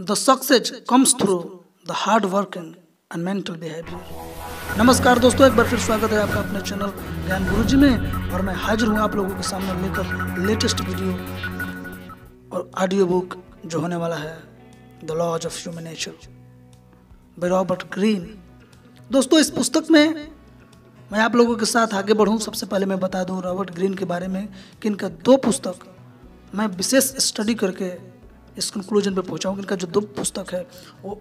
The success comes through the hard working and mental behavior. नमस्कार दोस्तों, एक बार फिर स्वागत है आपका अपने चैनल ज्ञान गुरुजी में। और मैं हाजिर हूँ आप लोगों के सामने लेकर लेटेस्ट वीडियो और ऑडियो बुक जो होने वाला है the laws of human nature by Robert Greene. दोस्तों, इस पुस्तक में मैं आप लोगों के साथ आगे बढ़ूँ, सबसे पहले मैं बता दूँ रॉबर्ट ग्रीन के बारे में कि इनका दो पुस्तक मैं विशेष स्टडी करके इस कंक्लूजन पे पहुंचा हूँ। इनका जो दो पुस्तक है वो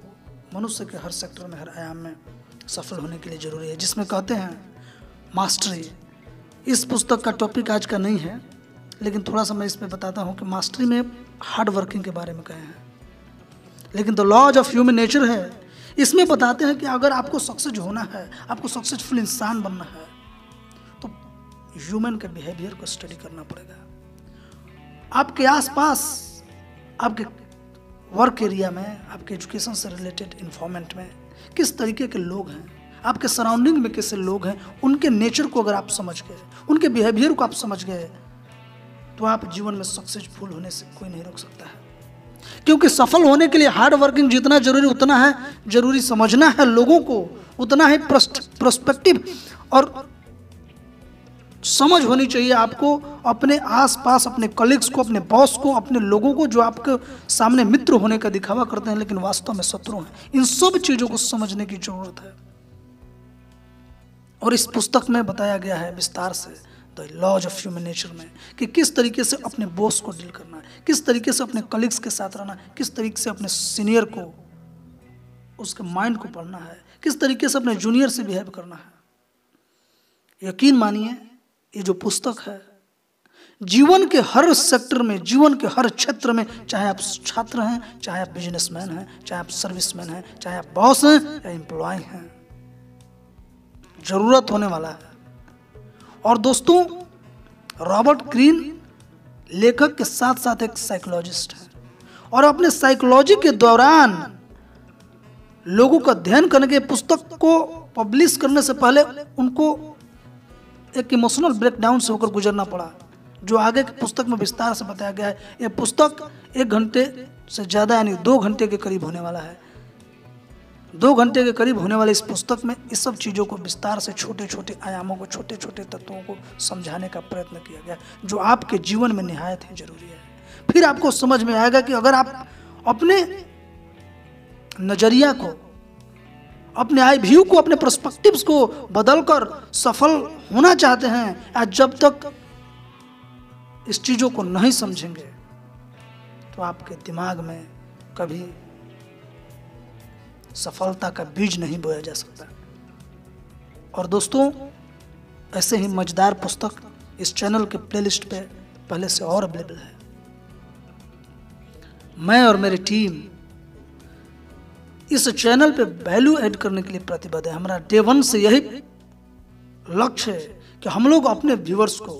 मनुष्य के हर सेक्टर में, हर आयाम में सफल होने के लिए ज़रूरी है, जिसमें कहते हैं मास्टरी। इस पुस्तक का टॉपिक आज का नहीं है, लेकिन थोड़ा सा मैं इसमें बताता हूँ कि मास्टरी में हार्ड वर्किंग के बारे में कहे हैं, लेकिन the laws of human nature है, इसमें बताते हैं कि अगर आपको सक्सेस होना है, आपको सक्सेसफुल इंसान बनना है, तो ह्यूमन के बिहेवियर को स्टडी करना पड़ेगा। आपके आसपास, आपके वर्क एरिया में, आपके एजुकेशन से रिलेटेड इन्फॉर्मेंट में किस तरीके के लोग हैं, आपके सराउंडिंग में कैसे लोग हैं, उनके नेचर को अगर आप समझ गए, उनके बिहेवियर को आप समझ गए, तो आप जीवन में सक्सेसफुल होने से कोई नहीं रोक सकता है। क्योंकि सफल होने के लिए हार्ड वर्किंग जितना जरूरी उतना है जरूरी समझना है लोगों को, उतना ही प्रोस्पेक्टिव और समझ होनी चाहिए आपको अपने आसपास, अपने कलीग्स को, अपने बॉस को, अपने लोगों को जो आपके सामने मित्र होने का दिखावा करते हैं लेकिन वास्तव में शत्रु हैं। इन सब चीजों को समझने की जरूरत है। और इस पुस्तक में बताया गया है विस्तार से the laws of human nature में कि किस तरीके से अपने बॉस को डील करना है, किस तरीके से अपने कलीग्स के साथ रहना है, किस तरीके से अपने सीनियर को, उसके माइंड को पढ़ना है, किस तरीके से अपने जूनियर से बिहेव करना है। यकीन मानिए, ये जो पुस्तक है जीवन के हर सेक्टर में, जीवन के हर क्षेत्र में, चाहे आप छात्र हैं, चाहे आप बिजनेसमैन हैं, चाहे आप सर्विसमैन हैं, चाहे आप बॉस हैं या एम्प्लॉय हैं, जरूरत होने वाला है। और दोस्तों, रॉबर्ट ग्रीन लेखक के साथ साथ एक साइकोलॉजिस्ट है और अपने साइकोलॉजी के दौरान लोगों का अध्ययन करने के पुस्तक को पब्लिश करने से पहले उनको एक इमोशनल ब्रेकडाउन से होकर गुजरना पड़ा, जो आगे की पुस्तक में विस्तार से बताया गया है। यह पुस्तक 1 घंटे से ज़्यादा यानी 2 घंटे के करीब होने वाला है। 2 घंटे के करीब होने वाले इस पुस्तक में इस सब चीज़ों को विस्तार से, छोटे छोटे आयामों को, छोटे छोटे तत्वों को समझाने का प्रयत्न किया गया, जो आपके जीवन में निहायत ही जरूरी है। फिर आपको समझ में आएगा कि अगर आप अपने नज़रिया को, अपने आई व्यू को, अपने पर्सपेक्टिव्स को बदलकर सफल होना चाहते हैं, या जब तक इस चीज़ों को नहीं समझेंगे तो आपके दिमाग में कभी सफलता का बीज नहीं बोया जा सकता। और दोस्तों, ऐसे ही मजेदार पुस्तक इस चैनल के प्लेलिस्ट पे पहले से और अवेलेबल है। मैं और मेरी टीम इस चैनल पे वैल्यू ऐड करने के लिए प्रतिबद्ध है। हमारा डे 1 से यही लक्ष्य है कि हम लोग अपने व्यूअर्स को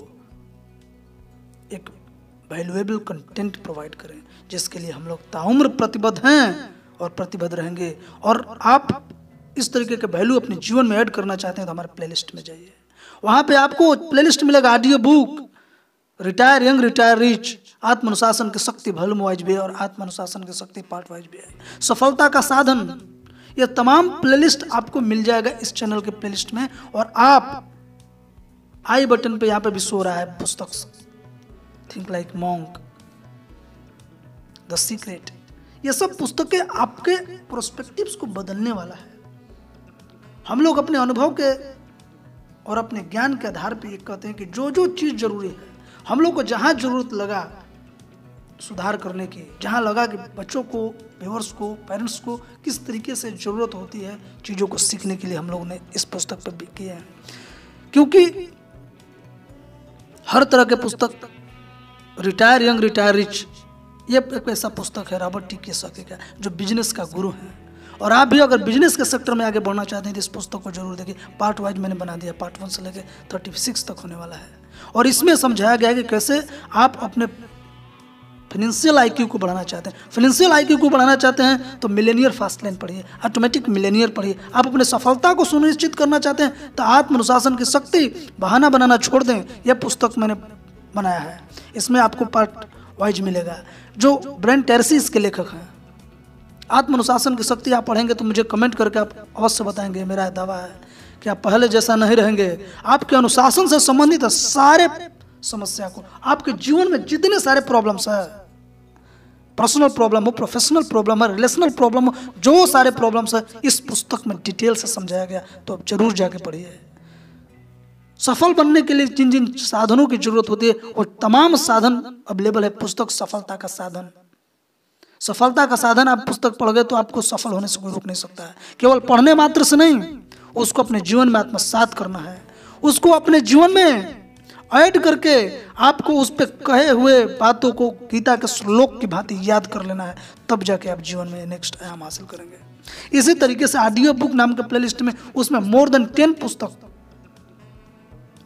एक वैल्यूएबल कंटेंट प्रोवाइड करें, जिसके लिए हम लोग ताउम्र प्रतिबद्ध हैं और प्रतिबद्ध रहेंगे। और आप इस तरीके के वैल्यू अपने जीवन में ऐड करना चाहते हैं तो हमारे प्लेलिस्ट में जाइए। वहां पे आपको प्लेलिस्ट मिलेगा audio book retire young retire rich, आत्मानुशासन की शक्ति वॉल्यूम वाइज भी है और आत्मानुशासन की शक्ति पार्ट वाइज भी है, सफलता का साधन, ये तमाम प्लेलिस्ट आपको मिल जाएगा इस चैनल के प्लेलिस्ट में। और आप आई बटन पे यहाँ पे भी सो रहा है पुस्तक think like monk, the secret, ये सब पुस्तकें आपके प्रोस्पेक्टिव्स को बदलने वाला है। हम लोग अपने अनुभव के और अपने ज्ञान के आधार पर ये कहते हैं कि जो जो चीज़ जरूरी है, हम लोग को जहाँ जरूरत लगा सुधार करने की, जहाँ लगा कि बच्चों को, व्यूअर्स को, पेरेंट्स को किस तरीके से ज़रूरत होती है चीज़ों को सीखने के लिए, हम लोगों ने इस पुस्तक पर भी किए हैं। क्योंकि हर तरह के पुस्तक, रिटायर यंग रिटायर रिच, ये एक ऐसा पुस्तक है रॉबर्ट टी कियोसाकी का, जो बिजनेस का गुरु है। और आप भी अगर बिजनेस के सेक्टर में आगे बढ़ना चाहते हैं तो इस पुस्तक को जरूर देखिए। पार्ट वाइज मैंने बना दिया, पार्ट 1 से लेकर 36 तक होने वाला है। और इसमें समझाया गया है कि कैसे आप अपने फाइनेंशियल आईक्यू को बढ़ाना चाहते हैं। फाइनेंशियल आईक्यू को बढ़ाना चाहते हैं तो मिलेनियर फास्ट लाइन पढ़िए, ऑटोमेटिक मिलेनियर पढ़िए। आप अपने सफलता को सुनिश्चित करना चाहते हैं तो आत्मानुशासन की शक्ति, बहाना बनाना छोड़ दें, यह पुस्तक मैंने बनाया है। इसमें आपको पार्ट वाइज मिलेगा। जो ब्रेन ट्रेसी इसके लेखक हैं, आत्मानुशासन की शक्ति आप पढ़ेंगे तो मुझे कमेंट करके आप अवश्य बताएंगे। मेरा दावा है कि आप पहले जैसा नहीं रहेंगे। आपके अनुशासन से संबंधित सारे समस्या को, आपके जीवन में जितने सारे प्रॉब्लम्स है, पर्सनल प्रॉब्लम हो, प्रोफेशनल प्रॉब्लम है, रिलेशनल प्रॉब्लम हो, जो सारे प्रॉब्लम्स है इस पुस्तक में डिटेल से समझाया गया। तो आप जरूर जाके पढ़िए। सफल बनने के लिए जिन जिन साधनों की जरूरत होती है वो तमाम साधन अवेलेबल है। पुस्तक सफलता का साधन, सफलता का साधन। आप पुस्तक पढ़ गए तो आपको सफल होने से कोई रोक नहीं सकता है। केवल पढ़ने मात्र से नहीं, उसको अपने जीवन में आत्मसात करना है, उसको अपने जीवन में ऐड करके आपको उस पे कहे हुए बातों को गीता के श्लोक की भांति याद कर लेना है। तब जाके आप जीवन में नेक्स्ट आयाम हासिल करेंगे। इसी तरीके से ऑडियो बुक नाम के प्लेलिस्ट में उसमें मोर देन 10 पुस्तक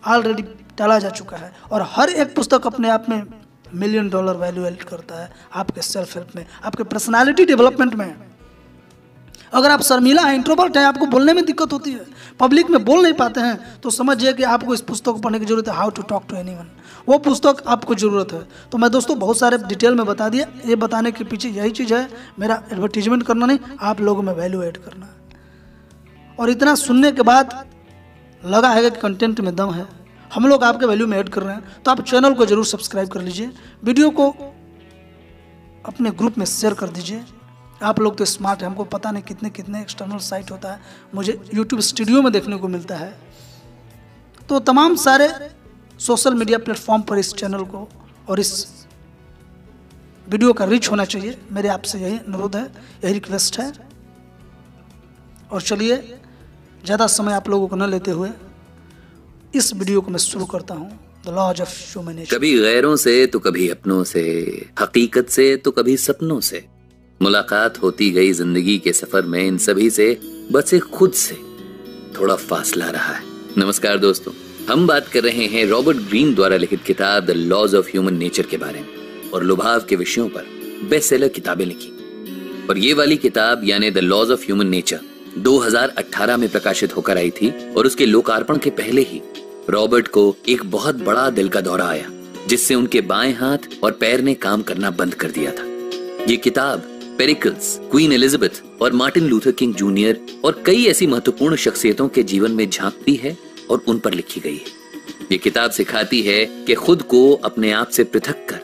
ऑलरेडी डाला जा चुका है और हर एक पुस्तक अपने आप में $1 मिलियन वैल्यू एड करता है आपके सेल्फ हेल्प में, आपके पर्सनालिटी डेवलपमेंट में। अगर आप शर्मीला हैं, इंट्रोवर्ट हैं, आपको बोलने में दिक्कत होती है, पब्लिक में बोल नहीं पाते हैं, तो समझिए कि आपको इस पुस्तक को पढ़ने की जरूरत है। How to talk to anyone, वो पुस्तक आपको जरूरत है। तो मैं दोस्तों बहुत सारे डिटेल में बता दिया। ये बताने के पीछे यही चीज़ है, मेरा एडवर्टीजमेंट करना नहीं, आप लोगों में वैल्यू ऐड करना। और इतना सुनने के बाद लगा है कि कंटेंट में दम है, हम लोग आपके वैल्यू में ऐड कर रहे हैं, तो आप चैनल को जरूर सब्सक्राइब कर लीजिए, वीडियो को अपने ग्रुप में शेयर कर दीजिए। आप लोग तो स्मार्ट हैं, हमको पता नहीं कितने कितने एक्सटर्नल साइट होता है, मुझे यूट्यूब स्टूडियो में देखने को मिलता है। तो तमाम सारे सोशल मीडिया प्लेटफॉर्म पर इस चैनल को और इस वीडियो का रीच होना चाहिए। मेरे आपसे यही अनुरोध है, यही रिक्वेस्ट है। और चलिए ज़्यादा समय आप लोगों को न लेते हुए इस वीडियो को मैं शुरू करता हूँ। The laws of human nature. कभी गैरों से तो कभी अपनों से, हकीकत से तो कभी सपनों से, मुलाकात होती गई जिंदगी के सफर में इन सभी से बस एक खुद से थोड़ा फासला रहा है। नमस्कार दोस्तों, हम बात कर रहे हैं रॉबर्ट ग्रीन द्वारा लिखित किताब the laws of human nature के बारे में और लुभाव के विषयों पर बेस्ट सेलर किताबें लिखी। और ये वाली किताब यानी the laws of human nature 2018 में प्रकाशित होकर आई थी और उसके लोकार्पण के पहले ही रॉबर्ट को एक बहुत बड़ा दिल का दौरा आया, जिससे उनके बाएं हाथ और पैर ने काम करना बंद कर दिया था। ये किताब पेरिकल्स, क्वीन एलिजाबेथ और मार्टिन लूथर किंग जूनियर और कई ऐसी महत्वपूर्ण शख्सियतों के जीवन में झांकती है और उन पर लिखी गई है। ये किताब सिखाती है कि खुद को अपने आप से पृथक कर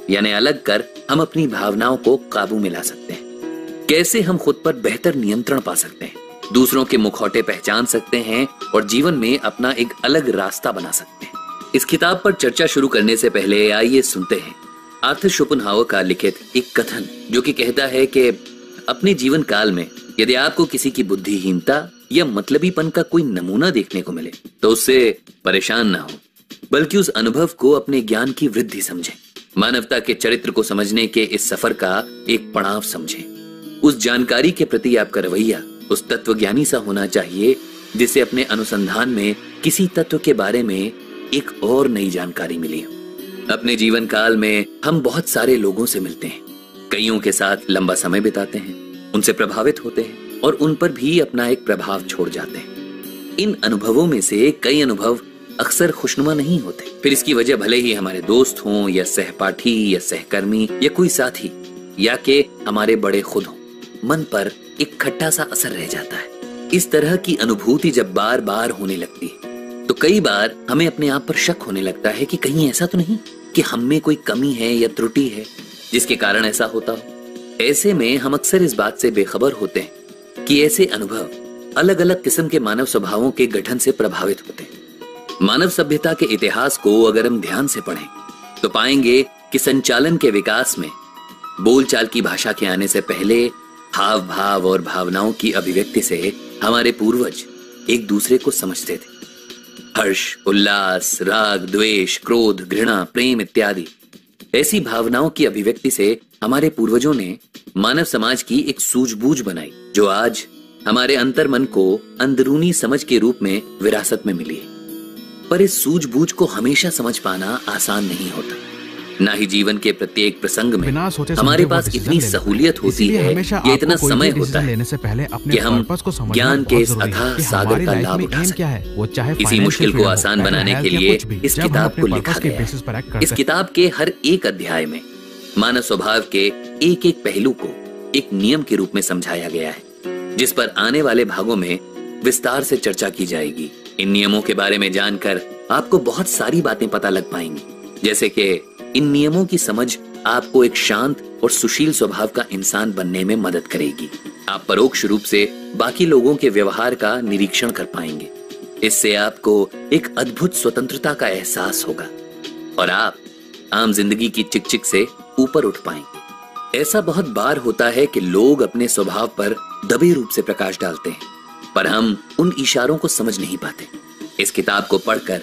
यानी अलग कर हम अपनी भावनाओं को काबू में ला सकते हैं, कैसे हम खुद पर बेहतर नियंत्रण पा सकते हैं, दूसरों के मुखौटे पहचान सकते हैं और जीवन में अपना एक अलग रास्ता बना सकते हैं। इस किताब पर चर्चा शुरू करने से पहले आइए सुनते हैं आर्थर शोपेनहावर का लिखित एक कथन, जो कि कहता है कि अपने जीवन काल में यदि आपको किसी की बुद्धिहीनता या मतलबीपन का कोई नमूना देखने को मिले तो उससे परेशान ना हो, बल्कि उस अनुभव को अपने ज्ञान की वृद्धि समझें, मानवता के चरित्र को समझने के इस सफर का एक पड़ाव समझें। उस जानकारी के प्रति आपका रवैया उस तत्वज्ञानी सा होना चाहिए जिसे अपने अनुसंधान में किसी तत्व के बारे में एक और नई जानकारी मिली हो। अपने जीवन काल में हम बहुत सारे लोगों से मिलते हैं, कईयों के साथ लंबा समय बिताते हैं, उनसे प्रभावित होते हैं और उन पर भी अपना एक प्रभाव छोड़ जाते हैं। इन अनुभवों में से कई अनुभव अक्सर खुशनुमा नहीं होते, फिर इसकी वजह भले ही हमारे दोस्त हों या सहपाठी या सहकर्मी या कोई साथी या के हमारे बड़े खुद हों, मन पर एक खट्टा सा असर रह जाता है। इस तरह की अनुभूति जब बार बार होने लगती है तो कई बार हमें अपने आप पर शक होने लगता है कि कहीं ऐसा तो नहीं कि हम में कोई कमी है या त्रुटि है जिसके कारण ऐसा होता हो। ऐसे में हम अक्सर इस बात से बेखबर होते हैं कि ऐसे अनुभव अलग अलग किस्म के मानव स्वभावों के गठन से प्रभावित होते हैं। मानव सभ्यता के इतिहास को अगर हम ध्यान से पढ़ें तो पाएंगे कि संचालन के विकास में बोलचाल की भाषा के आने से पहले हाव भाव और भावनाओं की अभिव्यक्ति से हमारे पूर्वज एक दूसरे को समझते थे। हर्ष, उल्लास, राग, द्वेष, क्रोध, घृणा, प्रेम इत्यादि ऐसी भावनाओं की अभिव्यक्ति से हमारे पूर्वजों ने मानव समाज की एक सूझबूझ बनाई, जो आज हमारे अंतर्मन को अंदरूनी समझ के रूप में विरासत में मिली है। पर इस सूझबूझ को हमेशा समझ पाना आसान नहीं होता, ना ही जीवन के प्रत्येक प्रसंग में हमारे पास इतनी सहूलियत होती है या इतना समय होता है कि हम ज्ञान के इस अथाह सागर का लाभ उठा सकें। इसी मुश्किल को आसान बनाने के लिए इस किताब को लिखा गया है। इस किताब के हर एक अध्याय में मानव स्वभाव के एक एक पहलू को एक नियम के रूप में समझाया गया है, जिस पर आने वाले भागों में विस्तार से चर्चा की जाएगी। इन नियमों के बारे में जानकर आपको बहुत सारी बातें पता लग पाएंगी, जैसे कि इन नियमों की समझ आपको एक शांत और सुशील स्वभाव का इंसान बनने में मदद करेगी। आप परोक्ष रूप से बाकी लोगों के व्यवहार का निरीक्षण कर पाएंगे। इससे आपको एक अद्भुत स्वतंत्रता का एहसास होगा और आप आम जिंदगी की चिकचिक से ऊपर उठ पाएंगे। ऐसा बहुत बार होता है कि लोग अपने स्वभाव पर दबे रूप से प्रकाश डालते हैं, पर हम उन इशारों को समझ नहीं पाते। इस किताब को पढ़कर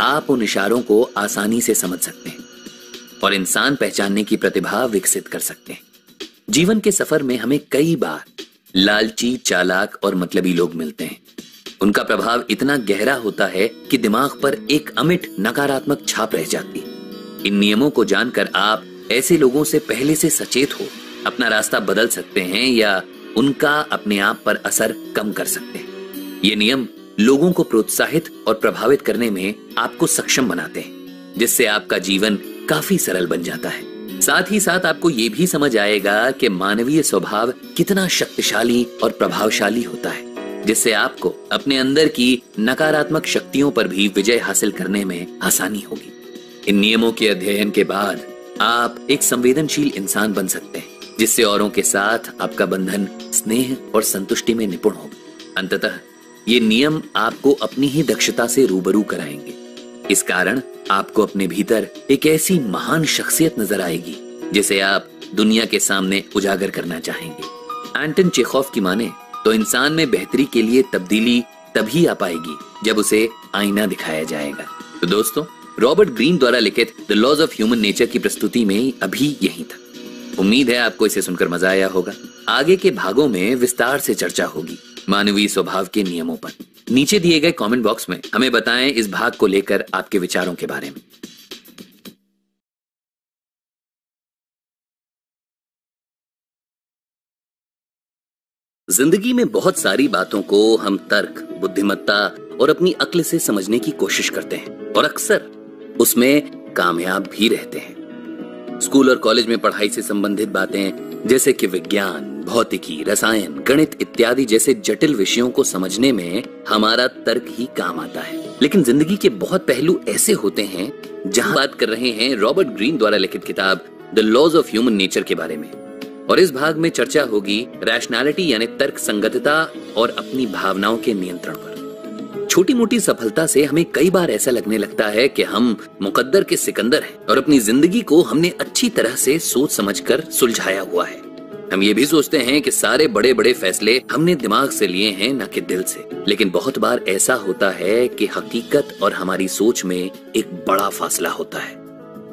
आप उन इशारों को आसानी से समझ सकते हैं और इंसान पहचानने की प्रतिभा विकसित कर सकते हैं। जीवन के सफर में हमें कई बार लालची, चालाक और मतलबी लोग मिलते हैं। उनका प्रभाव इतना गहरा होता है कि दिमाग पर एक अमिट नकारात्मक छाप रह जाती है। इन नियमों को जानकर आप ऐसे लोगों से पहले से सचेत हो अपना रास्ता बदल सकते हैं या उनका अपने आप पर असर कम कर सकते हैं। ये नियम लोगों को प्रोत्साहित और प्रभावित करने में आपको सक्षम बनाते हैं, जिससे आपका जीवन काफी सरल बन जाता है। साथ ही साथ आपको ये भी समझ आएगा कि मानवीय स्वभाव कितना शक्तिशाली और प्रभावशाली होता है, जिससे आपको अपने अंदर की नकारात्मक शक्तियों पर भी विजय हासिल करने में आसानी होगी। इन नियमों के अध्ययन के बाद आप एक संवेदनशील इंसान बन सकते हैं, जिससे औरों के साथ आपका बंधन स्नेह और संतुष्टि में निपुण होगा। अंततः ये नियम आपको अपनी ही दक्षता से रूबरू कराएंगे। इस कारण आपको अपने भीतर एक ऐसी महान शख्सियत नजर आएगी जिसे आप दुनिया के सामने उजागर करना चाहेंगे। एंटन चेखोव की माने तो इंसान में बेहतरी के लिए तब्दीली तभी आ पाएगी जब उसे आईना दिखाया जाएगा। तो दोस्तों, रॉबर्ट ग्रीन द्वारा लिखित the laws of human nature की प्रस्तुति में अभी यही था। उम्मीद है आपको इसे सुनकर मजा आया होगा। आगे के भागों में विस्तार से चर्चा होगी मानवीय स्वभाव के नियमों पर। नीचे दिए गए कमेंट बॉक्स में हमें बताएं इस भाग को लेकर आपके विचारों के बारे में। जिंदगी में बहुत सारी बातों को हम तर्क, बुद्धिमत्ता और अपनी अक्ल से समझने की कोशिश करते हैं और अक्सर उसमें कामयाब भी रहते हैं। स्कूल और कॉलेज में पढ़ाई से संबंधित बातें जैसे कि विज्ञान, भौतिकी, रसायन, गणित इत्यादि जैसे जटिल विषयों को समझने में हमारा तर्क ही काम आता है। लेकिन जिंदगी के बहुत पहलू ऐसे होते हैं जहां बात कर रहे हैं रॉबर्ट ग्रीन द्वारा लिखित किताब the laws of human nature के बारे में। और इस भाग में चर्चा होगी रैशनैलिटी यानी तर्क संगतता और अपनी भावनाओं के नियंत्रण पर। छोटी मोटी सफलता से हमें कई बार ऐसा लगने लगता है कि हम मुकद्दर के सिकंदर हैं और अपनी जिंदगी को हमने अच्छी तरह से सोच समझकर सुलझाया हुआ है। हम ये भी सोचते हैं कि सारे बड़े बड़े फैसले हमने दिमाग से लिए हैं, न कि दिल से। लेकिन बहुत बार ऐसा होता है कि हकीकत और हमारी सोच में एक बड़ा फासला होता है।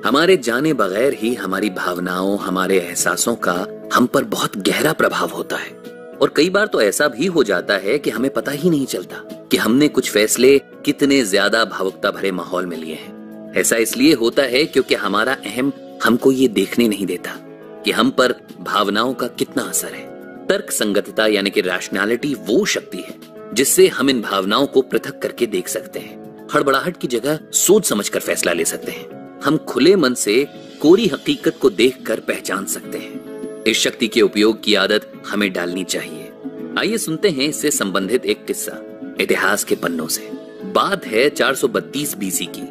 हमारे जाने बगैर ही हमारी भावनाओं, हमारे एहसासों का हम पर बहुत गहरा प्रभाव होता है। और कई बार तो ऐसा भी हो जाता है कि हमें पता ही नहीं चलता कि हमने कुछ फैसले कितने ज्यादा भावुकता भरे माहौल में लिए हैं। ऐसा इसलिए होता है क्योंकि हमारा अहम हमको ये देखने नहीं देता कि हम पर भावनाओं का कितना असर है। तर्क संगतता यानी कि रैशनैलिटी वो शक्ति है जिससे हम इन भावनाओं को पृथक करके देख सकते हैं। हड़बड़ाहट की जगह सोच समझकर फैसला ले सकते हैं। हम खुले मन से कोरी हकीकत को देखकर पहचान सकते हैं। इस शक्ति के उपयोग की आदत हमें डालनी चाहिए। आइए सुनते हैं इससे संबंधित एक किस्सा इतिहास के पन्नों से। बात है 432 बीसी की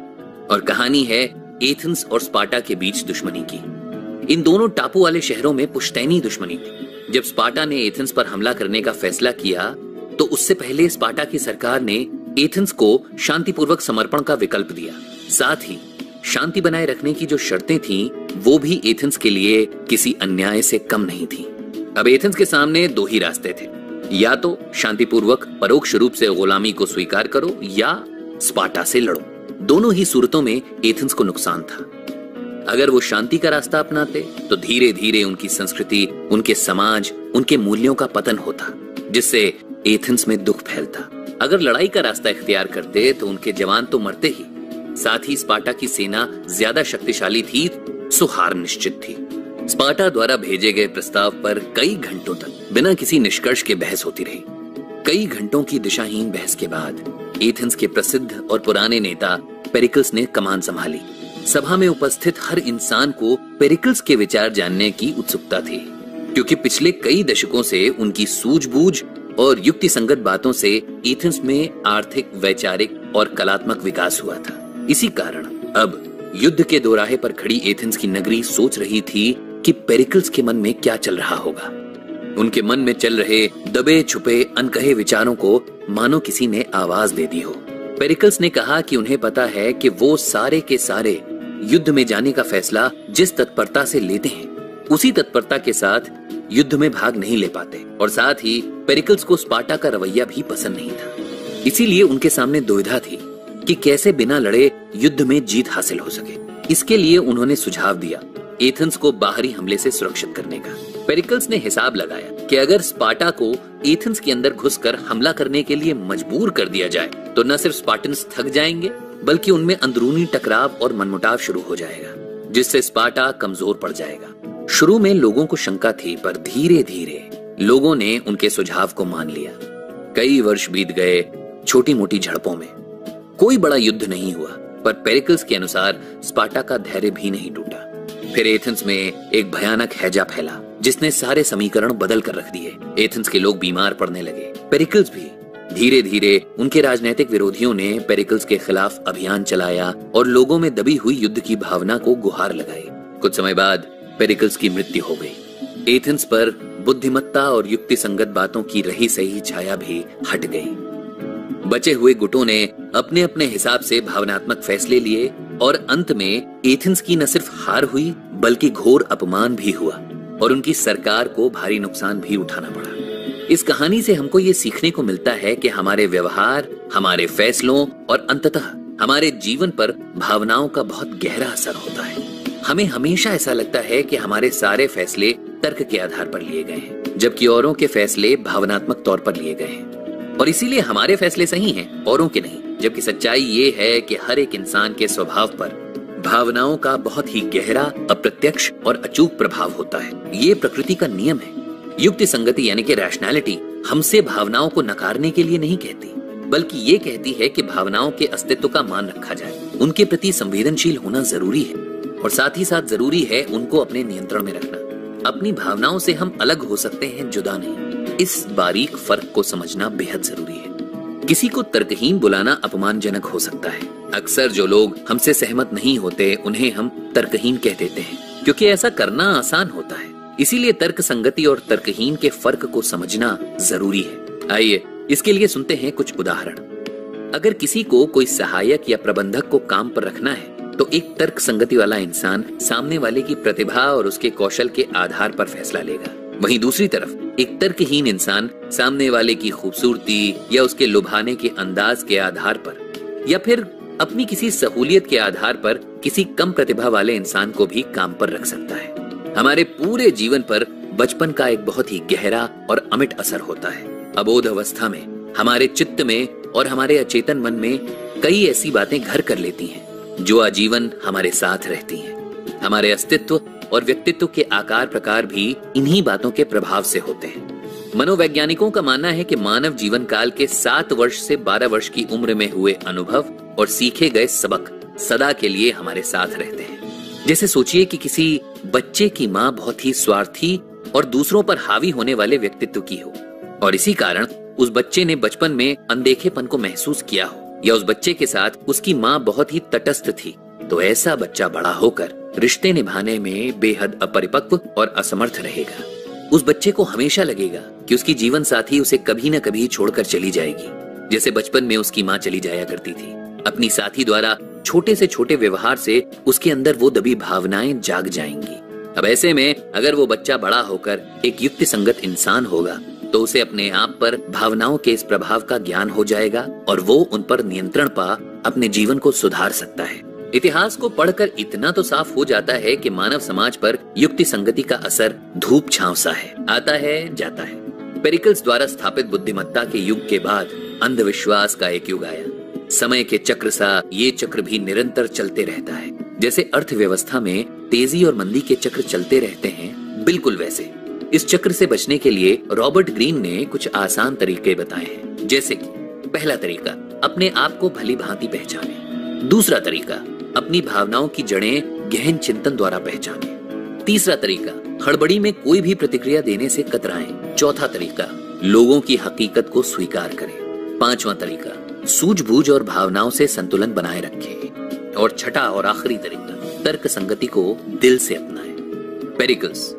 और कहानी है एथेंस और स्पार्टा के बीच दुश्मनी की। इन दोनों टापू वाले शहरों में पुश्तैनी दुश्मनी थी। जब स्पार्टा ने एथेंस पर हमला करने का फैसला किया तो उससे पहले स्पार्टा की सरकार ने एथेंस को शांतिपूर्वक समर्पण का विकल्प दिया। साथ ही शांति बनाए रखने की जो शर्तें थीं, वो भी एथेंस के लिए किसी अन्याय से कम नहीं थी। अब एथेंस के सामने दो ही रास्ते थे, या तो शांतिपूर्वक परोक्ष रूप से गुलामी को स्वीकार करो या स्पार्टा से लड़ो। दोनों ही सूरतों में एथेंस को नुकसान था। अगर वो शांति का रास्ता अपनाते तो धीरे धीरे उनकी संस्कृति, उनके समाज, उनके मूल्यों का पतन होता, जिससे एथेंस में दुख फैलता। अगर लड़ाई का रास्ता इख्तियार करते तो उनके जवान तो मरते ही, साथ ही स्पार्टा की सेना ज्यादा शक्तिशाली थी, सो हार निश्चित थी। स्पार्टा द्वारा भेजे गए प्रस्ताव पर कई घंटों तक बिना किसी निष्कर्ष के बहस होती रही। कई घंटों की दिशाहीन बहस के बाद एथेंस के प्रसिद्ध और पुराने नेता पेरिकल्स ने कमान संभाली। सभा में उपस्थित हर इंसान को पेरिकल्स के विचार जानने की उत्सुकता थी। क्योंकि पिछले कई दशकों से उनकी सूझबूझ और युक्ति संगत बातों से एथेंस में आर्थिक, वैचारिक और कलात्मक विकास हुआ था। इसी कारण अब युद्ध के दोराहे पर खड़ी एथेंस की नगरी सोच रही थी कि पेरिकल्स के मन में क्या चल रहा होगा। उनके मन में चल रहे दबे छुपे अनकहे विचारों को मानो किसी ने आवाज दे दी हो। पेरिकल्स ने कहा कि उन्हें पता है कि वो सारे के सारे युद्ध में जाने का फैसला जिस तत्परता से लेते हैं, उसी तत्परता के साथ युद्ध में भाग नहीं ले पाते, और साथ ही पेरिकल्स को स्पार्टा का रवैया भी पसंद नहीं था। इसीलिए उनके सामने दुविधा थी कि कैसे बिना लड़े युद्ध में जीत हासिल हो सके। इसके लिए उन्होंने सुझाव दिया एथेंस को बाहरी हमले से सुरक्षित करने का। पेरिकल्स ने हिसाब लगाया कि अगर स्पार्टा को एथेंस के अंदर घुसकर हमला करने के लिए मजबूर कर दिया जाए तो न सिर्फ स्पार्टन्स थक जाएंगे, बल्कि उनमें अंदरूनी टकराव और मनमुटाव शुरू हो जाएगा, जिससे स्पार्टा कमजोर पड़ जाएगा। शुरू में लोगों को शंका थी, पर धीरे धीरे लोगों ने उनके सुझाव को मान लिया। कई वर्ष बीत गए छोटी मोटी झड़पों में। कोई बड़ा युद्ध नहीं हुआ, पर पेरिकल्स के अनुसार स्पार्टा का धैर्य भी नहीं टूटा। फिर एथेंस में एक भयानक हैजा फैला, जिसने सारे समीकरण बदल कर रख दिए। एथेंस के लोग बीमार पड़ने लगे, पेरिकल्स भी। धीरे धीरे उनके राजनीतिक विरोधियों ने पेरिकल्स के खिलाफ अभियान चलाया और लोगों में दबी हुई युद्ध की भावना को गुहार लगाई। कुछ समय बाद पेरिकल्स की मृत्यु हो गई। एथेंस पर बुद्धिमत्ता और युक्ति संगत बातों की रही सही छाया भी हट गई। बचे हुए गुटों ने अपने अपने हिसाब से भावनात्मक फैसले लिए और अंत में एथेंस की न सिर्फ हार हुई, बल्कि घोर अपमान भी हुआ और उनकी सरकार को भारी नुकसान भी उठाना पड़ा। इस कहानी से हमको ये सीखने को मिलता है कि हमारे व्यवहार, हमारे फैसलों और अंततः हमारे जीवन पर भावनाओं का बहुत गहरा असर होता है। हमें हमेशा ऐसा लगता है कि हमारे सारे फैसले तर्क के आधार पर लिए गए हैं, जबकि औरों के फैसले भावनात्मक तौर पर लिए गए हैं, और इसीलिए हमारे फैसले सही हैं, औरों के नहीं। जबकि सच्चाई ये है कि हर एक इंसान के स्वभाव पर भावनाओं का बहुत ही गहरा, अप्रत्यक्ष और अचूक प्रभाव होता है। ये प्रकृति का नियम है। युक्ति संगति यानी कि रैशनैलिटी हमसे भावनाओं को नकारने के लिए नहीं कहती, बल्कि ये कहती है कि भावनाओं के अस्तित्व का मान रखा जाए। उनके प्रति संवेदनशील होना जरूरी है, और साथ ही साथ जरूरी है उनको अपने नियंत्रण में रखना। अपनी भावनाओं से हम अलग हो सकते हैं, जुदा नहीं। इस बारीक फर्क को समझना बेहद जरूरी है। किसी को तर्कहीन बुलाना अपमानजनक हो सकता है। अक्सर जो लोग हमसे सहमत नहीं होते, उन्हें हम तर्कहीन कह देते हैं, क्योंकि ऐसा करना आसान होता है। इसीलिए तर्क संगति और तर्कहीन के फर्क को समझना जरूरी है। आइए इसके लिए सुनते हैं कुछ उदाहरण। अगर किसी को कोई सहायक या प्रबंधक को काम पर रखना है, तो एक तर्क संगति वाला इंसान सामने वाले की प्रतिभा और उसके कौशल के आधार पर फैसला लेगा। वहीं दूसरी तरफ एक तर्कहीन इंसान सामने वाले की खूबसूरती या उसके लुभाने के अंदाज के आधार पर, या फिर अपनी किसी सहूलियत के आधार पर किसी कम प्रतिभा वाले इंसान को भी काम पर रख सकता है। हमारे पूरे जीवन पर बचपन का एक बहुत ही गहरा और अमिट असर होता है। अबोध अवस्था में हमारे चित्त में और हमारे अचेतन मन में कई ऐसी बातें घर कर लेती हैं, जो आजीवन हमारे साथ रहती हैं। हमारे अस्तित्व और व्यक्तित्व के आकार प्रकार भी इन्हीं बातों के प्रभाव से होते हैं। मनोवैज्ञानिकों का मानना है कि मानव जीवन काल के 7 वर्ष से 12 वर्ष की उम्र में हुए अनुभव और सीखे गए सबक सदा के लिए हमारे साथ रहते हैं। जैसे सोचिए कि किसी बच्चे की माँ बहुत ही स्वार्थी और दूसरों पर हावी होने वाले व्यक्तित्व की हो, और इसी कारण उस बच्चे ने बचपन में अनदेखेपन को महसूस किया हो, या उस बच्चे के साथ उसकी माँ बहुत ही तटस्थ थी, तो ऐसा बच्चा बड़ा होकर रिश्ते निभाने में बेहद अपरिपक्व और असमर्थ रहेगा। उस बच्चे को हमेशा लगेगा कि उसकी जीवन साथी उसे कभी न कभी छोड़कर चली जाएगी, जैसे बचपन में उसकी माँ चली जाया करती थी। अपनी साथी द्वारा छोटे से छोटे व्यवहार से उसके अंदर वो दबी भावनाएं जाग जाएंगी। अब ऐसे में अगर वो बच्चा बड़ा होकर एक युक्ति संगत इंसान होगा, तो उसे अपने आप पर भावनाओं के इस प्रभाव का ज्ञान हो जाएगा और वो उन पर नियंत्रण पा अपने जीवन को सुधार सकता है। इतिहास को पढ़कर इतना तो साफ हो जाता है कि मानव समाज पर युक्ति संगति का असर धूप छांव सा है, आता है जाता है। पेरिकल्स द्वारा स्थापित बुद्धिमत्ता के युग के बाद अंधविश्वास का एक युग आया। समय के चक्र सा ये चक्र भी निरंतर चलते रहता है। जैसे अर्थव्यवस्था में तेजी और मंदी के चक्र चलते रहते हैं, बिल्कुल वैसे इस चक्र से बचने के लिए रॉबर्ट ग्रीन ने कुछ आसान तरीके बताए हैं। जैसे कि पहला तरीका, अपने आप को भली भांति पहचाने। दूसरा तरीका, अपनी भावनाओं की जड़ें गहन चिंतन द्वारा पहचाने। तीसरा तरीका, हड़बड़ी में कोई भी प्रतिक्रिया देने से कतराएं। चौथा तरीका, लोगों की हकीकत को स्वीकार करें। पांचवा तरीका, सूझबूझ और भावनाओं से संतुलन बनाए रखें। और छठा और आखिरी तरीका, तर्क संगति को दिल से अपनाएं। पेरिकल्स,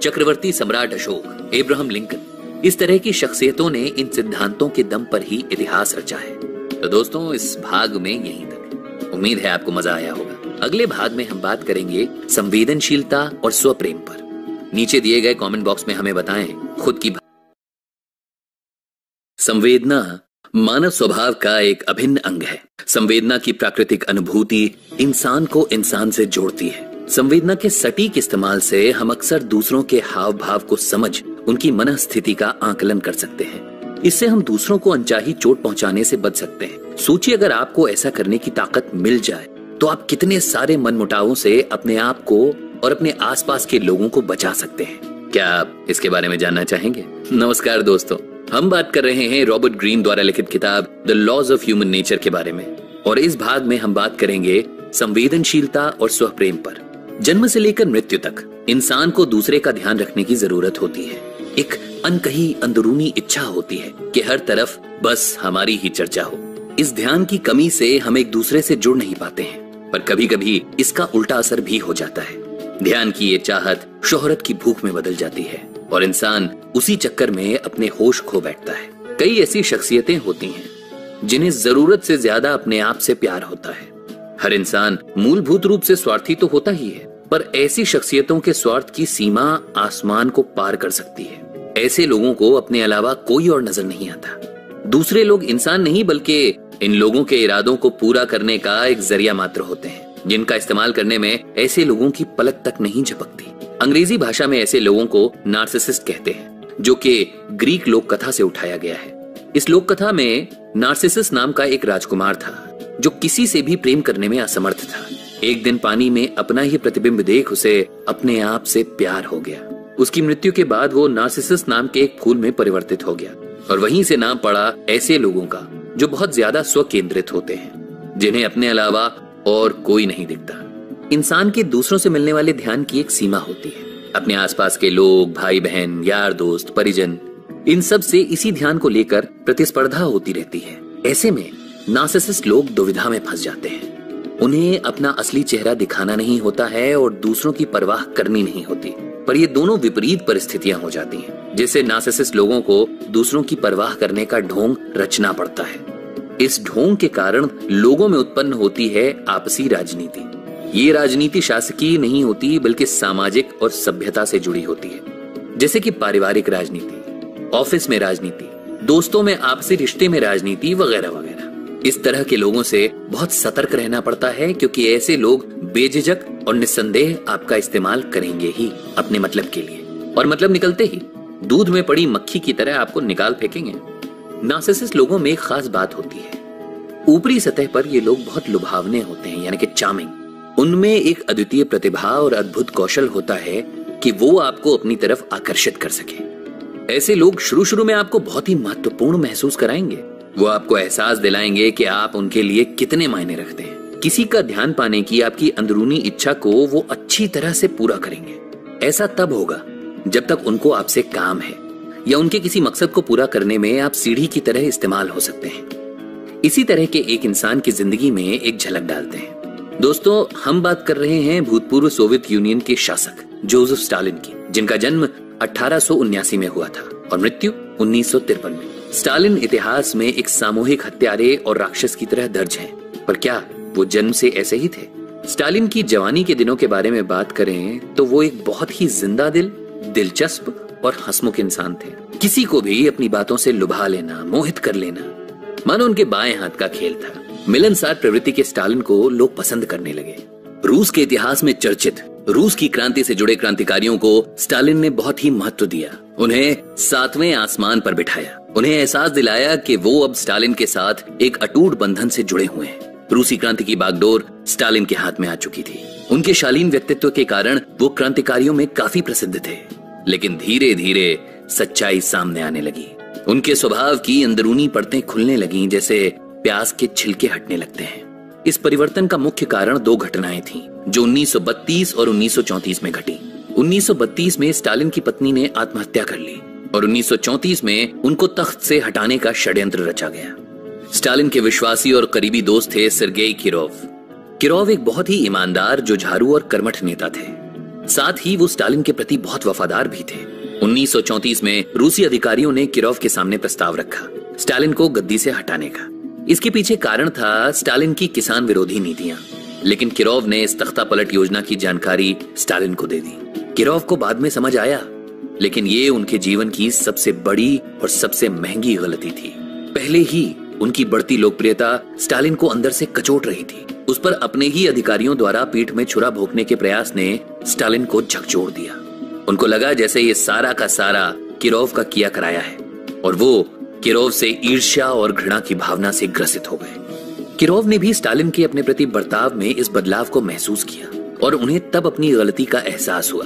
चक्रवर्ती सम्राट अशोक, एब्राहम लिंकन, इस तरह की शख्सियतों ने इन सिद्धांतों के दम पर ही इतिहास रचा है। तो दोस्तों, इस भाग में यहीं तक। उम्मीद है आपको मजा आया होगा। अगले भाग में हम बात करेंगे संवेदनशीलता और स्वप्रेम पर। नीचे दिए गए कमेंट बॉक्स में हमें बताएं खुद की। संवेदना मानव स्वभाव का एक अभिन्न अंग है। संवेदना की प्राकृतिक अनुभूति इंसान को इंसान से जोड़ती है। संवेदना के सटीक इस्तेमाल से हम अक्सर दूसरों के हाव भाव को समझ उनकी मनस्थिति का आकलन कर सकते हैं। इससे हम दूसरों को अनचाही चोट पहुंचाने से बच सकते हैं। सोचिए, अगर आपको ऐसा करने की ताकत मिल जाए तो आप कितने सारे मनमुटावों से अपने आप को और अपने आसपास के लोगों को बचा सकते हैं। क्या आप इसके बारे में जानना चाहेंगे? नमस्कार दोस्तों, हम बात कर रहे हैं रॉबर्ट ग्रीन द्वारा लिखित किताब the laws of human nature के बारे में। और इस भाग में हम बात करेंगे संवेदनशीलता और स्वप्रेम पर। जन्म से लेकर मृत्यु तक इंसान को दूसरे का ध्यान रखने की जरूरत होती है। एक अनकही अंदरूनी इच्छा होती है कि हर तरफ बस हमारी ही चर्चा हो। इस ध्यान की कमी से हम एक दूसरे से जुड़ नहीं पाते हैं, पर कभी कभी इसका उल्टा असर भी हो जाता है। ध्यान की ये चाहत शोहरत की भूख में बदल जाती है और इंसान उसी चक्कर में अपने होश खो बैठता है। कई ऐसी शख्सियतें होती हैं जिन्हें जरूरत से ज्यादा अपने आप से प्यार होता है। हर इंसान मूलभूत रूप से स्वार्थी तो होता ही है, पर ऐसी शख्सियतों के स्वार्थ की सीमा आसमान को पार कर सकती है। ऐसे लोगों को अपने अलावा कोई और नजर नहीं आता। दूसरे लोग इंसान नहीं, बल्कि इन लोगों के इरादों को पूरा करने का एक जरिया मात्र होते हैं, जिनका इस्तेमाल करने में ऐसे लोगों की पलक तक नहीं झपकती। अंग्रेजी भाषा में ऐसे लोगों को नार्सिसिस्ट कहते हैं, जो कि ग्रीक लोक कथा से उठाया गया है। इस लोक कथा में नार्सिसस नाम का एक राजकुमार था जो किसी से भी प्रेम करने में असमर्थ था। एक दिन पानी में अपना ही प्रतिबिंब देख उसे अपने आप से प्यार हो गया। उसकी मृत्यु के बाद वो नार्सिसस नाम के एक फूल में परिवर्तित हो गया और वहीं से नाम पड़ा ऐसे लोगों का जो बहुत ज्यादा स्वकेंद्रित होते हैं, जिन्हें अपने अलावा और कोई नहीं दिखता। इंसान के दूसरों से मिलने वाले ध्यान की एक सीमा होती है। अपने आसपास के लोग, भाई बहन, यार दोस्त, परिजन, इन सब से इसी ध्यान को लेकर प्रतिस्पर्धा होती रहती है। ऐसे में नार्सिसिस्ट लोग दुविधा में फंस जाते हैं। उन्हें अपना असली चेहरा दिखाना नहीं होता है और दूसरों की परवाह करनी नहीं होती, पर ये दोनों विपरीत परिस्थितियां हो जाती हैं, जिससे नार्सिसिस्ट लोगों को दूसरों की परवाह करने का ढोंग रचना पड़ता है। इस ढोंग के कारण लोगों में उत्पन्न होती है आपसी राजनीति। ये राजनीति शासकीय नहीं होती, बल्कि सामाजिक और सभ्यता से जुड़ी होती है, जैसे कि पारिवारिक राजनीति, ऑफिस में राजनीति, दोस्तों में आपसी रिश्ते में राजनीति वगैरह वगैरह। इस तरह के लोगों से बहुत सतर्क रहना पड़ता है, क्योंकि ऐसे लोग बेझिझक और निस्संदेह आपका इस्तेमाल करेंगे ही अपने मतलब के लिए, और मतलब निकलते ही दूध में पड़ी मक्खी की तरह आपको निकाल फेंकेंगे। नार्सिसिस्ट लोगों में एक खास बात होती है। ऊपरी सतह पर ये लोग बहुत लुभावने होते हैं, यानी कि चार्मिंग। उनमें एक अद्वितीय प्रतिभा और अद्भुत कौशल होता है कि वो आपको अपनी तरफ आकर्षित कर सके। ऐसे लोग शुरू में आपको बहुत ही महत्वपूर्ण महसूस कराएंगे। वो आपको एहसास दिलाएंगे कि आप उनके लिए कितने मायने रखते हैं। किसी का ध्यान पाने की आपकी अंदरूनी इच्छा को वो अच्छी तरह से पूरा करेंगे। ऐसा तब होगा जब तक उनको आपसे काम है, या उनके किसी मकसद को पूरा करने में आप सीढ़ी की तरह इस्तेमाल हो सकते हैं। इसी तरह के एक इंसान की जिंदगी में एक झलक डालते हैं। दोस्तों, हम बात कर रहे हैं भूतपूर्व सोवियत यूनियन के शासक जोसेफ स्टालिन की, जिनका जन्म 1879 में हुआ था और मृत्यु 1953 में। स्टालिन इतिहास में एक सामूहिक हत्यारे और राक्षस की तरह दर्ज हैं, पर क्या वो जन्म से ऐसे ही थे? स्टालिन की जवानी के दिनों के बारे में बात करें तो वो एक बहुत ही जिंदा दिल, दिलचस्प और हंसमुख इंसान थे। किसी को भी अपनी बातों से लुभा लेना, मोहित कर लेना, मानो उनके बाएं हाथ का खेल था। मिलनसार प्रवृत्ति के स्टालिन को लोग पसंद करने लगे। रूस के इतिहास में चर्चित रूस की क्रांति से जुड़े क्रांतिकारियों को स्टालिन ने बहुत ही महत्व दिया। उन्हें 7वें आसमान पर बिठाया। उन्हें एहसास दिलाया कि वो अब स्टालिन के साथ एक अटूट बंधन से जुड़े हुए हैं। रूसी क्रांति की बागडोर स्टालिन के हाथ में आ चुकी थी। उनके शालीन व्यक्तित्व के कारण वो क्रांतिकारियों में काफी प्रसिद्ध थे, लेकिन धीरे धीरे सच्चाई सामने आने लगी। उनके स्वभाव की अंदरूनी परतें खुलने लगीं, जैसे प्याज के छिलके हटने लगते हैं। इस परिवर्तन का मुख्य कारण 2 घटनाएं थीं, जो 1932 और 1934 में घटी। 1932 में स्टालिन की पत्नी ने आत्महत्या कर ली और 1934 में उनको तख्त से हटाने का षड्यंत्र रचा गया। स्टालिन के विश्वासी और करीबी दोस्त थे सेर्गेई किरोव। किरोव एक बहुत ही ईमानदार, जुझारू और कर्मठ नेता थे। साथ ही वो स्टालिन के प्रति बहुत वफादार भी थे। 1934 में रूसी अधिकारियों ने किरोव के सामने प्रस्ताव रखा स्टालिन को गद्दी से हटाने का। इसके पीछे कारण था स्टालिन की किसान विरोधी नीतियां, लेकिन किरोव ने इस तख्ता पलट योजना की जानकारी स्टालिन को दे दी। किरोव को बाद में समझ आया, लेकिन ये उनके जीवन की सबसे बड़ी और सबसे महंगी गलती थी। पहले ही उनकी बढ़ती लोकप्रियता स्टालिन को अंदर से कचोट रही थी। उस पर अपने ही अधिकारियों द्वारा पीठ में छुरा भोंकने के प्रयास ने स्टालिन को झकझोर दिया। उनको लगा जैसे ये सारा का सारा किरोव का किया कराया है और वो किरोव से ईर्ष्या और घृणा की भावना से ग्रसित हो गए। किरोव ने भी स्टालिन के अपने प्रति बर्ताव में इस बदलाव को महसूस किया और उन्हें तब अपनी गलती का एहसास हुआ,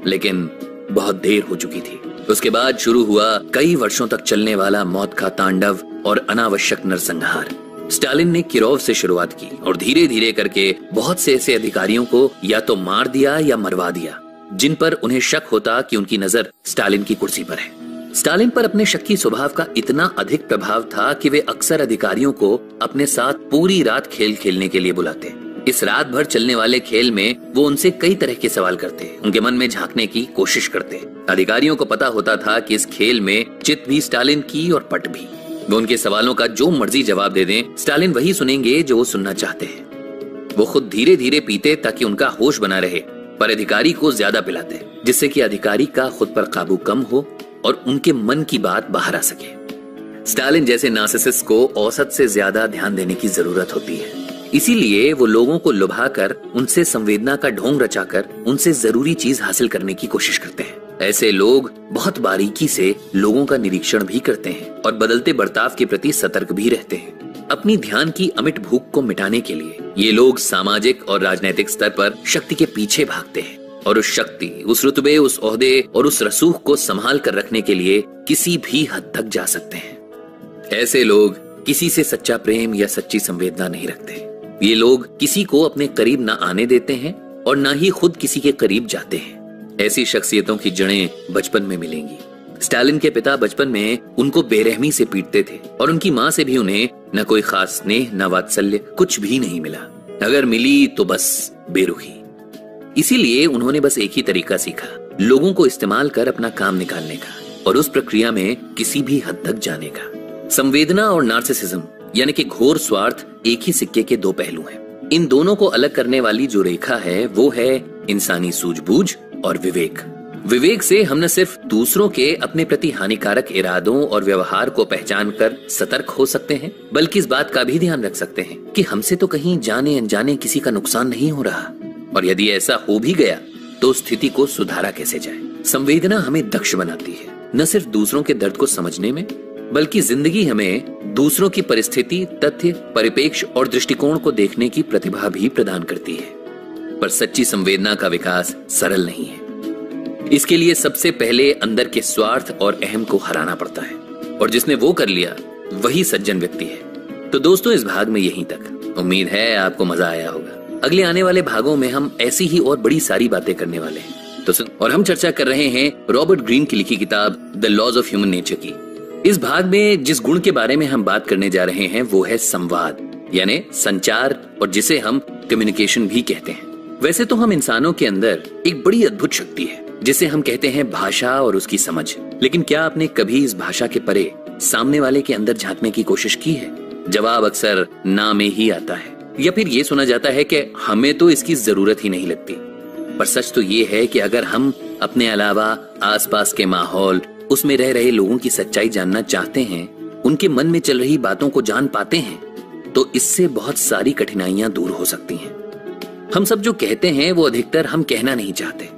लेकिन बहुत देर हो चुकी थी। उसके बाद शुरू हुआ कई वर्षों तक चलने वाला मौत का तांडव और अनावश्यक नरसंहार। स्टालिन ने किरोव से शुरुआत की और धीरे धीरे करके बहुत से ऐसे अधिकारियों को या तो मार दिया या मरवा दिया जिन पर उन्हें शक होता कि उनकी नजर स्टालिन की कुर्सी पर है। स्टालिन पर अपने शक्की स्वभाव का इतना अधिक प्रभाव था कि वे अक्सर अधिकारियों को अपने साथ पूरी रात खेल खेलने के लिए बुलाते। इस रात भर चलने वाले खेल में वो उनसे कई तरह के सवाल करते, उनके मन में झांकने की कोशिश करते। अधिकारियों को पता होता था कि इस खेल में चित भी स्टालिन की और पट भी। वो उनके सवालों का जो मर्जी जवाब दे दें, स्टालिन वही सुनेंगे जो वो सुनना चाहते हैं। वो खुद धीरे धीरे पीते ताकि उनका होश बना रहे, पर अधिकारी को ज्यादा पिलाते, जिससे कि अधिकारी का खुद पर काबू कम हो और उनके मन की बात बाहर आ सके। स्टालिन जैसे नार्सिसिस्ट को औसत से ज्यादा ध्यान देने की जरूरत होती है, इसीलिए वो लोगों को लुभाकर, उनसे संवेदना का ढोंग रचाकर उनसे जरूरी चीज हासिल करने की कोशिश करते हैं। ऐसे लोग बहुत बारीकी से लोगों का निरीक्षण भी करते हैं और बदलते बर्ताव के प्रति सतर्क भी रहते हैं। अपनी ध्यान की अमिट भूख को मिटाने के लिए ये लोग सामाजिक और राजनीतिक स्तर पर शक्ति के पीछे भागते हैं और उस शक्ति, उस रुतबे, उस ओहदे और उस रसूख को संभाल कर रखने के लिए किसी भी हद तक जा सकते हैं। ऐसे लोग किसी से सच्चा प्रेम या सच्ची संवेदना नहीं रखते। ये लोग किसी को अपने करीब ना आने देते हैं और ना ही खुद किसी के करीब जाते हैं। ऐसी शख्सियतों की जड़ें बचपन में मिलेंगी। स्टालिन के पिता बचपन में उनको बेरहमी से पीटते थे और उनकी माँ से भी उन्हें न कोई खास स्नेह, न वात्सल्य, कुछ भी नहीं मिला। अगर मिली तो बस बेरुखी। इसीलिए उन्होंने बस एक ही तरीका सीखा, लोगों को इस्तेमाल कर अपना काम निकालने का और उस प्रक्रिया में किसी भी हद तक जाने का। संवेदना और नार्सिसिज्म यानी कि घोर स्वार्थ एक ही सिक्के के दो पहलू हैं। इन दोनों को अलग करने वाली जो रेखा है वो है इंसानी सूझबूझ और विवेक। विवेक से हम न सिर्फ दूसरों के अपने प्रति हानिकारक इरादों और व्यवहार को पहचान कर सतर्क हो सकते हैं, बल्कि इस बात का भी ध्यान रख सकते हैं कि हमसे तो कहीं जाने अनजाने किसी का नुकसान नहीं हो रहा, और यदि ऐसा हो भी गया तो स्थिति को सुधारा कैसे जाए। संवेदना हमें दक्ष बनाती है, न सिर्फ दूसरों के दर्द को समझने में, बल्कि जिंदगी हमें दूसरों की परिस्थिति, तथ्य, परिपेक्ष और दृष्टिकोण को देखने की प्रतिभा भी प्रदान करती है। पर सच्ची संवेदना का विकास सरल नहीं है। इसके लिए सबसे पहले अंदर के स्वार्थ और अहम को हराना पड़ता है, और जिसने वो कर लिया वही सज्जन व्यक्ति है। तो दोस्तों, इस भाग में यहीं तक। उम्मीद है आपको मजा आया होगा। अगले आने वाले भागों में हम ऐसी ही और बड़ी सारी बातें करने वाले हैं। तो और हम चर्चा कर रहे हैं रॉबर्ट ग्रीन की लिखी किताब the laws of human nature की। इस भाग में जिस गुण के बारे में हम बात करने जा रहे हैं वो है संवाद, यानी संचार, और जिसे हम कम्युनिकेशन भी कहते हैं। वैसे तो हम इंसानों के अंदर एक बड़ी अद्भुत शक्ति है जिसे हम कहते हैं भाषा और उसकी समझ। लेकिन क्या आपने कभी इस भाषा के परे सामने वाले के अंदर झांकने की कोशिश की है? जवाब अक्सर ना में ही आता है, या फिर ये सुना जाता है कि हमें तो इसकी जरूरत ही नहीं लगती। पर सच तो ये है कि अगर हम अपने अलावा आसपास के माहौल, उसमें रह रहे लोगों की सच्चाई जानना चाहते हैं, उनके मन में चल रही बातों को जान पाते हैं, तो इससे बहुत सारी कठिनाइयां दूर हो सकती हैं। हम सब जो कहते हैं वो अधिकतर हम कहना नहीं चाहते,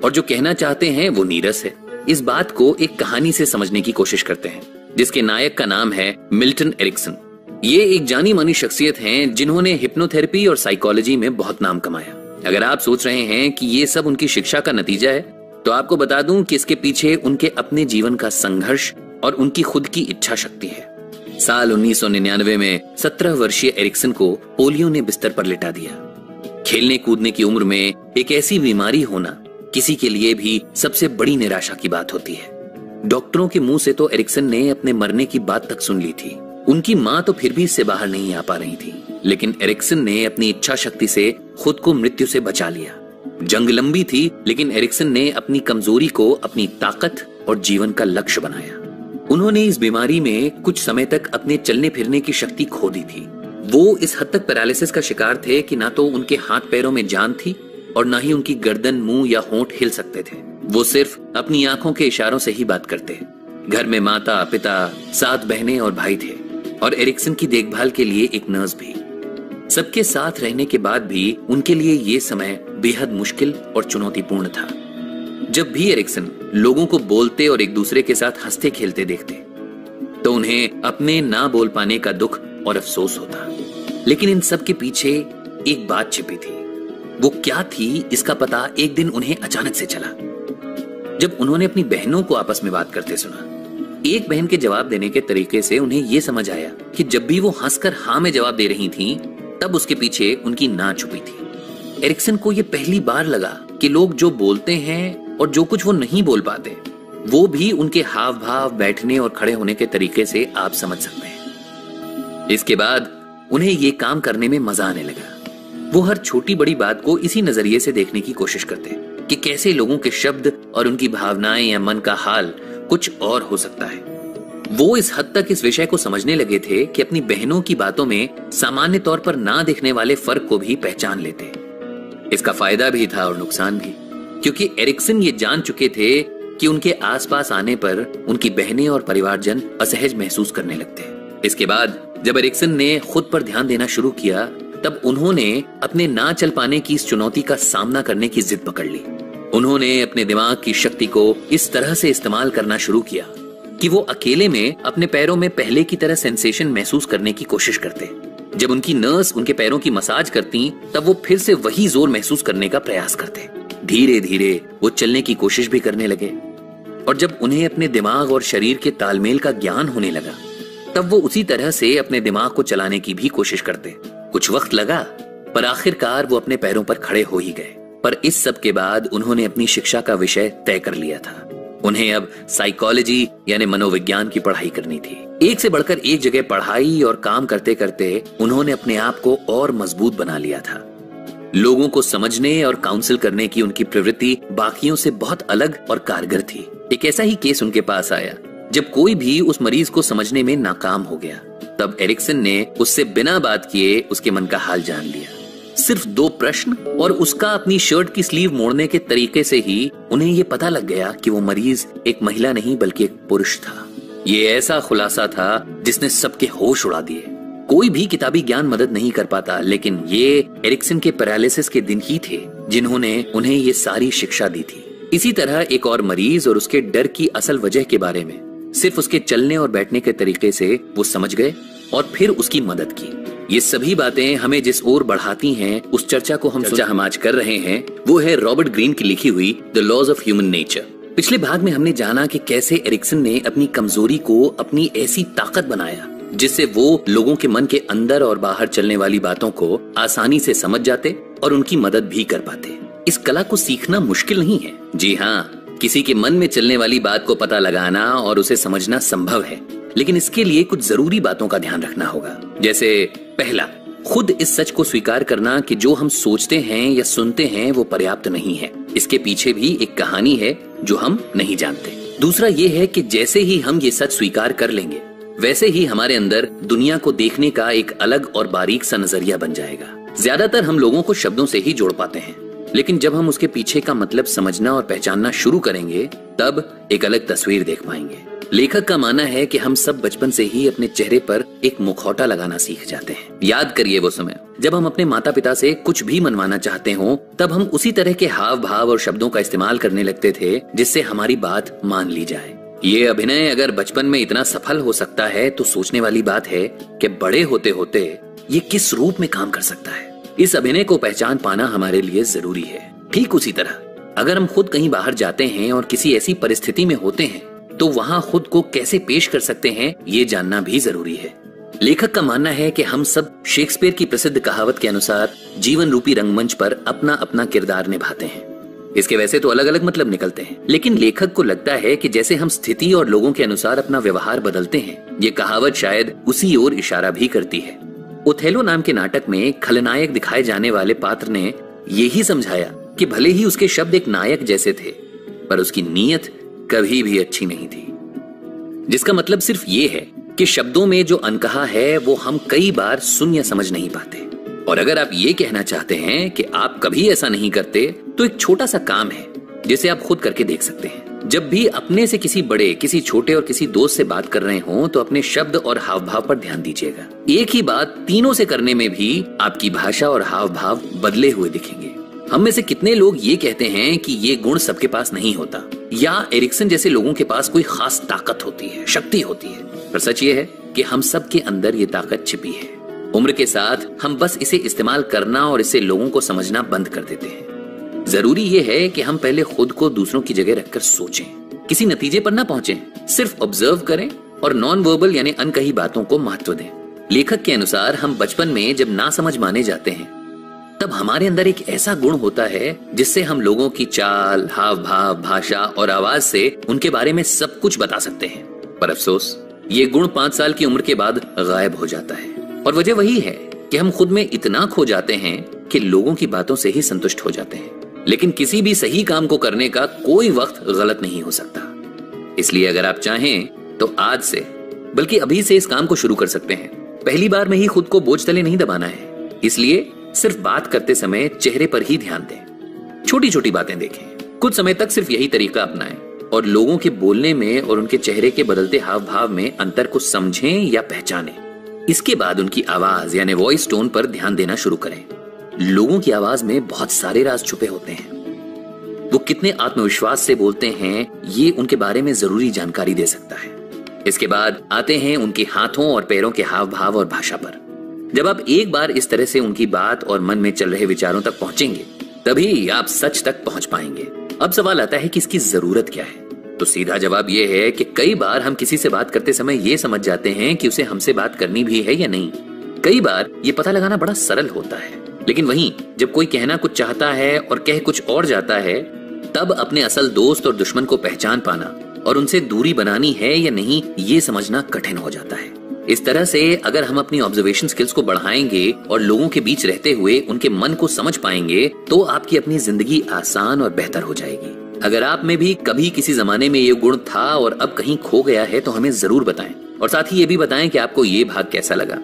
और जो कहना चाहते हैं वो नीरस है। इस बात को एक कहानी से समझने की कोशिश करते हैं, जिसके नायक का नाम है मिल्टन एरिक्सन। ये एक जानी मानी शख्सियत हैं जिन्होंने हिप्नोथेरेपी और साइकोलॉजी में बहुत नाम कमाया। अगर आप सोच रहे हैं कि ये सब उनकी शिक्षा का नतीजा है, तो आपको बता दूं कि इसके पीछे उनके अपने जीवन का संघर्ष और उनकी खुद की इच्छा शक्ति है। साल 1999 में 17 वर्षीय एरिक्सन को पोलियो ने बिस्तर पर लिटा दिया। खेलने कूदने की उम्र में एक ऐसी बीमारी होना किसी के लिए भी सबसे बड़ी निराशा की बात होती है। डॉक्टरों के मुंह से तो एरिक्सन ने अपने मरने की बात तक सुन ली थी। उनकी मां तो फिर भी इससे बाहर नहीं आ पा रही थी, लेकिन एरिक्सन ने अपनी इच्छा शक्ति से खुद को मृत्यु से बचा लिया। जंग लंबी थी, लेकिन एरिक्सन ने अपनी कमजोरी को अपनी ताकत और जीवन का लक्ष्य बनाया। उन्होंने इस बीमारी में कुछ समय तक अपने चलने फिरने की शक्ति खो दी थी। वो इस हद तक पैरालिसिस का शिकार थे कि ना तो उनके हाथ पैरों में जान थी और ना ही उनकी गर्दन, मुंह या होंठ हिल सकते थे। वो सिर्फ अपनी आंखों के इशारों से ही बात करते। घर में माता, पिता, 7 बहनें और भाई थे और एरिक्सन की देखभाल के लिए एक नर्स भी। सबके साथ रहने के बाद भी उनके लिए ये समय बेहद मुश्किल और चुनौतीपूर्ण था। जब भी एरिक्सन लोगों को बोलते और एक दूसरे के साथ हंसते खेलते देखते तो उन्हें अपने ना बोल पाने का दुख और अफसोस होता। लेकिन इन सब के पीछे एक बात छिपी थी। वो क्या थी, इसका पता एक दिन उन्हें अचानक से चला जब उन्होंने अपनी बहनों को आपस में बात करते सुना। एक बहन के जवाब देने के तरीके से उन्हें यह समझ आया कि जब भी वो हंसकर हाँ में जवाब दे रही थीं, तब उसके पीछे उनकी ना छुपी थी। एरिक्सन को यह पहली बार लगा कि लोग जो बोलते हैं और जो कुछ वो नहीं बोल पाते, वो भी उनके हाव भाव, बैठने और खड़े होने के तरीके से आप समझ सकते हैं। इसके बाद उन्हें ये काम करने में मजा आने लगा। वो हर छोटी बड़ी बात को इसी नजरिए से देखने की कोशिश करते कि कैसे लोगों के शब्द और उनकी भावनाएं या मन का हाल कुछ और हो सकता है। वो इस हद तक इस विषय को समझने लगे थे कि अपनी बहनों की बातों में सामान्य तौर पर ना दिखने वाले फर्क को भी पहचान लेते। इसका फायदा भी था और नुकसान भी, क्योंकि एरिक्सन ये जान चुके थे कि उनके आसपास आने पर उनकी बहनें और परिवारजन असहज महसूस करने लगते। इसके बाद जब एरिक्सन ने खुद पर ध्यान देना शुरू किया, तब उन्होंने अपने ना चल पाने की इस चुनौती का सामना करने की जिद पकड़ ली। उन्होंने अपने दिमाग की शक्ति को इस तरह से इस्तेमाल करना शुरू किया कि वो अकेले में अपने पैरों में पहले की तरह सेंसेशन महसूस करने की कोशिश करते। जब उनकी नर्स उनके पैरों की मसाज करती, तब वो फिर से वही जोर महसूस करने का प्रयास करते। धीरे धीरे वो चलने की कोशिश भी करने लगे और जब उन्हें अपने दिमाग और शरीर के तालमेल का ज्ञान होने लगा, तब वो उसी तरह से अपने दिमाग को चलाने की भी कोशिश करते। कुछ वक्त लगा, पर आखिरकार वो अपने पैरों पर खड़े हो ही गए। पर इस सब के बाद उन्होंने अपनी शिक्षा का विषय तय कर लिया था। उन्हें अब साइकोलॉजी यानी मनोविज्ञान की पढ़ाई करनी थी। एक से बढ़कर एक जगह पढ़ाई और काम करते करते उन्होंने अपने आप को और मजबूत बना लिया था। लोगों को समझने और काउंसिल करने की उनकी प्रवृत्ति बाकियों से बहुत अलग और कारगर थी। एक ऐसा ही केस उनके पास आया जब कोई भी उस मरीज को समझने में नाकाम हो गया। तब एरिक्सन ने उससे बिना बात किए उसके मन का हाल जान लिया। सिर्फ 2 प्रश्न और उसका अपनी शर्ट की स्लीव मोड़ने के तरीके से ही उन्हें यह पता लग गया कि वो मरीज एक महिला नहीं बल्कि एक पुरुष था। ये ऐसा खुलासा था जिसने सबके होश उड़ा दिए। कोई भी किताबी ज्ञान मदद नहीं कर पाता, लेकिन ये एरिक्सन के पैरालिसिस के दिन ही थे जिन्होंने उन्हें ये सारी शिक्षा दी थी। इसी तरह एक और मरीज और उसके डर की असल वजह के बारे में सिर्फ उसके चलने और बैठने के तरीके से वो समझ गए और फिर उसकी मदद की। ये सभी बातें हमें जिस ओर बढ़ाती हैं, उस चर्चा को हम आज कर रहे हैं, वो है रॉबर्ट ग्रीन की लिखी हुई the laws of human nature. पिछले भाग में हमने जाना कि कैसे एरिक्सन ने अपनी कमजोरी को अपनी ऐसी ताकत बनाया जिससे वो लोगों के मन के अंदर और बाहर चलने वाली बातों को आसानी से समझ जाते और उनकी मदद भी कर पाते। इस कला को सीखना मुश्किल नहीं है। जी हाँ, किसी के मन में चलने वाली बात को पता लगाना और उसे समझना संभव है, लेकिन इसके लिए कुछ जरूरी बातों का ध्यान रखना होगा। जैसे पहला, खुद इस सच को स्वीकार करना कि जो हम सोचते हैं या सुनते हैं वो पर्याप्त नहीं है। इसके पीछे भी एक कहानी है जो हम नहीं जानते। दूसरा ये है कि जैसे ही हम ये सच स्वीकार कर लेंगे, वैसे ही हमारे अंदर दुनिया को देखने का एक अलग और बारीक सा नजरिया बन जाएगा। ज्यादातर हम लोगों को शब्दों से ही जोड़ पाते हैं, लेकिन जब हम उसके पीछे का मतलब समझना और पहचानना शुरू करेंगे, तब एक अलग तस्वीर देख पाएंगे। लेखक का मानना है कि हम सब बचपन से ही अपने चेहरे पर एक मुखौटा लगाना सीख जाते हैं। याद करिए वो समय जब हम अपने माता पिता से कुछ भी मनवाना चाहते हो, तब हम उसी तरह के हाव भाव और शब्दों का इस्तेमाल करने लगते थे जिससे हमारी बात मान ली जाए। ये अभिनय अगर बचपन में इतना सफल हो सकता है, तो सोचने वाली बात है कि बड़े होते होते ये किस रूप में काम कर सकता है। इस अभिनय को पहचान पाना हमारे लिए जरूरी है। ठीक उसी तरह अगर हम खुद कहीं बाहर जाते हैं और किसी ऐसी परिस्थिति में होते हैं, तो वहां खुद को कैसे पेश कर सकते हैं, ये जानना भी जरूरी है। लेखक का मानना है कि हम सब शेक्सपियर की प्रसिद्ध कहावत के अनुसार जीवन रूपी रंगमंच पर अपना अपना किरदार निभाते हैं। इसके वैसे तो अलग अलग मतलब निकलते हैं, लेकिन लेखक को लगता है कि जैसे हम स्थिति और लोगों के अनुसार अपना व्यवहार बदलते हैं, ये कहावत शायद उसी ओर इशारा भी करती है। ओथेलो नाम के नाटक में खलनायक दिखाए जाने वाले पात्र ने यही समझाया कि भले ही उसके शब्द एक नायक जैसे थे, पर उसकी नीयत कभी भी अच्छी नहीं थी। जिसका मतलब सिर्फ ये है कि शब्दों में जो अनकहा है वो हम कई बार सुन या समझ नहीं पाते। और अगर आप ये कहना चाहते हैं कि आप कभी ऐसा नहीं करते, तो एक छोटा सा काम है जिसे आप खुद करके देख सकते हैं। जब भी अपने से किसी बड़े, किसी छोटे और किसी दोस्त से बात कर रहे हो, तो अपने शब्द और हाव भाव पर ध्यान दीजिएगा। एक ही बात तीनों से करने में भी आपकी भाषा और हाव भाव बदले हुए दिखेंगे। हम में से कितने लोग ये कहते हैं कि ये गुण सबके पास नहीं होता, या एरिक्सन जैसे लोगों के पास कोई खास ताकत होती है, शक्ति होती है। पर सच ये है कि हम सब के अंदर ये ताकत छिपी है। उम्र के साथ हम बस इसे इस्तेमाल करना और इसे लोगों को समझना बंद कर देते हैं। जरूरी ये है कि हम पहले खुद को दूसरों की जगह रखकर सोचें, किसी नतीजे पर ना पहुंचें, सिर्फ ऑब्जर्व करें और नॉन वर्बल यानी अनकही बातों को महत्व दें। लेखक के अनुसार हम बचपन में जब ना समझ माने जाते हैं, तब हमारे अंदर एक ऐसा गुण होता है जिससे हम लोगों की चाल, हाव भाव, भाषा और आवाज से उनके बारे में सब कुछ बता सकते हैं। पर अफसोस, ये गुण 5 साल की उम्र के बाद गायब हो जाता है। और वजह वही है कि हम खुद में इतना खो जाते हैं कि लोगों की बातों से ही संतुष्ट हो जाते हैं। लेकिन किसी भी सही काम को करने का कोई वक्त गलत नहीं हो सकता। इसलिए अगर आप चाहें तो आज से, बल्कि अभी से इस काम को शुरू कर सकते हैं। पहली बार में ही खुद को बोझ तले नहीं दबाना है। इसलिए सिर्फ बात करते समय चेहरे पर ही ध्यान दें, छोटी छोटी बातें देखें, कुछ समय तक सिर्फ यही तरीका अपनाएं और लोगों के बोलने में और उनके चेहरे के बदलते हाव भाव में अंतर को समझें या पहचानें। इसके बाद उनकी आवाज यानी वॉइस टोन पर ध्यान देना शुरू करें। लोगों की आवाज में बहुत सारे राज छुपे होते हैं। वो कितने आत्मविश्वास से बोलते हैं, ये उनके बारे में जरूरी जानकारी दे सकता है। इसके बाद आते हैं उनके हाथों और पैरों के हाव भाव और भाषा पर। जब आप एक बार इस तरह से उनकी बात और मन में चल रहे विचारों तक पहुंचेंगे, तभी आप सच तक पहुंच पाएंगे। अब सवाल आता है कि इसकी जरूरत क्या है? तो सीधा जवाब यह है कि कई बार हम किसी से बात करते समय ये समझ जाते हैं कि उसे हमसे बात करनी भी है या नहीं। कई बार ये पता लगाना बड़ा सरल होता है, लेकिन वहीं जब कोई कहना कुछ चाहता है और कह कुछ और जाता है, तब अपने असल दोस्त और दुश्मन को पहचान पाना और उनसे दूरी बनानी है या नहीं, ये समझना कठिन हो जाता है। इस तरह से अगर हम अपनी ऑब्जर्वेशन स्किल्स को बढ़ाएंगे और लोगों के बीच रहते हुए उनके मन को समझ पाएंगे, तो आपकी अपनी जिंदगी आसान और बेहतर हो जाएगी। अगर आप में भी कभी किसी जमाने में ये गुण था और अब कहीं खो गया है, तो हमें जरूर बताएं और साथ ही ये भी बताएं कि आपको ये भाग कैसा लगा।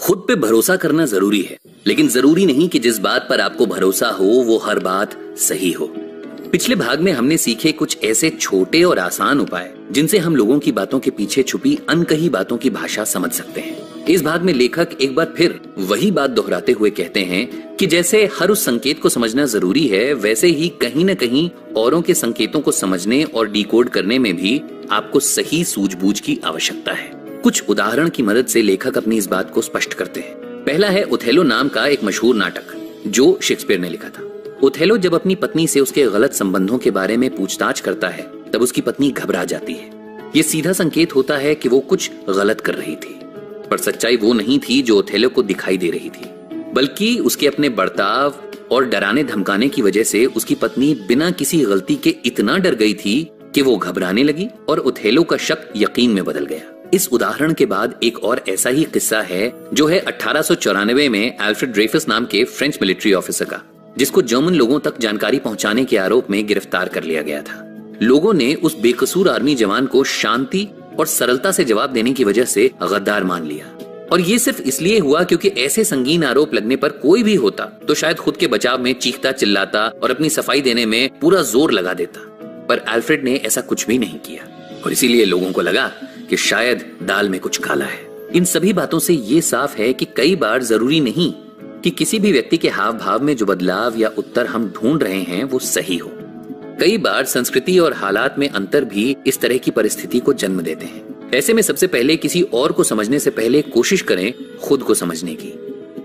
खुद पे भरोसा करना जरूरी है, लेकिन जरूरी नहीं कि जिस बात पर आपको भरोसा हो वो हर बात सही हो। पिछले भाग में हमने सीखे कुछ ऐसे छोटे और आसान उपाय जिनसे हम लोगों की बातों के पीछे छुपी अनकही बातों की भाषा समझ सकते हैं। इस भाग में लेखक एक बार फिर वही बात दोहराते हुए कहते हैं कि जैसे हर उस संकेत को समझना जरूरी है, वैसे ही कहीं न कहीं औरों के संकेतों को समझने और डिकोड करने में भी आपको सही सूझबूझ की आवश्यकता है। कुछ उदाहरण की मदद से लेखक अपनी इस बात को स्पष्ट करते हैं। पहला है ओथेलो नाम का एक मशहूर नाटक जो शेक्सपियर ने लिखा था। ओथेलो जब अपनी पत्नी से उसके गलत संबंधों के बारे में पूछताछ करता है, तब उसकी पत्नी घबरा जाती है। ये सीधा संकेत होता है कि वो कुछ गलत कर रही थी, पर सच्चाई वो नहीं थी जो ओथेलो को दिखाई दे रही थी, बल्कि उसके अपने बर्ताव और डराने धमकाने की वजह से उसकी पत्नी बिना किसी गलती के इतना डर गई थी कि वो घबराने लगी और ओथेलो का शक यकीन में बदल गया। इस उदाहरण के बाद एक और ऐसा ही किस्सा है जो है 1894 में अल्फ्रेड ड्रेफस नाम के फ्रेंच मिलिट्री ऑफिसर का, जिसको जर्मन लोगों तक जानकारी पहुंचाने के आरोप में गिरफ्तार कर लिया गया था। लोगों ने उस बेकसूर आर्मी जवान को शांति और सरलता से जवाब देने की वजह से गद्दार मान लिया, और ये सिर्फ इसलिए हुआ क्योंकि ऐसे संगीन आरोप लगने पर कोई भी होता तो शायद खुद के बचाव में चीखता चिल्लाता और अपनी सफाई देने में पूरा जोर लगा देता। पर अल्फ्रेड ने ऐसा कुछ भी नहीं किया, और इसीलिए लोगों को लगा कि शायद दाल में कुछ काला है। इन सभी बातों से ये साफ है कि कई बार जरूरी नहीं कि किसी भी व्यक्ति के हाव भाव में जो बदलाव या उत्तर हम ढूंढ रहे हैं वो सही हो। कई बार संस्कृति और हालात में अंतर भी इस तरह की परिस्थिति को जन्म देते हैं। ऐसे में सबसे पहले किसी और को समझने से पहले कोशिश करें खुद को समझने की।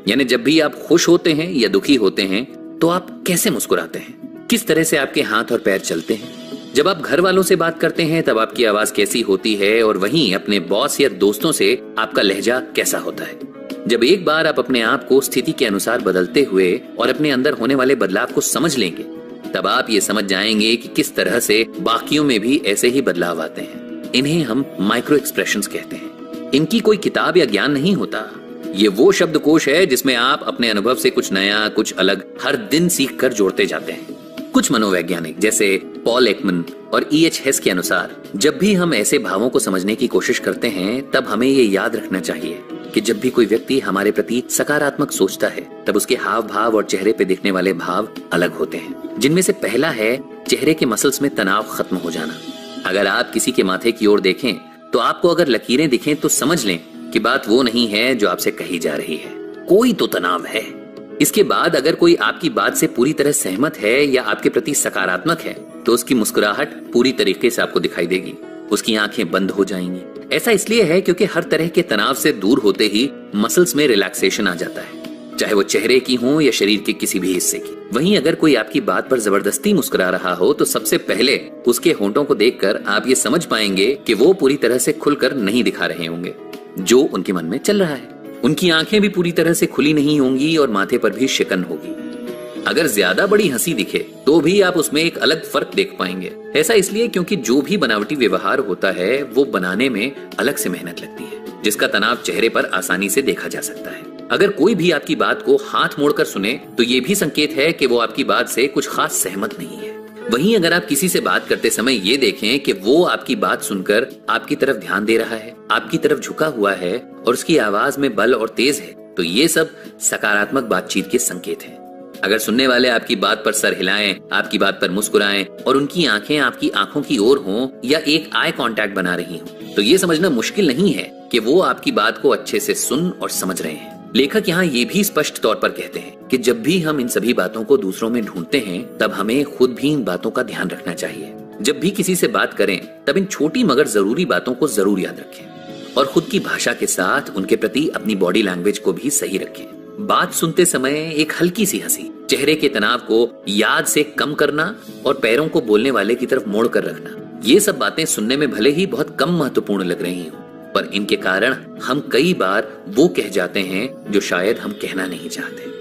यानी जब भी आप खुश होते हैं या दुखी होते हैं तो आप कैसे मुस्कुराते हैं, किस तरह से आपके हाथ और पैर चलते हैं। जब आप घर वालों से बात करते हैं तब आपकी आवाज कैसी होती है, और वहीं अपने बॉस या दोस्तों से आपका लहजा कैसा होता है। जब एक बार आप अपने आप को स्थिति के अनुसार बदलते हुए और अपने अंदर होने वाले बदलाव को समझ लेंगे, तब आप ये समझ जाएंगे कि किस तरह से बाकियों में भी ऐसे ही बदलाव आते हैं। इन्हें हम माइक्रो एक्सप्रेशंस कहते हैं। इनकी कोई किताब या ज्ञान नहीं होता, ये वो शब्दकोश है जिसमें आप अपने अनुभव से कुछ नया, कुछ अलग हर दिन सीख कर जोड़ते जाते हैं। कुछ मनोवैज्ञानिक जैसे पॉल एकमन और E.H. हेस के अनुसार जब भी हम ऐसे भावों को समझने की कोशिश करते हैं तब हमें ये याद रखना चाहिए कि जब भी कोई व्यक्ति हमारे प्रति सकारात्मक सोचता है तब उसके हाव भाव और चेहरे पे दिखने वाले भाव अलग होते हैं, जिनमें से पहला है चेहरे के मसल्स में तनाव खत्म हो जाना। अगर आप किसी के माथे की ओर देखें तो आपको अगर लकीरें दिखें तो समझ लें कि बात वो नहीं है जो आपसे कही जा रही है, कोई तो तनाव है। इसके बाद अगर कोई आपकी बात से पूरी तरह सहमत है या आपके प्रति सकारात्मक है तो उसकी मुस्कुराहट पूरी तरीके से आपको दिखाई देगी, उसकी आंखें बंद हो जाएंगी। ऐसा इसलिए है क्योंकि हर तरह के तनाव से दूर होते ही मसल्स में रिलैक्सेशन आ जाता है, चाहे वो चेहरे की हो या शरीर के किसी भी हिस्से की। वहीं अगर कोई आपकी बात पर जबरदस्ती मुस्कुरा रहा हो तो सबसे पहले उसके होंठों को देखकर आप ये समझ पाएंगे कि वो पूरी तरह से खुलकर नहीं दिखा रहे होंगे जो उनके मन में चल रहा है। उनकी आंखें भी पूरी तरह से खुली नहीं होंगी और माथे पर भी शिकन होगी। अगर ज्यादा बड़ी हंसी दिखे तो भी आप उसमें एक अलग फर्क देख पाएंगे। ऐसा इसलिए क्योंकि जो भी बनावटी व्यवहार होता है वो बनाने में अलग से मेहनत लगती है, जिसका तनाव चेहरे पर आसानी से देखा जा सकता है। अगर कोई भी आपकी बात को हाथ मोड़कर सुने तो ये भी संकेत है कि वो आपकी बात से कुछ खास सहमत नहीं है। वहीं अगर आप किसी से बात करते समय ये देखें कि वो आपकी बात सुनकर आपकी तरफ ध्यान दे रहा है, आपकी तरफ झुका हुआ है और उसकी आवाज में बल और तेज है, तो ये सब सकारात्मक बातचीत के संकेत हैं। अगर सुनने वाले आपकी बात पर सर हिलाएं, आपकी बात पर मुस्कुराएं और उनकी आंखें आपकी आंखों की ओर हों या एक आई कांटेक्ट बना रही हों, तो ये समझना मुश्किल नहीं है कि वो आपकी बात को अच्छे से सुन और समझ रहे हैं। लेखक यहाँ ये भी स्पष्ट तौर पर कहते हैं कि जब भी हम इन सभी बातों को दूसरों में ढूंढते हैं तब हमें खुद भी इन बातों का ध्यान रखना चाहिए। जब भी किसी से बात करें तब इन छोटी मगर जरूरी बातों को जरूर याद रखें और खुद की भाषा के साथ उनके प्रति अपनी बॉडी लैंग्वेज को भी सही रखें। बात सुनते समय एक हल्की सी हंसी, चेहरे के तनाव को याद से कम करना और पैरों को बोलने वाले की तरफ मोड़ कर रखना, ये सब बातें सुनने में भले ही बहुत कम महत्वपूर्ण लग रही हो, पर इनके कारण हम कई बार वो कह जाते हैं जो शायद हम कहना नहीं चाहते।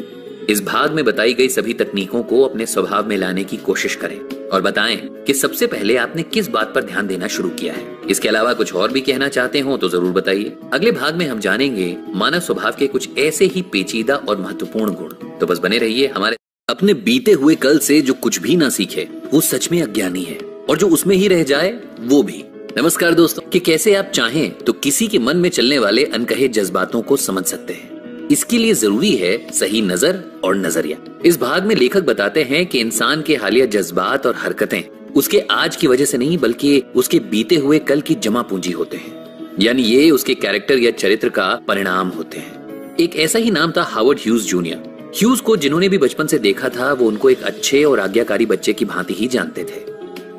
इस भाग में बताई गई सभी तकनीकों को अपने स्वभाव में लाने की कोशिश करें और बताएं कि सबसे पहले आपने किस बात पर ध्यान देना शुरू किया है। इसके अलावा कुछ और भी कहना चाहते हो तो जरूर बताइए। अगले भाग में हम जानेंगे मानव स्वभाव के कुछ ऐसे ही पेचीदा और महत्वपूर्ण गुण। तो बस बने रहिए हमारे। अपने बीते हुए कल से जो कुछ भी ना सीखे वो सच में अज्ञानी है और जो उसमें ही रह जाए वो भी। नमस्कार दोस्तों, कि कैसे आप चाहें तो किसी के मन में चलने वाले अनकहे जज्बातों को समझ सकते हैं। इसके लिए जरूरी है सही नजर और नजरिया। इस भाग में लेखक बताते हैं कि इंसान के हालिया जज्बात और हरकतें उसके आज की वजह से नहीं बल्कि उसके बीते हुए कल की जमा पूंजी होते हैं, यानी ये उसके कैरेक्टर या चरित्र का परिणाम होते हैं। एक ऐसा ही नाम था हावर्ड ह्यूज जूनियर। ह्यूज को जिन्होंने भी बचपन से देखा था वो उनको एक अच्छे और आज्ञाकारी बच्चे की भांति ही जानते थे।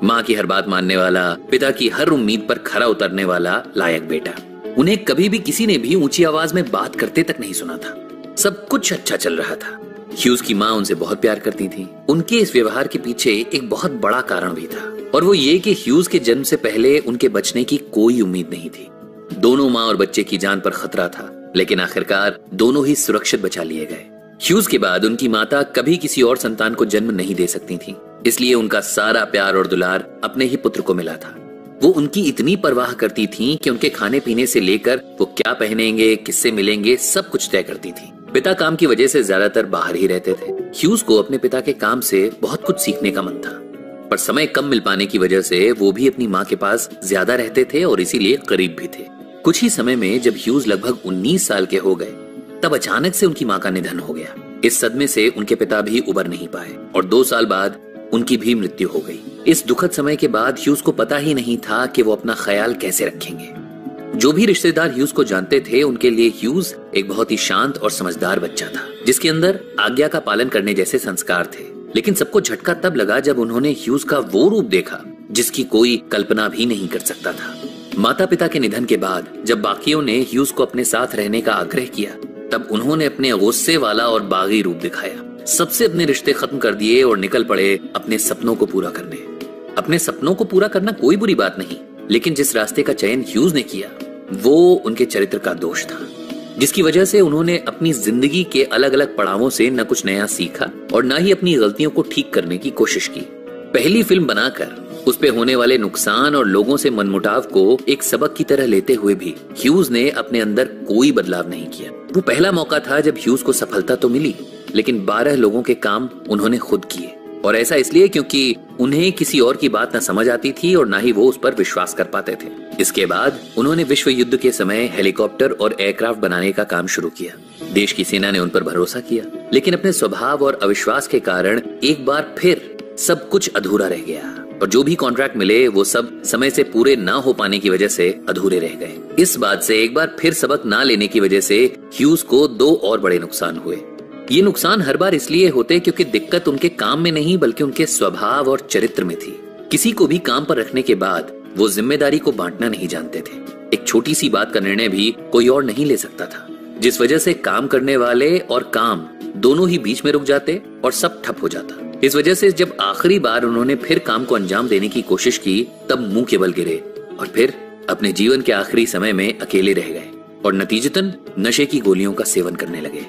माँ की हर बात मानने वाला, पिता की हर उम्मीद पर खरा उतरने वाला लायक बेटा। उन्हें कभी भी किसी ने भी ऊंची आवाज में बात करते तक नहीं सुना था। सब कुछ अच्छा चल रहा था। ह्यूज की माँ उनसे बहुत प्यार करती थी। उनके इस व्यवहार के पीछे एक बहुत बड़ा कारण भी था और वो ये कि ह्यूज के जन्म से पहले उनके बचने की कोई उम्मीद नहीं थी। दोनों माँ और बच्चे की जान पर खतरा था, लेकिन आखिरकार दोनों ही सुरक्षित बचा लिए गए। ह्यूज के बाद उनकी माता कभी किसी और संतान को जन्म नहीं दे सकती थी, इसलिए उनका सारा प्यार और दुलार अपने ही पुत्र को मिला था। वो उनकी इतनी परवाह करती थीं कि उनके खाने पीने से लेकर वो क्या पहनेंगे, किससे मिलेंगे, सब कुछ तय करती थी। पिता काम की वजह से ज्यादातर बाहर ही रहते थे। ह्यूज को अपने पिता के काम से बहुत कुछ सीखने का मन था, पर समय कम मिल पाने की वजह से वो भी अपनी माँ के पास ज्यादा रहते थे और इसीलिए करीब भी थे। कुछ ही समय में जब ह्यूज लगभग 19 साल के हो गए तब अचानक से उनकी माँ का निधन हो गया। इस सदमे से उनके पिता भी उबर नहीं पाए और 2 साल बाद उनकी भी मृत्यु हो गई। इस दुखद समय के बाद ह्यूज को पता ही नहीं था कि वो अपना ख्याल कैसे रखेंगे। जो भी रिश्तेदार ह्यूज को जानते थे उनके लिए ह्यूज एक बहुत ही शांत और समझदार बच्चा था, जिसके अंदर आज्ञा का पालन करने जैसे संस्कार थे। लेकिन सबको झटका तब लगा जब उन्होंने ह्यूज का वो रूप देखा जिसकी कोई कल्पना भी नहीं कर सकता था। माता पिता के निधन के बाद जब बाकियों ने ह्यूज को अपने साथ रहने का आग्रह किया तब उन्होंने अपने गुस्से वाला और बागी रूप दिखाया। सबसे अपने रिश्ते खत्म कर दिए और निकल पड़े अपने सपनों को पूरा करने। अपने सपनों को पूरा करना कोई बुरी बात नहीं, लेकिन जिस रास्ते का चयन ह्यूज ने किया वो उनके चरित्र का दोष था। जिसकी वजह से उन्होंने अपनी जिंदगी के अलग अलग पड़ावों से न कुछ नया सीखा और न ही अपनी गलतियों को ठीक करने की कोशिश की। पहली फिल्म बनाकर उस पे होने वाले नुकसान और लोगों से मनमुटाव को एक सबक की तरह लेते हुए भी ह्यूज ने अपने अंदर कोई बदलाव नहीं किया। वो पहला मौका था जब ह्यूज को सफलता तो मिली, लेकिन 12 लोगों के काम उन्होंने खुद किए, और ऐसा इसलिए क्योंकि उन्हें किसी और की बात न समझ आती थी और ना ही वो उस पर विश्वास कर पाते थे। इसके बाद उन्होंने विश्व युद्ध के समय हेलीकॉप्टर और एयरक्राफ्ट बनाने का काम शुरू किया। देश की सेना ने उन पर भरोसा किया, लेकिन अपने स्वभाव और अविश्वास के कारण एक बार फिर सब कुछ अधूरा रह गया और जो भी कॉन्ट्रैक्ट मिले वो सब समय से पूरे ना हो पाने की वजह से अधूरे रह गए। इस बात से एक बार फिर सबक ना लेने की वजह से ह्यूज को 2 और बड़े नुकसान हुए। ये नुकसान हर बार इसलिए होते क्योंकि दिक्कत उनके काम में नहीं बल्कि उनके स्वभाव और चरित्र में थी। किसी को भी काम पर रखने के बाद वो जिम्मेदारी को बांटना नहीं जानते थे। एक छोटी सी बात का निर्णय भी कोई और नहीं ले सकता था, जिस वजह से काम करने वाले और काम दोनों ही बीच में रुक जाते और सब ठप हो जाता। इस वजह से जब आखिरी बार उन्होंने फिर काम को अंजाम देने की कोशिश की तब मुंह के बल गिरे और फिर अपने जीवन के आखिरी समय में अकेले रह गए और नतीजतन नशे की गोलियों का सेवन करने लगे।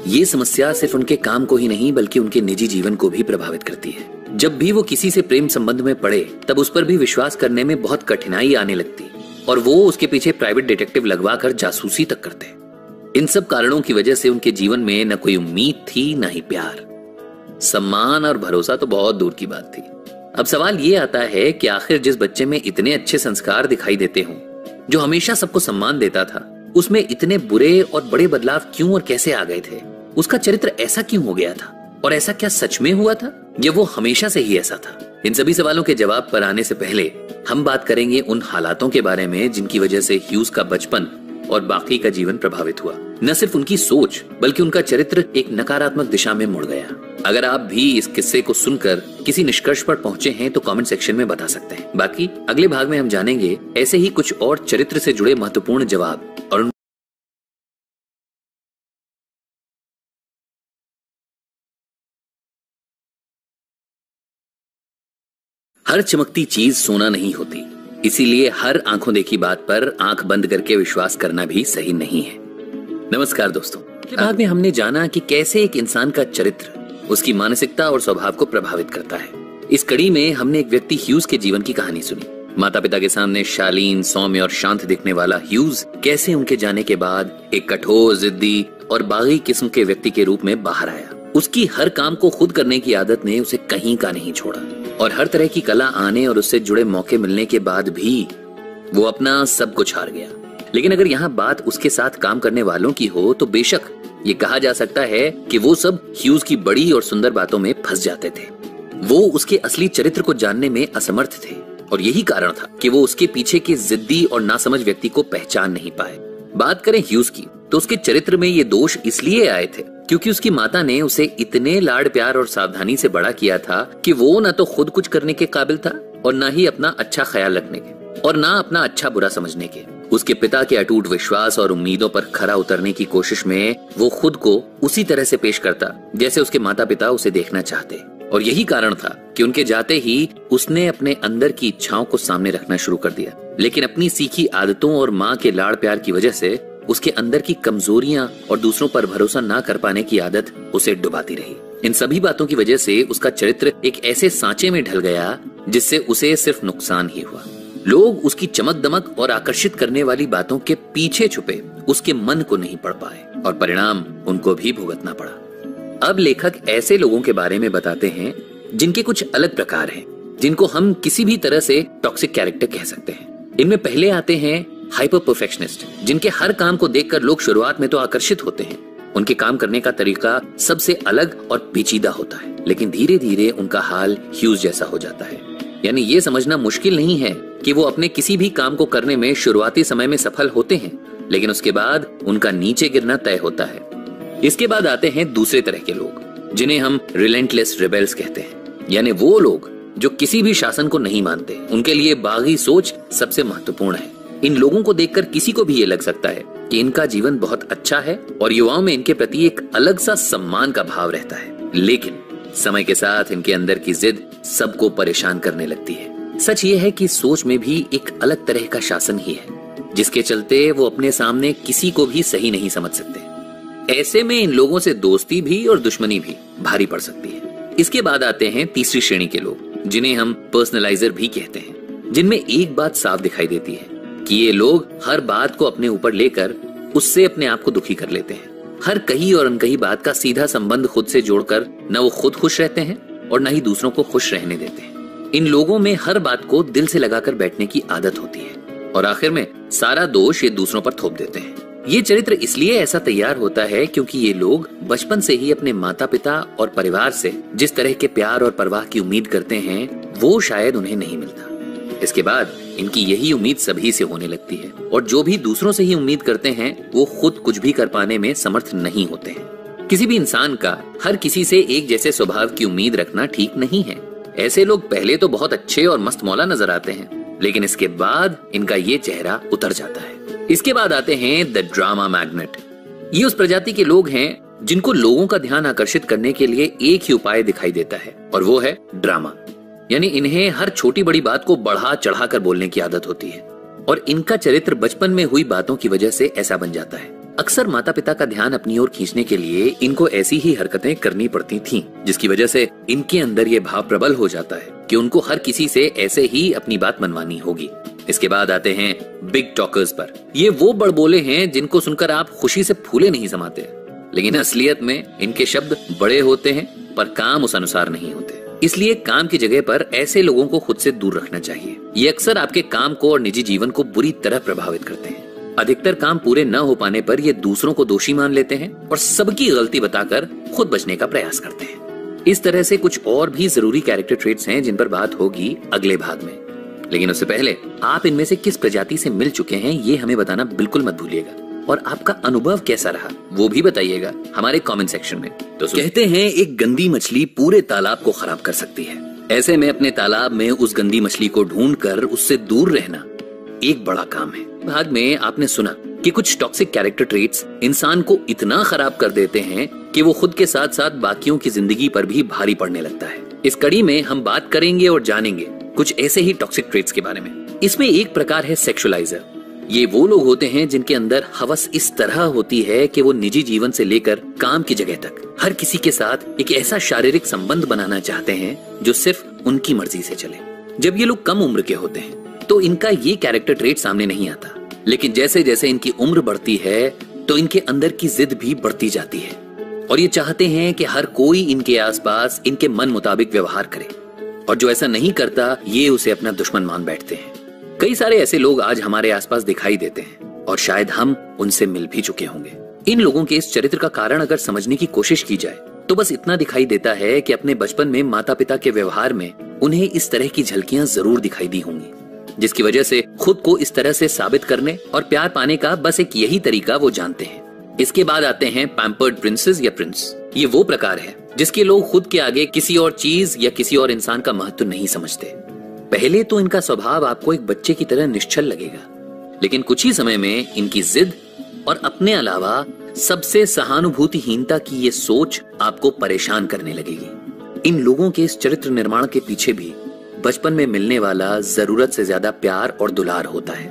ये समस्या सिर्फ उनके काम को ही नहीं बल्कि उनके निजी जीवन को भी प्रभावित करती है। जब भी वो किसी से प्रेम संबंध में पड़े तब उस पर भी विश्वास करने में बहुत कठिनाई आने लगती और वो उसके पीछे प्राइवेट डिटेक्टिव लगवा कर जासूसी तक करते। इन सब कारणों की वजह से उनके जीवन में न कोई उम्मीद थी न ही प्यार, सम्मान और भरोसा तो बहुत दूर की बात थी। अब सवाल ये आता है कि आखिर जिस बच्चे में इतने अच्छे संस्कार दिखाई देते हों, जो हमेशा सबको सम्मान देता था, उसमें इतने बुरे और बड़े बदलाव क्यों और कैसे आ गए थे? उसका चरित्र ऐसा क्यों हो गया था? और ऐसा क्या सच में हुआ था या वो हमेशा से ही ऐसा था? इन सभी सवालों के जवाब पर आने से पहले हम बात करेंगे उन हालातों के बारे में जिनकी वजह से ह्यूज का बचपन और बाकी का जीवन प्रभावित हुआ। न सिर्फ उनकी सोच बल्कि उनका चरित्र एक नकारात्मक दिशा में मुड़ गया। अगर आप भी इस किस्से को सुनकर किसी निष्कर्ष पर पहुंचे हैं तो कमेंट सेक्शन में बता सकते हैं। बाकी अगले भाग में हम जानेंगे ऐसे ही कुछ और चरित्र से जुड़े महत्वपूर्ण जवाब और हर चमकती चीज सोना नहीं होती, इसीलिए हर आंखों देखी बात पर आंख बंद करके विश्वास करना भी सही नहीं है। नमस्कार दोस्तों, अगले भाग में हमने जाना कि कैसे एक इंसान का चरित्र उसकी मानसिकता और स्वभाव को प्रभावित करता है। इस कड़ी में हमने एक व्यक्ति ह्यूज के जीवन की कहानी सुनी। माता पिता के सामने शालीन, सौम्य और शांत दिखने वाला ह्यूज कैसे उनके जाने के बाद एक कठोर, जिद्दी और बागी किस्म के व्यक्ति के रूप में बाहर आया। उसकी हर काम को खुद करने की आदत ने उसे कहीं का नहीं छोड़ा और हर तरह की कला आने और उससे जुड़े मौके मिलने के बाद भी वो अपना सब कुछ हार गया। लेकिन अगर यहाँ बात उसके साथ काम करने वालों की हो तो बेशक ये कहा जा सकता है कि वो सब ह्यूज की बड़ी और सुंदर बातों में फंस जाते थे। वो उसके असली चरित्र को जानने में असमर्थ थे और यही कारण था कि वो उसके पीछे के जिद्दी और नासमझ व्यक्ति को पहचान नहीं पाए। बात करें ह्यूज की तो उसके चरित्र में ये दोष इसलिए आए थे क्योंकि उसकी माता ने उसे इतने लाड प्यार और सावधानी से बड़ा किया था कि वो न तो खुद कुछ करने के काबिल था और न ही अपना अच्छा ख्याल रखने के और न अपना अच्छा बुरा समझने के। उसके पिता के अटूट विश्वास और उम्मीदों पर खरा उतरने की कोशिश में वो खुद को उसी तरह से पेश करता जैसे उसके माता पिता उसे देखना चाहते और यही कारण था कि उनके जाते ही उसने अपने अंदर की इच्छाओं को सामने रखना शुरू कर दिया। लेकिन अपनी सीखी आदतों और माँ के लाड़ प्यार की वजह से उसके अंदर की कमजोरियां और दूसरों पर भरोसा ना कर पाने की आदत उसे डुबाती रही। इन सभी बातों की वजह से उसका चरित्र एक ऐसे सांचे में ढल गया जिससे उसे सिर्फ नुकसान ही हुआ। लोग उसकी चमक दमक और आकर्षित करने वाली बातों के पीछे छुपे उसके मन को नहीं पढ़ पाए और परिणाम उनको भी भुगतना पड़ा। अब लेखक ऐसे लोगों के बारे में बताते हैं जिनके कुछ अलग प्रकार हैं, जिनको हम किसी भी तरह से टॉक्सिक कैरेक्टर कह सकते हैं। इनमें पहले आते हैं हाइपर परफेक्शनिस्ट, जिनके हर काम को देखकर लोग शुरुआत में तो आकर्षित होते हैं। उनके काम करने का तरीका सबसे अलग और पेचीदा होता है, लेकिन धीरे धीरे उनका हाल ह्यूज जैसा हो जाता है। यानी ये समझना मुश्किल नहीं है कि वो अपने किसी भी काम को करने में शुरुआती समय में सफल होते हैं, लेकिन उसके बाद उनका नीचे गिरना तय होता है। इसके बाद आते हैं दूसरे तरह के लोग, जिन्हें हम रिलेंटलेस रिबेल्स कहते हैं। यानी वो लोग जो किसी भी शासन को नहीं मानते, उनके लिए बागी सोच सबसे महत्वपूर्ण है। इन लोगों को देखकर किसी को भी ये लग सकता है कि इनका जीवन बहुत अच्छा है और युवाओं में इनके प्रति एक अलग सा सम्मान का भाव रहता है, लेकिन समय के साथ इनके अंदर की जिद सबको परेशान करने लगती है। सच ये है कि सोच में भी एक अलग तरह का शासन ही है। जिसके चलते वो अपने सामने किसी को भी सही नहीं समझ सकते। ऐसे में इन लोगों से दोस्ती भी और दुश्मनी भी भारी पड़ सकती है। इसके बाद आते हैं तीसरी श्रेणी के लोग, जिन्हें हम पर्सनलाइजर भी कहते हैं, जिनमें एक बात साफ दिखाई देती है कि ये लोग हर बात को अपने ऊपर लेकर उससे अपने आप को दुखी कर लेते हैं। हर कही और अनकही बात का सीधा संबंध खुद से जोड़कर न वो खुद खुश रहते हैं और न ही दूसरों को खुश रहने देते हैं। इन लोगों में हर बात को दिल से लगाकर बैठने की आदत होती है और आखिर में सारा दोष ये दूसरों पर थोप देते हैं। ये चरित्र इसलिए ऐसा तैयार होता है क्योंकि ये लोग बचपन से ही अपने माता पिता और परिवार से जिस तरह के प्यार और परवाह की उम्मीद करते हैं वो शायद उन्हें नहीं मिलता। इसके बाद इनकी यही उम्मीद सभी से होने लगती है और जो भी दूसरों से ही उम्मीद करते हैं वो खुद कुछ भी कर पाने में समर्थ नहीं होते हैं। किसी भी इंसान का हर किसी से एक जैसे स्वभाव की उम्मीद रखना ठीक नहीं है। ऐसे लोग पहले तो बहुत अच्छे और मस्त मौला नजर आते हैं, लेकिन इसके बाद इनका ये चेहरा उतर जाता है। इसके बाद आते हैं द ड्रामा मैग्नेट। ये उस प्रजाति के लोग हैं जिनको लोगों का ध्यान आकर्षित करने के लिए एक ही उपाय दिखाई देता है और वो है ड्रामा। यानी इन्हें हर छोटी बड़ी बात को बढ़ा चढ़ा कर बोलने की आदत होती है और इनका चरित्र बचपन में हुई बातों की वजह से ऐसा बन जाता है। अक्सर माता पिता का ध्यान अपनी ओर खींचने के लिए इनको ऐसी ही हरकतें करनी पड़ती थीं, जिसकी वजह से इनके अंदर ये भाव प्रबल हो जाता है कि उनको हर किसी से ऐसे ही अपनी बात मनवानी होगी। इसके बाद आते हैं बिग टॉकर्स पर। ये वो बड़बोले हैं जिनको सुनकर आप खुशी से फूले नहीं समाते, लेकिन असलियत में इनके शब्द बड़े होते हैं पर काम उस अनुसार नहीं होते। इसलिए काम की जगह पर ऐसे लोगों को खुद से दूर रखना चाहिए। ये अक्सर आपके काम को और निजी जीवन को बुरी तरह प्रभावित करते हैं। अधिकतर काम पूरे न हो पाने पर ये दूसरों को दोषी मान लेते हैं और सबकी गलती बताकर खुद बचने का प्रयास करते हैं। इस तरह से कुछ और भी जरूरी कैरेक्टर ट्रेट्स हैं जिन पर बात होगी अगले भाग में, लेकिन उससे पहले आप इनमें से किस प्रजाति से मिल चुके हैं ये हमें बताना बिल्कुल मत भूलिएगा और आपका अनुभव कैसा रहा वो भी बताइएगा हमारे कमेंट सेक्शन में। तो कहते हैं एक गंदी मछली पूरे तालाब को खराब कर सकती है। ऐसे में अपने तालाब में उस गंदी मछली को ढूंढकर उससे दूर रहना एक बड़ा काम है। भाग में आपने सुना कि कुछ टॉक्सिक कैरेक्टर ट्रेट्स इंसान को इतना खराब कर देते हैं कि वो खुद के साथ साथ बाकियों की जिंदगी पर भी भारी पड़ने लगता है। इस कड़ी में हम बात करेंगे और जानेंगे कुछ ऐसे ही टॉक्सिक ट्रेट्स के बारे में। इसमें एक प्रकार है सेक्सुअलाइजर। ये वो लोग होते हैं जिनके अंदर हवस इस तरह होती है कि वो निजी जीवन से लेकर काम की जगह तक हर किसी के साथ एक ऐसा शारीरिक संबंध बनाना चाहते हैं जो सिर्फ उनकी मर्जी से चले। जब ये लोग कम उम्र के होते हैं तो इनका ये कैरेक्टर ट्रेट सामने नहीं आता, लेकिन जैसे जैसे इनकी उम्र बढ़ती है तो इनके अंदर की जिद भी बढ़ती जाती है और ये चाहते हैं कि हर कोई इनके आसपास इनके मन मुताबिक व्यवहार करे और जो ऐसा नहीं करता ये उसे अपना दुश्मन मान बैठते हैं। कई सारे ऐसे लोग आज हमारे आसपास दिखाई देते हैं और शायद हम उनसे मिल भी चुके होंगे। इन लोगों के इस चरित्र का कारण अगर समझने की कोशिश की जाए तो बस इतना दिखाई देता है कि अपने बचपन में माता पिता के व्यवहार में उन्हें इस तरह की झलकियां जरूर दिखाई दी होंगी, जिसकी वजह से खुद को इस तरह से साबित करने और प्यार पाने का बस एक यही तरीका वो जानते हैं। इसके बाद आते हैं पैम्पर्ड प्रिंसेस या प्रिंस। ये वो प्रकार है जिसके लोग खुद के आगे किसी और चीज या किसी और इंसान का महत्व नहीं समझते। पहले तो इनका स्वभाव आपको एक बच्चे की तरह निश्चल लगेगा, लेकिन कुछ ही समय में इनकी जिद और अपने अलावा सबसे सहानुभूतिहीनता की ये सोच आपको परेशान करने लगेगी। इन लोगों के इस चरित्र निर्माण के पीछे भी बचपन में मिलने वाला जरूरत से ज्यादा प्यार और दुलार होता है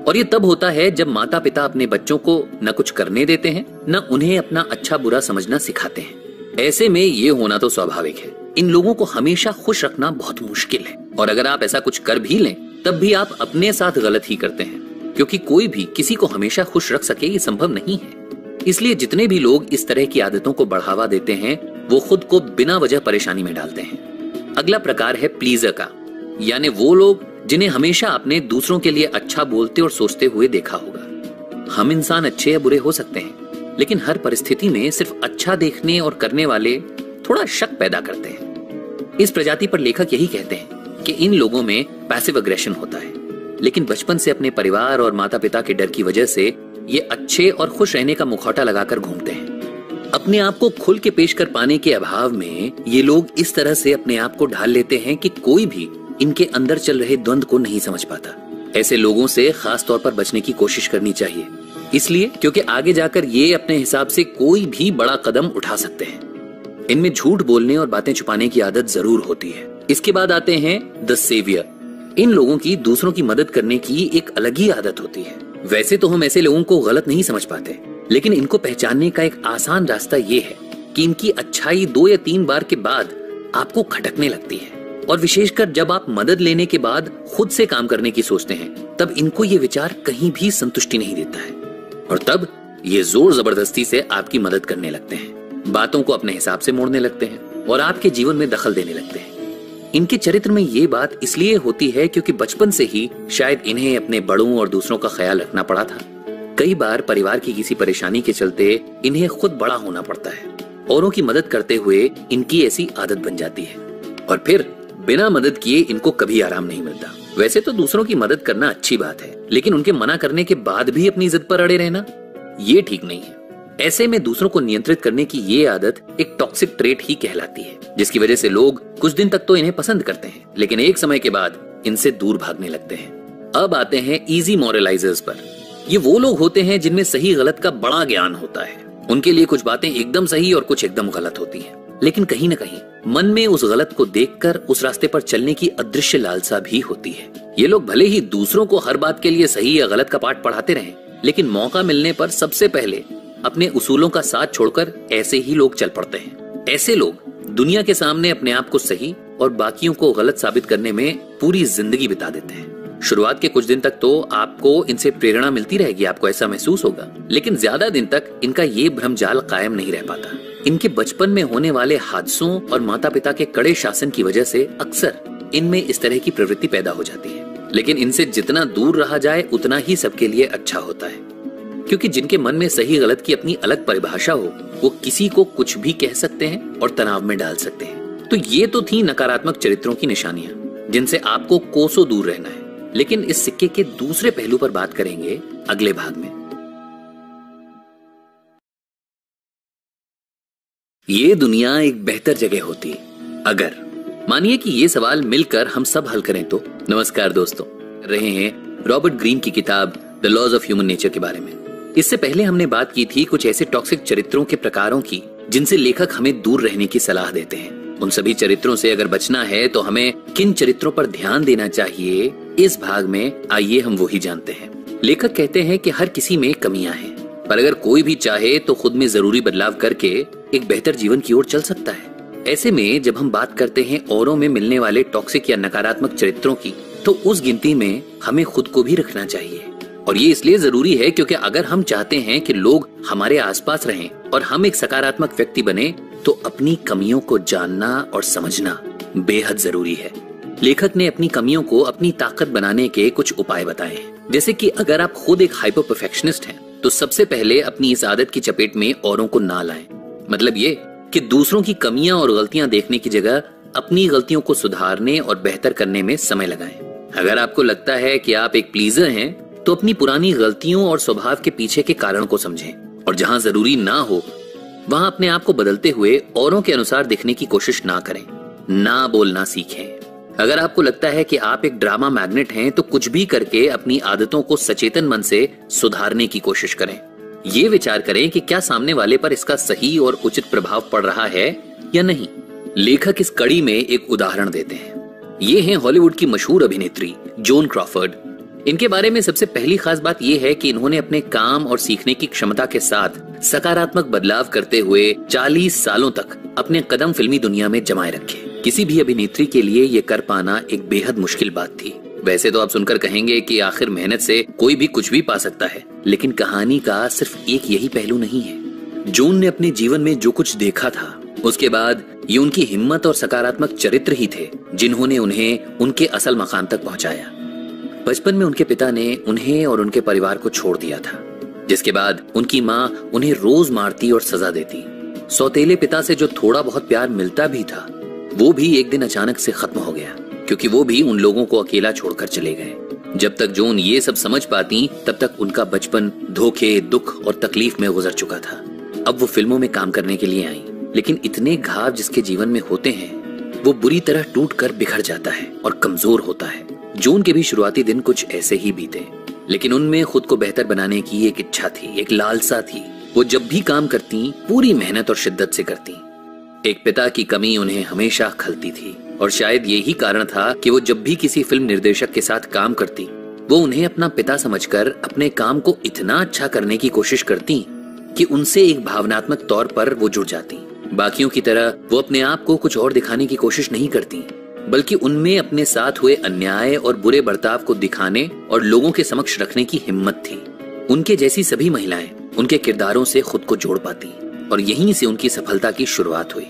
और ये तब होता है जब माता पिता अपने बच्चों को न कुछ करने देते हैं न उन्हें अपना अच्छा बुरा समझना सिखाते हैं। ऐसे में ये होना तो स्वाभाविक है। इन लोगों को हमेशा खुश रखना बहुत मुश्किल है और अगर आप ऐसा कुछ कर भी लें तब भी आप अपने साथ गलत ही करते हैं, क्योंकि कोई भी किसी को हमेशा खुश रख सके ये संभव नहीं है। इसलिए जितने भी लोग इस तरह की आदतों को बढ़ावा देते हैं वो खुद को बिना वजह परेशानी में डालते हैं। अगला प्रकार है प्लीजर का, यानी वो लोग जिन्हें हमेशा आपने दूसरों के लिए अच्छा बोलते और सोचते हुए देखा होगा। हम इंसान अच्छे या बुरे हो सकते हैं, लेकिन हर परिस्थिति में सिर्फ अच्छा देखने और करने वाले थोड़ा शक पैदा करते हैं। इस प्रजाति पर लेखक यही कहते हैं कि इन लोगों में पैसिव अग्रेशन होता है, लेकिन बचपन से अपने परिवार और माता पिता के डर की वजह से ये अच्छे और खुश रहने का मुखौटा लगाकर घूमते हैं। अपने आप को खुल के पेश कर पाने के अभाव में ये लोग इस तरह से अपने आप को ढाल लेते हैं कि कोई भी इनके अंदर चल रहे द्वंद को नहीं समझ पाता। ऐसे लोगों से खास तौर पर बचने की कोशिश करनी चाहिए, इसलिए क्योंकि आगे जाकर ये अपने हिसाब से कोई भी बड़ा कदम उठा सकते हैं। इनमें झूठ बोलने और बातें छुपाने की आदत जरूर होती है। इसके बाद आते हैं द सेवियर। इन लोगों की दूसरों की मदद करने की एक अलग ही आदत होती है। वैसे तो हम ऐसे लोगों को गलत नहीं समझ पाते, लेकिन इनको पहचानने का एक आसान रास्ता ये है कि इनकी अच्छाई 2 या 3 बार के बाद आपको खटकने लगती है, और विशेषकर जब आप मदद लेने के बाद खुद से काम करने की सोचते हैं, तब इनको ये विचार कहीं भी संतुष्टि नहीं देता है, और तब ये जोर जबरदस्ती से आपकी मदद करने लगते हैं, बातों को अपने हिसाब से मोड़ने लगते हैं और आपके जीवन में दखल देने लगते हैं। इनके चरित्र में ये बात इसलिए होती है क्योंकि बचपन से ही शायद इन्हें अपने बड़ों और दूसरों का ख्याल रखना पड़ा था। कई बार परिवार की किसी परेशानी के चलते इन्हें खुद बड़ा होना पड़ता है। औरों की मदद करते हुए इनकी ऐसी आदत बन जाती है, और फिर बिना मदद किए इनको कभी आराम नहीं मिलता। वैसे तो दूसरों की मदद करना अच्छी बात है, लेकिन उनके मना करने के बाद भी अपनी जिद पर अड़े रहना, ये ठीक नहीं है। ऐसे में दूसरों को नियंत्रित करने की ये आदत एक टॉक्सिक ट्रेट ही कहलाती है, जिसकी वजह से लोग कुछ दिन तक तो इन्हें पसंद करते हैं, लेकिन एक समय के बाद इनसे दूर भागने लगते हैं। अब आते हैं इजी मॉरलाइजर्स पर। ये वो लोग होते हैं जिनमें सही गलत का बड़ा ज्ञान होता है। उनके लिए कुछ बातें एकदम सही और कुछ एकदम गलत होती हैं, लेकिन कहीं न कहीं मन में उस गलत को देखकर उस रास्ते पर चलने की अदृश्य लालसा भी होती है। ये लोग भले ही दूसरों को हर बात के लिए सही या गलत का पाठ पढ़ाते रहें, लेकिन मौका मिलने पर सबसे पहले अपने उसूलों का साथ छोड़कर ऐसे ही लोग चल पड़ते हैं। ऐसे लोग दुनिया के सामने अपने आप को सही और बाकियों को गलत साबित करने में पूरी जिंदगी बिता देते हैं। शुरुआत के कुछ दिन तक तो आपको इनसे प्रेरणा मिलती रहेगी, आपको ऐसा महसूस होगा, लेकिन ज्यादा दिन तक इनका ये भ्रमजाल कायम नहीं रह पाता। इनके बचपन में होने वाले हादसों और माता पिता के कड़े शासन की वजह से अक्सर इनमें इस तरह की प्रवृत्ति पैदा हो जाती है। लेकिन इनसे जितना दूर रहा जाए उतना ही सबके लिए अच्छा होता है, क्योंकि जिनके मन में सही गलत की अपनी अलग परिभाषा हो, वो किसी को कुछ भी कह सकते हैं और तनाव में डाल सकते हैं। तो ये तो थी नकारात्मक चरित्रों की निशानियां, जिनसे आपको कोसों दूर रहना है। लेकिन इस सिक्के के दूसरे पहलू पर बात करेंगे अगले भाग में। ये दुनिया एक बेहतर जगह होती अगर, मानिए कि ये सवाल मिलकर हम सब हल करें तो। नमस्कार दोस्तों, रहे हैं रॉबर्ट ग्रीन की किताब the laws of human nature के बारे में। इससे पहले हमने बात की थी कुछ ऐसे टॉक्सिक चरित्रों के प्रकारों की जिनसे लेखक हमें दूर रहने की सलाह देते हैं। उन सभी चरित्रों से अगर बचना है तो हमें किन चरित्रों पर ध्यान देना चाहिए, इस भाग में आइए हम वही जानते हैं। लेखक कहते हैं कि हर किसी में कमियां हैं, पर अगर कोई भी चाहे तो खुद में जरूरी बदलाव करके एक बेहतर जीवन की ओर चल सकता है। ऐसे में जब हम बात करते हैं औरों में मिलने वाले टॉक्सिक या नकारात्मक चरित्रों की, तो उस गिनती में हमें खुद को भी रखना चाहिए। और ये इसलिए जरूरी है क्योंकि अगर हम चाहते हैं कि लोग हमारे आसपास रहें और हम एक सकारात्मक व्यक्ति बने, तो अपनी कमियों को जानना और समझना बेहद जरूरी है। लेखक ने अपनी कमियों को अपनी ताकत बनाने के कुछ उपाय बताए हैं। जैसे कि अगर आप खुद एक हाइपर परफेक्शनिस्ट हैं, तो सबसे पहले अपनी इस आदत की चपेट में औरों को ना लाएं। मतलब ये कि दूसरों की कमियां और गलतियां देखने की जगह अपनी गलतियों को सुधारने और बेहतर करने में समय लगाएं। अगर आपको लगता है कि आप एक प्लीजर हैं, तो अपनी पुरानी गलतियों और स्वभाव के पीछे के कारण को समझें, और जहां जरूरी ना हो वहां अपने आप को बदलते हुए औरों के अनुसार दिखने की कोशिश ना करें। ना बोलना सीखें। अगर आपको लगता है कि आप एक ड्रामा मैग्नेट हैं, तो कुछ भी करके अपनी आदतों को सचेतन मन से सुधारने की कोशिश करें। ये विचार करें कि क्या सामने वाले पर इसका सही और उचित प्रभाव पड़ रहा है या नहीं। लेखक इस कड़ी में एक उदाहरण देते हैं। ये हैं हॉलीवुड की मशहूर अभिनेत्री जोन क्रॉफर्ड। इनके बारे में सबसे पहली खास बात यह है कि इन्होंने अपने काम और सीखने की क्षमता के साथ सकारात्मक बदलाव करते हुए 40 सालों तक अपने कदम फिल्मी दुनिया में जमाए रखे। किसी भी अभिनेत्री के लिए ये कर पाना एक बेहद मुश्किल बात थी। वैसे तो आप सुनकर कहेंगे कि आखिर मेहनत से कोई भी कुछ भी पा सकता है, लेकिन कहानी का सिर्फ एक यही पहलू नहीं है। जोन ने अपने जीवन में जो कुछ देखा था, उसके बाद ये उनकी हिम्मत और सकारात्मक चरित्र ही थे जिन्होंने उन्हें उनके असल मकाम तक पहुंचाया। बचपन में उनके पिता ने उन्हें और उनके परिवार को छोड़ दिया था, जिसके बाद उनकी माँ उन्हें रोज मारती और सजा देती। सौतेले पिता से जो थोड़ा बहुत प्यार मिलता भी था, वो भी एक दिन अचानक से खत्म हो गया, क्योंकि वो भी उन लोगों को अकेला छोड़कर चले गए। जब तक जोन ये सब समझ पाती, तब तक उनका बचपन धोखे, दुख और तकलीफ में गुजर चुका था। अब वो फिल्मों में काम करने के लिए आई, लेकिन इतने घाव जिसके जीवन में होते हैं, वो बुरी तरह टूट कर बिखर जाता है और कमजोर होता है। जोन के भी शुरुआती दिन कुछ ऐसे ही बीते, लेकिन उनमें खुद को बेहतर बनाने की एक इच्छा थी, एक लालसा थी। वो जब भी काम करती, पूरी मेहनत और शिद्दत से करती। एक पिता की कमी उन्हें हमेशा खलती थी, और शायद यही कारण था कि वो जब भी किसी फिल्म निर्देशक के साथ काम करती, वो उन्हें अपना पिता समझकर अपने काम को इतना अच्छा करने की कोशिश करती कि उनसे एक भावनात्मक तौर पर वो जुड़ जाती। बाकियों की तरह वो अपने आप को कुछ और दिखाने की कोशिश नहीं करती, बल्कि उनमें अपने साथ हुए अन्याय और बुरे बर्ताव को दिखाने और लोगों के समक्ष रखने की हिम्मत थी। उनके जैसी सभी महिलाएं उनके किरदारों से खुद को जोड़ पाती और यहीं से उनकी सफलता की शुरुआत हुई।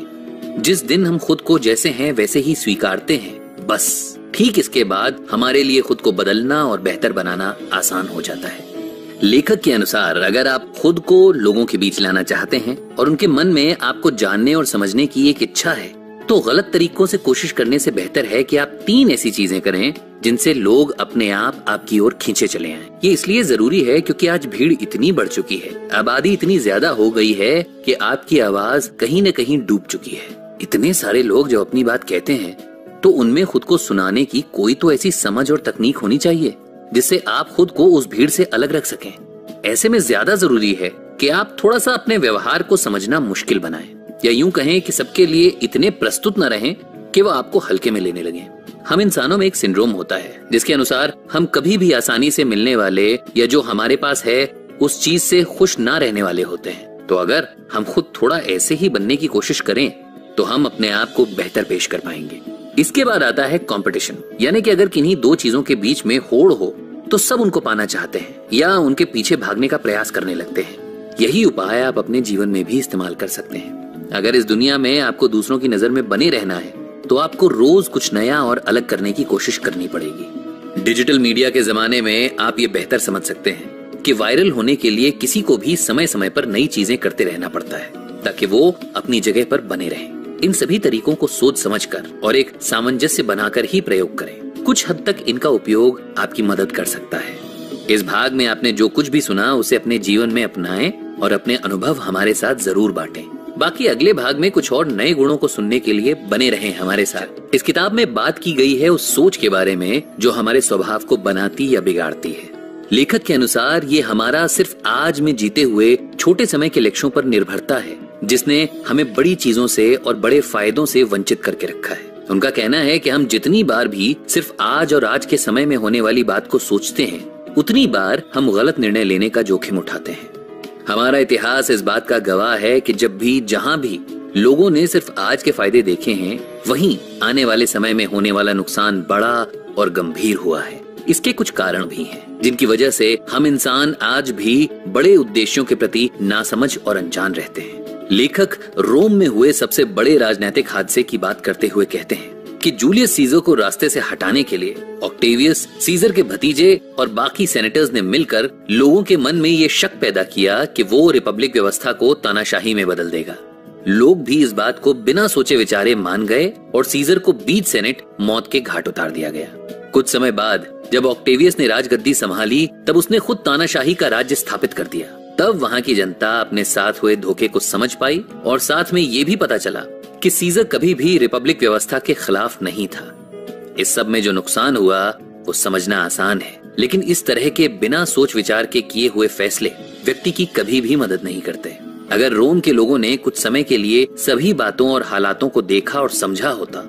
जिस दिन हम खुद को जैसे हैं वैसे ही स्वीकारते हैं, बस ठीक इसके बाद हमारे लिए खुद को बदलना और बेहतर बनाना आसान हो जाता है। लेखक के अनुसार अगर आप खुद को लोगों के बीच लाना चाहते हैं और उनके मन में आपको जानने और समझने की एक इच्छा है, तो गलत तरीकों से कोशिश करने से बेहतर है कि आप 3 ऐसी चीजें करें जिनसे लोग अपने आप आपकी ओर खींचे चले आएं। ये इसलिए जरूरी है क्योंकि आज भीड़ इतनी बढ़ चुकी है, आबादी इतनी ज्यादा हो गई है कि आपकी आवाज कहीं न कहीं डूब चुकी है। इतने सारे लोग जो अपनी बात कहते हैं, तो उनमें खुद को सुनाने की कोई तो ऐसी समझ और तकनीक होनी चाहिए जिससे आप खुद को उस भीड़ से अलग रख सकें। ऐसे में ज्यादा जरूरी है कि आप थोड़ा सा अपने व्यवहार को समझना मुश्किल बनाएं, या यूं कहें कि सबके लिए इतने प्रस्तुत न रहें कि वो आपको हल्के में लेने लगे। हम इंसानों में एक सिंड्रोम होता है जिसके अनुसार हम कभी भी आसानी से मिलने वाले या जो हमारे पास है उस चीज से खुश ना रहने वाले होते हैं। तो अगर हम खुद थोड़ा ऐसे ही बनने की कोशिश करें तो हम अपने आप को बेहतर पेश कर पाएंगे। इसके बाद आता है कंपटीशन, यानी कि अगर किन्हीं 2 चीजों के बीच में होड़ हो तो सब उनको पाना चाहते हैं या उनके पीछे भागने का प्रयास करने लगते हैं। यही उपाय आप अपने जीवन में भी इस्तेमाल कर सकते हैं। अगर इस दुनिया में आपको दूसरों की नजर में बने रहना है तो आपको रोज कुछ नया और अलग करने की कोशिश करनी पड़ेगी। डिजिटल मीडिया के जमाने में आप ये बेहतर समझ सकते हैं कि वायरल होने के लिए किसी को भी समय समय पर नई चीजें करते रहना पड़ता है ताकि वो अपनी जगह पर बने रहें। इन सभी तरीकों को सोच समझकर और एक सामंजस्य बनाकर ही प्रयोग करें। कुछ हद तक इनका उपयोग आपकी मदद कर सकता है। इस भाग में आपने जो कुछ भी सुना उसे अपने जीवन में अपनाएं और अपने अनुभव हमारे साथ जरूर बांटें। बाकी अगले भाग में कुछ और नए गुणों को सुनने के लिए बने रहें हमारे साथ। इस किताब में बात की गई है उस सोच के बारे में जो हमारे स्वभाव को बनाती या बिगाड़ती है। लेखक के अनुसार ये हमारा सिर्फ आज में जीते हुए छोटे समय के लक्ष्यों पर निर्भरता है जिसने हमें बड़ी चीजों से और बड़े फायदों से वंचित करके रखा है। उनका कहना है कि हम जितनी बार भी सिर्फ आज और आज के समय में होने वाली बात को सोचते हैं, उतनी बार हम गलत निर्णय लेने का जोखिम उठाते हैं। हमारा इतिहास इस बात का गवाह है कि जब भी जहां भी लोगों ने सिर्फ आज के फायदे देखे हैं, वहीं आने वाले समय में होने वाला नुकसान बड़ा और गंभीर हुआ है। इसके कुछ कारण भी हैं जिनकी वजह से हम इंसान आज भी बड़े उद्देश्यों के प्रति नासमझ और अनजान रहते हैं। लेखक रोम में हुए सबसे बड़े राजनीतिक हादसे की बात करते हुए कहते हैं कि जूलियस सीजर को रास्ते से हटाने के लिए ऑक्टेवियस, सीजर के भतीजे और बाकी सेनेटर्स ने मिलकर लोगों के मन में ये शक पैदा किया कि वो रिपब्लिक व्यवस्था को तानाशाही में बदल देगा। लोग भी इस बात को बिना सोचे विचारे मान गए और सीजर को बीच सेनेट मौत के घाट उतार दिया गया। कुछ समय बाद जब ऑक्टेवियस ने राजगद्दी संभाली तब उसने खुद तानाशाही का राज्य स्थापित कर दिया। तब वहां की जनता अपने साथ हुए धोखे को समझ पाई और साथ में ये भी पता चला कि सीजर कभी भी रिपब्लिक व्यवस्था के खिलाफ नहीं था। इस सब में जो नुकसान हुआ वो समझना आसान है, लेकिन इस तरह के बिना सोच विचार के किए हुए फैसले व्यक्ति की कभी भी मदद नहीं करते। अगर रोम के लोगों ने कुछ समय के लिए सभी बातों और हालातों को देखा और समझा होता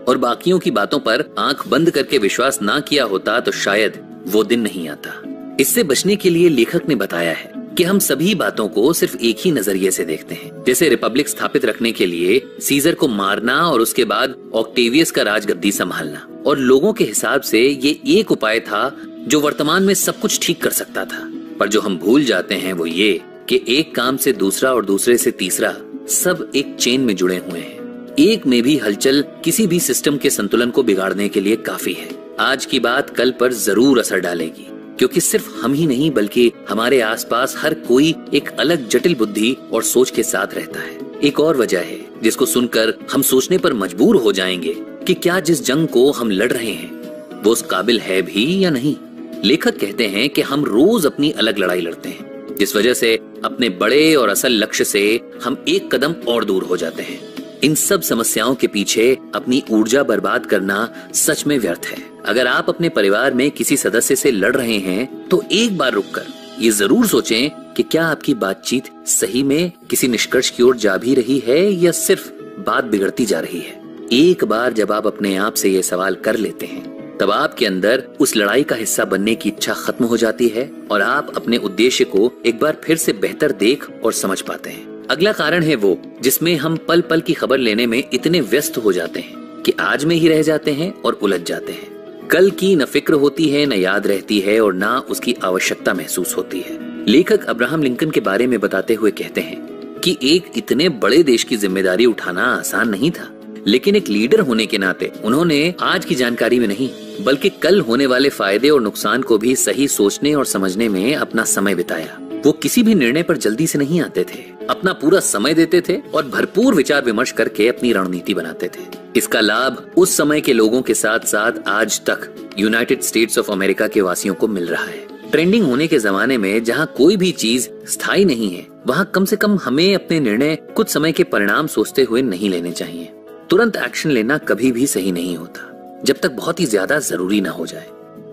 और बाकियों की बातों पर आंख बंद करके विश्वास ना किया होता तो शायद वो दिन नहीं आता। इससे बचने के लिए लेखक ने बताया है कि हम सभी बातों को सिर्फ एक ही नजरिए से देखते हैं। जैसे रिपब्लिक स्थापित रखने के लिए सीजर को मारना और उसके बाद ऑक्टेवियस का राजगद्दी संभालना, और लोगों के हिसाब से ये एक उपाय था जो वर्तमान में सब कुछ ठीक कर सकता था। पर जो हम भूल जाते हैं वो ये कि एक काम से दूसरा और दूसरे से तीसरा सब एक चेन में जुड़े हुए हैं। एक में भी हलचल किसी भी सिस्टम के संतुलन को बिगाड़ने के लिए काफी है। आज की बात कल पर जरूर असर डालेगी, क्योंकि सिर्फ हम ही नहीं बल्कि हमारे आसपास हर कोई एक अलग जटिल बुद्धि और सोच के साथ रहता है। एक और वजह है जिसको सुनकर हम सोचने पर मजबूर हो जाएंगे कि क्या जिस जंग को हम लड़ रहे हैं वो उस काबिल है भी या नहीं। लेखक कहते हैं कि हम रोज अपनी अलग लड़ाई लड़ते हैं, जिस वजह से अपने बड़े और असल लक्ष्य से हम एक कदम और दूर हो जाते हैं। इन सब समस्याओं के पीछे अपनी ऊर्जा बर्बाद करना सच में व्यर्थ है। अगर आप अपने परिवार में किसी सदस्य से लड़ रहे हैं तो एक बार रुककर ये जरूर सोचें कि क्या आपकी बातचीत सही में किसी निष्कर्ष की ओर जा भी रही है या सिर्फ बात बिगड़ती जा रही है। एक बार जब आप अपने आप से ये सवाल कर लेते हैं तब आपके अंदर उस लड़ाई का हिस्सा बनने की इच्छा खत्म हो जाती है और आप अपने उद्देश्य को एक बार फिर से बेहतर देख और समझ पाते हैं। अगला कारण है वो जिसमें हम पल पल की खबर लेने में इतने व्यस्त हो जाते हैं कि आज में ही रह जाते हैं और उलझ जाते हैं। कल की न फिक्र होती है, न याद रहती है और न उसकी आवश्यकता महसूस होती है। लेखक अब्राहम लिंकन के बारे में बताते हुए कहते हैं कि एक इतने बड़े देश की जिम्मेदारी उठाना आसान नहीं था, लेकिन एक लीडर होने के नाते उन्होंने आज की जानकारी में नहीं बल्कि कल होने वाले फायदे और नुकसान को भी सही सोचने और समझने में अपना समय बिताया। वो किसी भी निर्णय पर जल्दी से नहीं आते थे, अपना पूरा समय देते थे और भरपूर विचार विमर्श करके अपनी रणनीति बनाते थे। इसका लाभ उस समय के लोगों के साथ साथ आज तक यूनाइटेड स्टेट्स ऑफ अमेरिका के वासियों को मिल रहा है। ट्रेंडिंग होने के जमाने में जहाँ कोई भी चीज स्थायी नहीं है, वहाँ कम से कम हमें अपने निर्णय कुछ समय के परिणाम सोचते हुए नहीं लेने चाहिए। तुरंत एक्शन लेना कभी भी सही नहीं होता जब तक बहुत ही ज्यादा जरूरी ना हो जाए।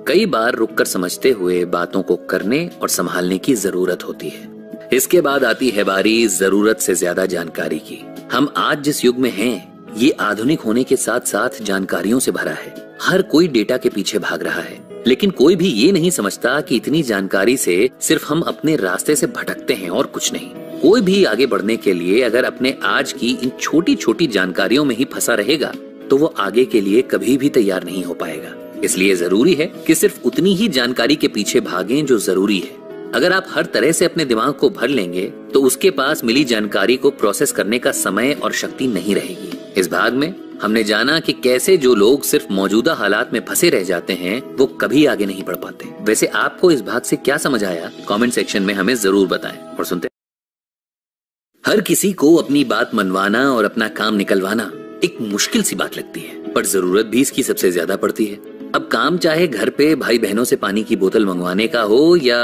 कई बार रुककर समझते हुए बातों को करने और संभालने की जरूरत होती है। इसके बाद आती है बारी जरूरत से ज्यादा जानकारी की। हम आज जिस युग में हैं, ये आधुनिक होने के साथ साथ जानकारियों से भरा है। हर कोई डेटा के पीछे भाग रहा है, लेकिन कोई भी ये नहीं समझता कि इतनी जानकारी से सिर्फ हम अपने रास्ते से भटकते हैं और कुछ नहीं। कोई भी आगे बढ़ने के लिए अगर अपने आज की इन छोटी छोटी जानकारियों में ही फंसा रहेगा तो वो आगे के लिए कभी भी तैयार नहीं हो पाएगा। इसलिए जरूरी है कि सिर्फ उतनी ही जानकारी के पीछे भागें जो जरूरी है। अगर आप हर तरह से अपने दिमाग को भर लेंगे तो उसके पास मिली जानकारी को प्रोसेस करने का समय और शक्ति नहीं रहेगी। इस भाग में हमने जाना कि कैसे जो लोग सिर्फ मौजूदा हालात में फंसे रह जाते हैं वो कभी आगे नहीं बढ़ पाते। वैसे आपको इस भाग से क्या समझ आया, कमेंट सेक्शन में हमें जरूर बताएं। और सुनते हर किसी को अपनी बात मनवाना और अपना काम निकलवाना एक मुश्किल सी बात लगती है, पर जरूरत भी इसकी सबसे ज्यादा पड़ती है। अब काम चाहे घर पे भाई बहनों से पानी की बोतल मंगवाने का हो या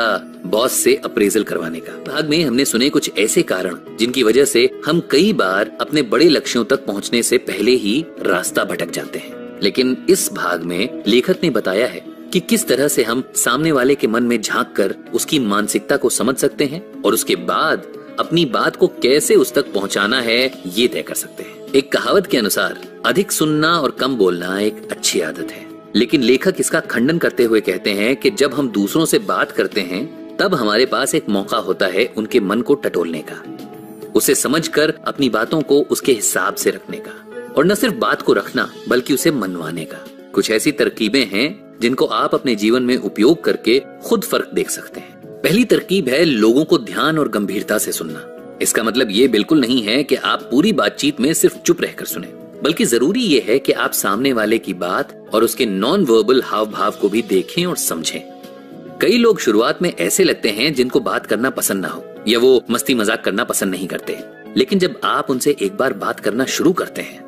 बॉस से अप्रेजल करवाने का। भाग में हमने सुने कुछ ऐसे कारण जिनकी वजह से हम कई बार अपने बड़े लक्ष्यों तक पहुंचने से पहले ही रास्ता भटक जाते हैं। लेकिन इस भाग में लेखक ने बताया है कि किस तरह से हम सामने वाले के मन में झांक कर उसकी मानसिकता को समझ सकते हैं और उसके बाद अपनी बात को कैसे उस तक पहुंचाना है ये तय कर सकते हैं। एक कहावत के अनुसार अधिक सुनना और कम बोलना एक अच्छी आदत है, लेकिन लेखक इसका खंडन करते हुए कहते हैं कि जब हम दूसरों से बात करते हैं तब हमारे पास एक मौका होता है उनके मन को टटोलने का, उसे समझकर अपनी बातों को उसके हिसाब से रखने का, और न सिर्फ बात को रखना बल्कि उसे मनवाने का। कुछ ऐसी तरकीबें हैं जिनको आप अपने जीवन में उपयोग करके खुद फर्क देख सकते हैं। पहली तरकीब है लोगों को ध्यान और गंभीरता से सुनना। इसका मतलब ये बिल्कुल नहीं है कि आप पूरी बातचीत में सिर्फ चुप रहकर सुने, बल्कि जरूरी ये है कि आप सामने वाले की बात और उसके नॉन वर्बल हाव भाव को भी देखें और समझें। कई लोग शुरुआत में ऐसे लगते हैं जिनको बात करना पसंद ना हो या वो मस्ती मजाक करना पसंद नहीं करते, लेकिन जब आप उनसे एक बार बात करना शुरू करते हैं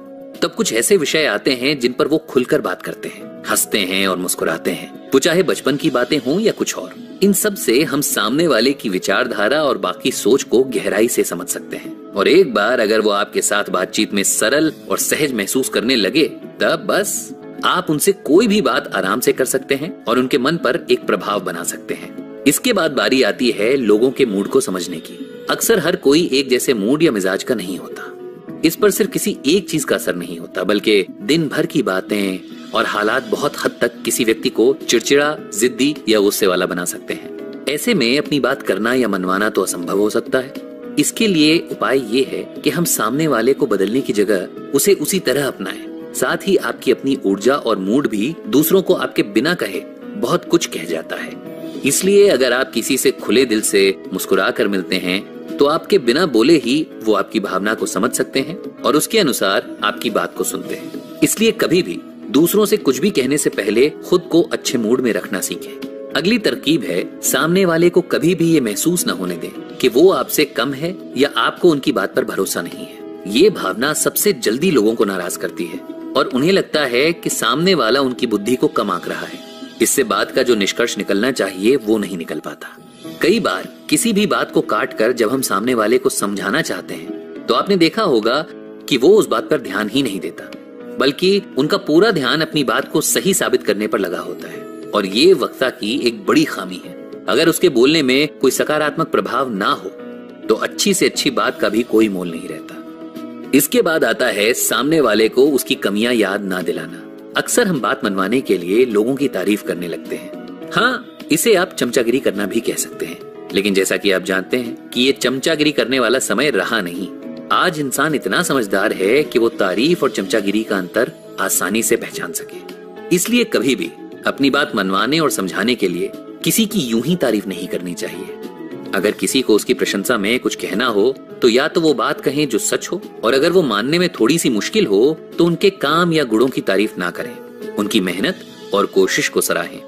तब कुछ ऐसे विषय आते हैं जिन पर वो खुलकर बात करते हैं, हंसते हैं और मुस्कुराते हैं। वो चाहे बचपन की बातें हों या कुछ और, इन सब से हम सामने वाले की विचारधारा और बाकी सोच को गहराई से समझ सकते हैं। और एक बार अगर वो आपके साथ बातचीत में सरल और सहज महसूस करने लगे तब बस आप उनसे कोई भी बात आराम से कर सकते हैं और उनके मन पर एक प्रभाव बना सकते हैं। इसके बाद बारी आती है लोगों के मूड को समझने की। अक्सर हर कोई एक जैसे मूड या मिजाज का नहीं होता। इस पर सिर्फ किसी एक चीज का असर नहीं होता, बल्कि दिन भर की बातें और हालात बहुत हद तक किसी व्यक्ति को चिड़चिड़ा, जिद्दी या गुस्से वाला बना सकते हैं। ऐसे में अपनी बात करना या मनवाना तो असंभव हो सकता है। इसके लिए उपाय ये है कि हम सामने वाले को बदलने की जगह उसे उसी तरह अपनाएं। साथ ही आपकी अपनी ऊर्जा और मूड भी दूसरों को आपके बिना कहे बहुत कुछ कह जाता है। इसलिए अगर आप किसी से खुले दिल से मुस्कुरा कर मिलते हैं तो आपके बिना बोले ही वो आपकी भावना को समझ सकते हैं और उसके अनुसार आपकी बात को सुनते हैं। इसलिए कभी भी दूसरों से कुछ भी कहने से पहले खुद को अच्छे मूड में रखना सीखें। अगली तरकीब है सामने वाले को कभी भी ये महसूस न होने दें कि वो आपसे कम है या आपको उनकी बात पर भरोसा नहीं है। ये भावना सबसे जल्दी लोगों को नाराज करती है और उन्हें लगता है कि सामने वाला उनकी बुद्धि को कम आंक रहा है। इससे बात का जो निष्कर्ष निकलना चाहिए वो नहीं निकल पाता। कई बार किसी भी बात को काट कर जब हम सामने वाले को समझाना चाहते हैं तो आपने देखा होगा कि वो उस बात पर ध्यान ही नहीं देता, बल्कि उनका पूरा ध्यान अपनी बात को सही साबित करने पर लगा होता है। और ये वक्ता की एक बड़ी खामी है। अगर उसके बोलने में कोई सकारात्मक प्रभाव ना हो तो अच्छी से अच्छी बात का भी कोई मोल नहीं रहता। इसके बाद आता है सामने वाले को उसकी कमियां याद ना दिलाना। अक्सर हम बात मनवाने के लिए लोगों की तारीफ करने लगते हैं। हाँ, इसे आप चमचागिरी करना भी कह सकते हैं, लेकिन जैसा कि आप जानते हैं कि ये चमचागिरी करने वाला समय रहा नहीं। आज इंसान इतना समझदार है कि वो तारीफ और चमचागिरी का अंतर आसानी से पहचान सके। इसलिए कभी भी अपनी बात मनवाने और समझाने के लिए किसी की यूं ही तारीफ नहीं करनी चाहिए। अगर किसी को उसकी प्रशंसा में कुछ कहना हो तो या तो वो बात कहें जो सच हो, और अगर वो मानने में थोड़ी सी मुश्किल हो तो उनके काम या गुणों की तारीफ ना करें, उनकी मेहनत और कोशिश को सराहें।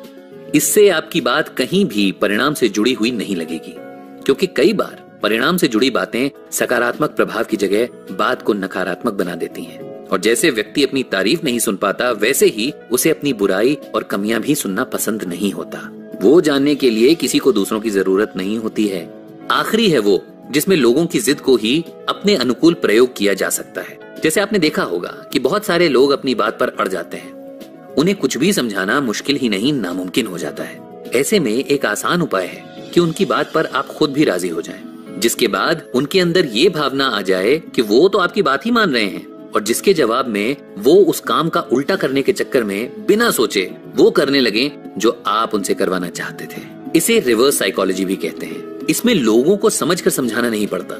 इससे आपकी बात कहीं भी परिणाम से जुड़ी हुई नहीं लगेगी, क्योंकि कई बार परिणाम से जुड़ी बातें सकारात्मक प्रभाव की जगह बात को नकारात्मक बना देती हैं। और जैसे व्यक्ति अपनी तारीफ नहीं सुन पाता, वैसे ही उसे अपनी बुराई और कमियां भी सुनना पसंद नहीं होता। वो जानने के लिए किसी को दूसरों की जरूरत नहीं होती है। आखिरी है वो जिसमें लोगों की जिद को ही अपने अनुकूल प्रयोग किया जा सकता है। जैसे आपने देखा होगा कि बहुत सारे लोग अपनी बात पर अड़ जाते हैं, उन्हें कुछ भी समझाना मुश्किल ही नहीं नामुमकिन हो जाता है। ऐसे में एक आसान उपाय है कि उनकी बात पर आप खुद भी राजी हो जाएं, जिसके बाद उनके अंदर ये भावना आ जाए कि वो तो आपकी बात ही मान रहे हैं, और जिसके जवाब में वो उस काम का उल्टा करने के चक्कर में बिना सोचे वो करने लगे जो आप उनसे करवाना चाहते थे। इसे रिवर्स साइकोलॉजी भी कहते हैं। इसमें लोगों को समझकर समझाना नहीं पड़ता,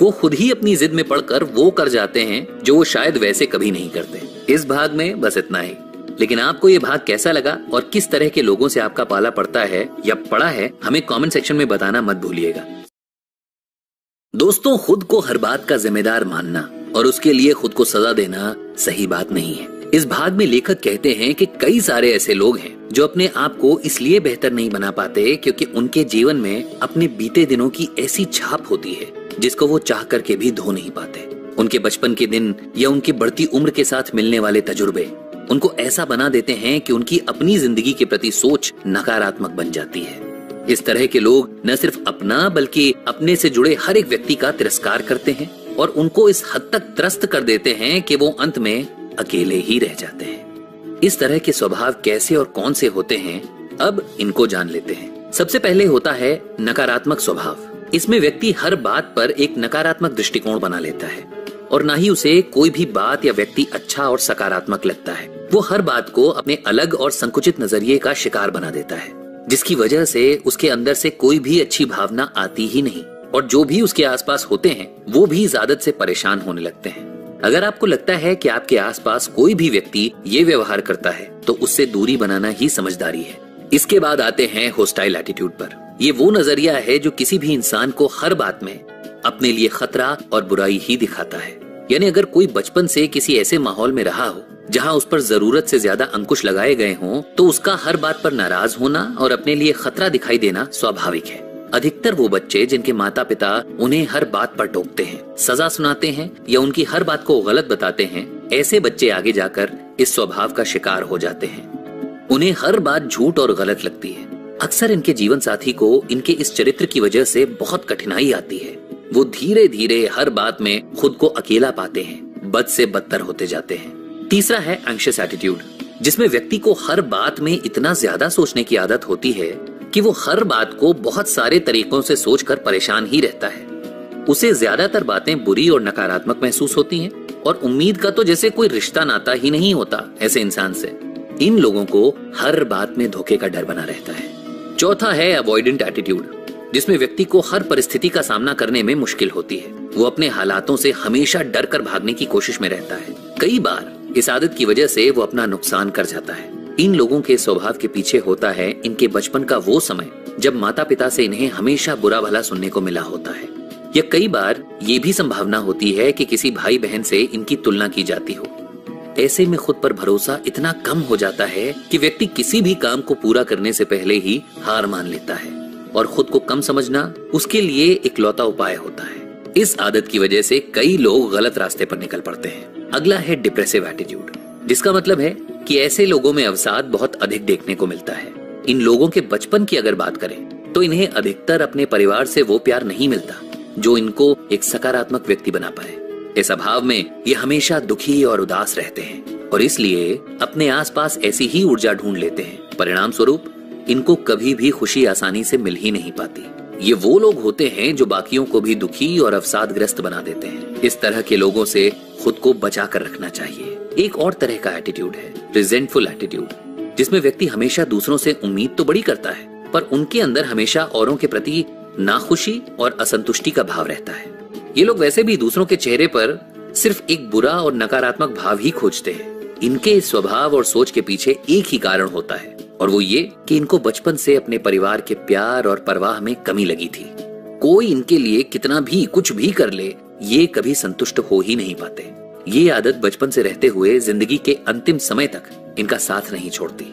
वो खुद ही अपनी जिद में पड़कर वो कर जाते हैं जो वो शायद वैसे कभी नहीं करते। इस भाग में बस इतना ही, लेकिन आपको ये भाग कैसा लगा और किस तरह के लोगों से आपका पाला पड़ता है या पड़ा है, हमें कमेंट सेक्शन में बताना मत भूलिएगा। दोस्तों, खुद को हर बात का जिम्मेदार मानना और उसके लिए खुद को सजा देना सही बात नहीं है। इस भाग में लेखक कहते हैं कि कई सारे ऐसे लोग हैं जो अपने आप को इसलिए बेहतर नहीं बना पाते क्योंकि उनके जीवन में अपने बीते दिनों की ऐसी छाप होती है जिसको वो चाह करके भी धो नहीं पाते। उनके बचपन के दिन या उनकी बढ़ती उम्र के साथ मिलने वाले तजुर्बे उनको ऐसा बना देते हैं कि उनकी अपनी जिंदगी के प्रति सोच नकारात्मक बन जाती है। इस तरह के लोग न सिर्फ अपना बल्कि अपने से जुड़े हर एक व्यक्ति का तिरस्कार करते हैं और उनको इस हद तक त्रस्त कर देते हैं कि वो अंत में अकेले ही रह जाते हैं। इस तरह के स्वभाव कैसे और कौन से होते हैं, अब इनको जान लेते हैं। सबसे पहले होता है नकारात्मक स्वभाव। इसमें व्यक्ति हर बात पर एक नकारात्मक दृष्टिकोण बना लेता है और ना ही उसे कोई भी बात या व्यक्ति अच्छा और सकारात्मक लगता है। वो हर बात को अपने अलग और संकुचित नजरिए का शिकार बना देता है, जिसकी वजह से उसके अंदर से कोई भी अच्छी भावना आती ही नहीं, और जो भी उसके आसपास होते हैं वो भी ज़्यादत से परेशान होने लगते हैं। अगर आपको लगता है कि आपके आसपास कोई भी व्यक्ति ये व्यवहार करता है तो उससे दूरी बनाना ही समझदारी है। इसके बाद आते हैं होस्टाइल एटीट्यूड पर। ये वो नजरिया है जो किसी भी इंसान को हर बात में अपने लिए खतरा और बुराई ही दिखाता है। यानी अगर कोई बचपन से किसी ऐसे माहौल में रहा हो जहाँ उस पर जरूरत से ज्यादा अंकुश लगाए गए हों, तो उसका हर बात पर नाराज होना और अपने लिए खतरा दिखाई देना स्वाभाविक है। अधिकतर वो बच्चे जिनके माता पिता उन्हें हर बात पर टोकते हैं, सजा सुनाते हैं या उनकी हर बात को गलत बताते हैं, ऐसे बच्चे आगे जाकर इस स्वभाव का शिकार हो जाते हैं। उन्हें हर बात झूठ और गलत लगती है। अक्सर इनके जीवन साथी को इनके इस चरित्र की वजह से बहुत कठिनाई आती है। वो धीरे धीरे हर बात में खुद को अकेला पाते हैं, बद से बदतर होते जाते हैं। तीसरा है एंग्शियस एटीट्यूड, जिसमें व्यक्ति को हर बात में इतना ज्यादा सोचने की आदत होती है कि वो हर बात को बहुत सारे तरीकों से सोचकर परेशान ही रहता है। उसे ज्यादातर बातें बुरी और नकारात्मक महसूस होती हैं और उम्मीद का तो जैसे कोई रिश्ता नाता ही नहीं होता ऐसे इंसान से। इन लोगों को हर बात में धोखे का डर बना रहता है। चौथा है अवॉइडेंट एटीट्यूड, जिसमें व्यक्ति को हर परिस्थिति का सामना करने में मुश्किल होती है। वो अपने हालातों से हमेशा डर कर भागने की कोशिश में रहता है। कई बार इस आदत की वजह से वो अपना नुकसान कर जाता है। इन लोगों के स्वभाव के पीछे होता है इनके बचपन का वो समय जब माता पिता से इन्हें हमेशा बुरा भला सुनने को मिला होता है, या कई बार ये भी संभावना होती है कि किसी भाई बहन से इनकी तुलना की जाती हो। ऐसे में खुद पर भरोसा इतना कम हो जाता है कि व्यक्ति किसी भी काम को पूरा करने से पहले ही हार मान लेता है और खुद को कम समझना उसके लिए इकलौता उपाय होता है। इस आदत की वजह से कई लोग गलत रास्ते पर निकल पड़ते हैं। अगला है डिप्रेसिव एटीट्यूड, जिसका मतलब है कि ऐसे लोगों में अवसाद बहुत अधिक देखने को मिलता है। इन लोगों के बचपन की अगर बात करें तो इन्हें अधिकतर अपने परिवार से वो प्यार नहीं मिलता जो इनको एक सकारात्मक व्यक्ति बना पाए। इस अभाव में ये हमेशा दुखी और उदास रहते हैं और इसलिए अपने आसपास ऐसी ही ऊर्जा ढूंढ लेते हैं। परिणाम स्वरूप इनको कभी भी खुशी आसानी से मिल ही नहीं पाती। ये वो लोग होते हैं जो बाकियों को भी दुखी और अवसादग्रस्त बना देते हैं। इस तरह के लोगों से खुद को बचा कर रखना चाहिए। एक और तरह का एटीट्यूड है, रिजेंटफुल एटीट्यूड, जिसमें व्यक्ति हमेशा दूसरों से उम्मीद तो बड़ी करता है, पर उनके अंदर हमेशा औरों के प्रति नाखुशी और असंतुष्टि का भाव रहता है। ये लोग वैसे भी दूसरों के चेहरे पर सिर्फ एक बुरा और नकारात्मक भाव ही खोजते हैं। इनके इस स्वभाव और सोच के पीछे एक ही कारण होता है, और वो ये कि इनको बचपन से अपने परिवार के प्यार और परवाह में कमी लगी थी। कोई इनके लिए कितना भी कुछ भी कर ले, ये कभी संतुष्ट हो ही नहीं पाते। ये आदत बचपन से रहते हुए जिंदगी के अंतिम समय तक इनका साथ नहीं छोड़ती।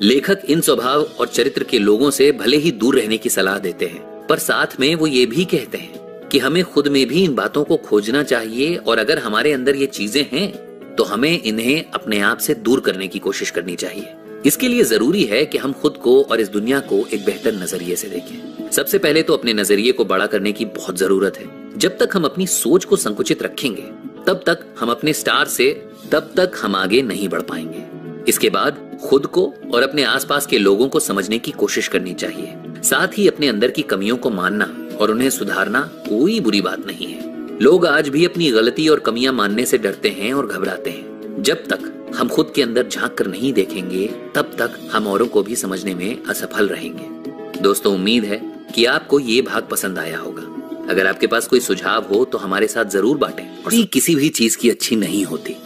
लेखक इन स्वभाव और चरित्र के लोगों से भले ही दूर रहने की सलाह देते हैं, पर साथ में वो ये भी कहते हैं कि हमें खुद में भी इन बातों को खोजना चाहिए, और अगर हमारे अंदर ये चीजें हैं तो हमें इन्हें अपने आप से दूर करने की कोशिश करनी चाहिए। इसके लिए जरूरी है कि हम खुद को और इस दुनिया को एक बेहतर नजरिए से देखें। सबसे पहले तो अपने नजरिए को बड़ा करने की बहुत जरूरत है। जब तक हम अपनी सोच को संकुचित रखेंगे, तब तक हम अपने स्टार से तब तक हम आगे नहीं बढ़ पाएंगे। इसके बाद खुद को और अपने आसपास के लोगों को समझने की कोशिश करनी चाहिए। साथ ही अपने अंदर की कमियों को मानना और उन्हें सुधारना कोई बुरी बात नहीं है। लोग आज भी अपनी गलती और कमियां मानने से डरते हैं और घबराते हैं। जब तक हम खुद के अंदर झांक कर नहीं देखेंगे, तब तक हम औरों को भी समझने में असफल रहेंगे। दोस्तों, उम्मीद है कि आपको ये भाग पसंद आया होगा। अगर आपके पास कोई सुझाव हो तो हमारे साथ जरूर बांटें। और किसी भी चीज की अच्छी नहीं होती,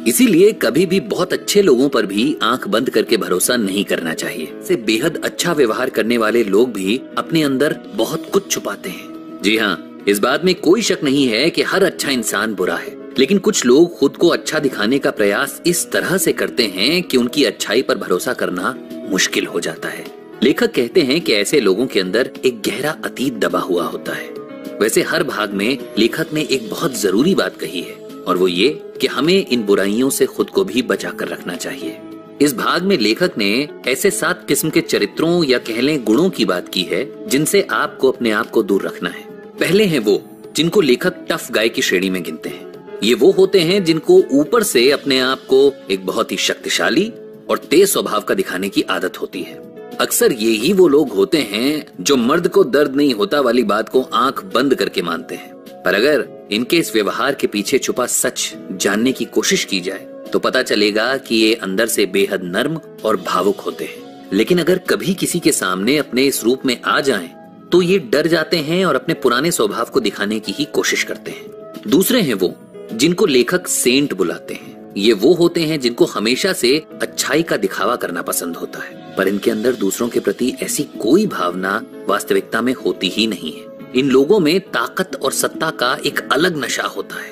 इसीलिए कभी भी बहुत अच्छे लोगों पर भी आंख बंद करके भरोसा नहीं करना चाहिए। से बेहद अच्छा व्यवहार करने वाले लोग भी अपने अंदर बहुत कुछ छुपाते हैं। जी हाँ, इस बात में कोई शक नहीं है कि हर अच्छा इंसान बुरा है, लेकिन कुछ लोग खुद को अच्छा दिखाने का प्रयास इस तरह से करते हैं कि उनकी अच्छाई पर भरोसा करना मुश्किल हो जाता है। लेखक कहते हैं कि ऐसे लोगों के अंदर एक गहरा अतीत दबा हुआ होता है। वैसे हर भाग में लेखक ने एक बहुत जरूरी बात कही है, और वो ये कि हमें इन बुराइयों से खुद को भी बचा कर रखना चाहिए। इस भाग में लेखक ने ऐसे 7 किस्म के चरित्रों या कह लें गुणों की बात की है, जिनसे आपको अपने आप को दूर रखना है। पहले हैं वो जिनको लेखक टफ गाय की श्रेणी में गिनते हैं। ये वो होते हैं जिनको ऊपर से अपने आप को एक बहुत ही शक्तिशाली और तेज स्वभाव का दिखाने की आदत होती है। अक्सर ये ही वो लोग होते हैं जो मर्द को दर्द नहीं होता वाली बात को आंख बंद करके मानते हैं। पर अगर इनके इस व्यवहार के पीछे छुपा सच जानने की कोशिश की जाए तो पता चलेगा कि ये अंदर से बेहद नर्म और भावुक होते हैं। लेकिन अगर कभी किसी के सामने अपने इस रूप में आ जाएं, तो ये डर जाते हैं और अपने पुराने स्वभाव को दिखाने की ही कोशिश करते हैं। दूसरे हैं वो जिनको लेखक सेंट बुलाते हैं। ये वो होते हैं जिनको हमेशा से अच्छाई का दिखावा करना पसंद होता है, पर इनके अंदर दूसरों के प्रति ऐसी कोई भावना वास्तविकता में होती ही नहीं है। इन लोगों में ताकत और सत्ता का एक अलग नशा होता है,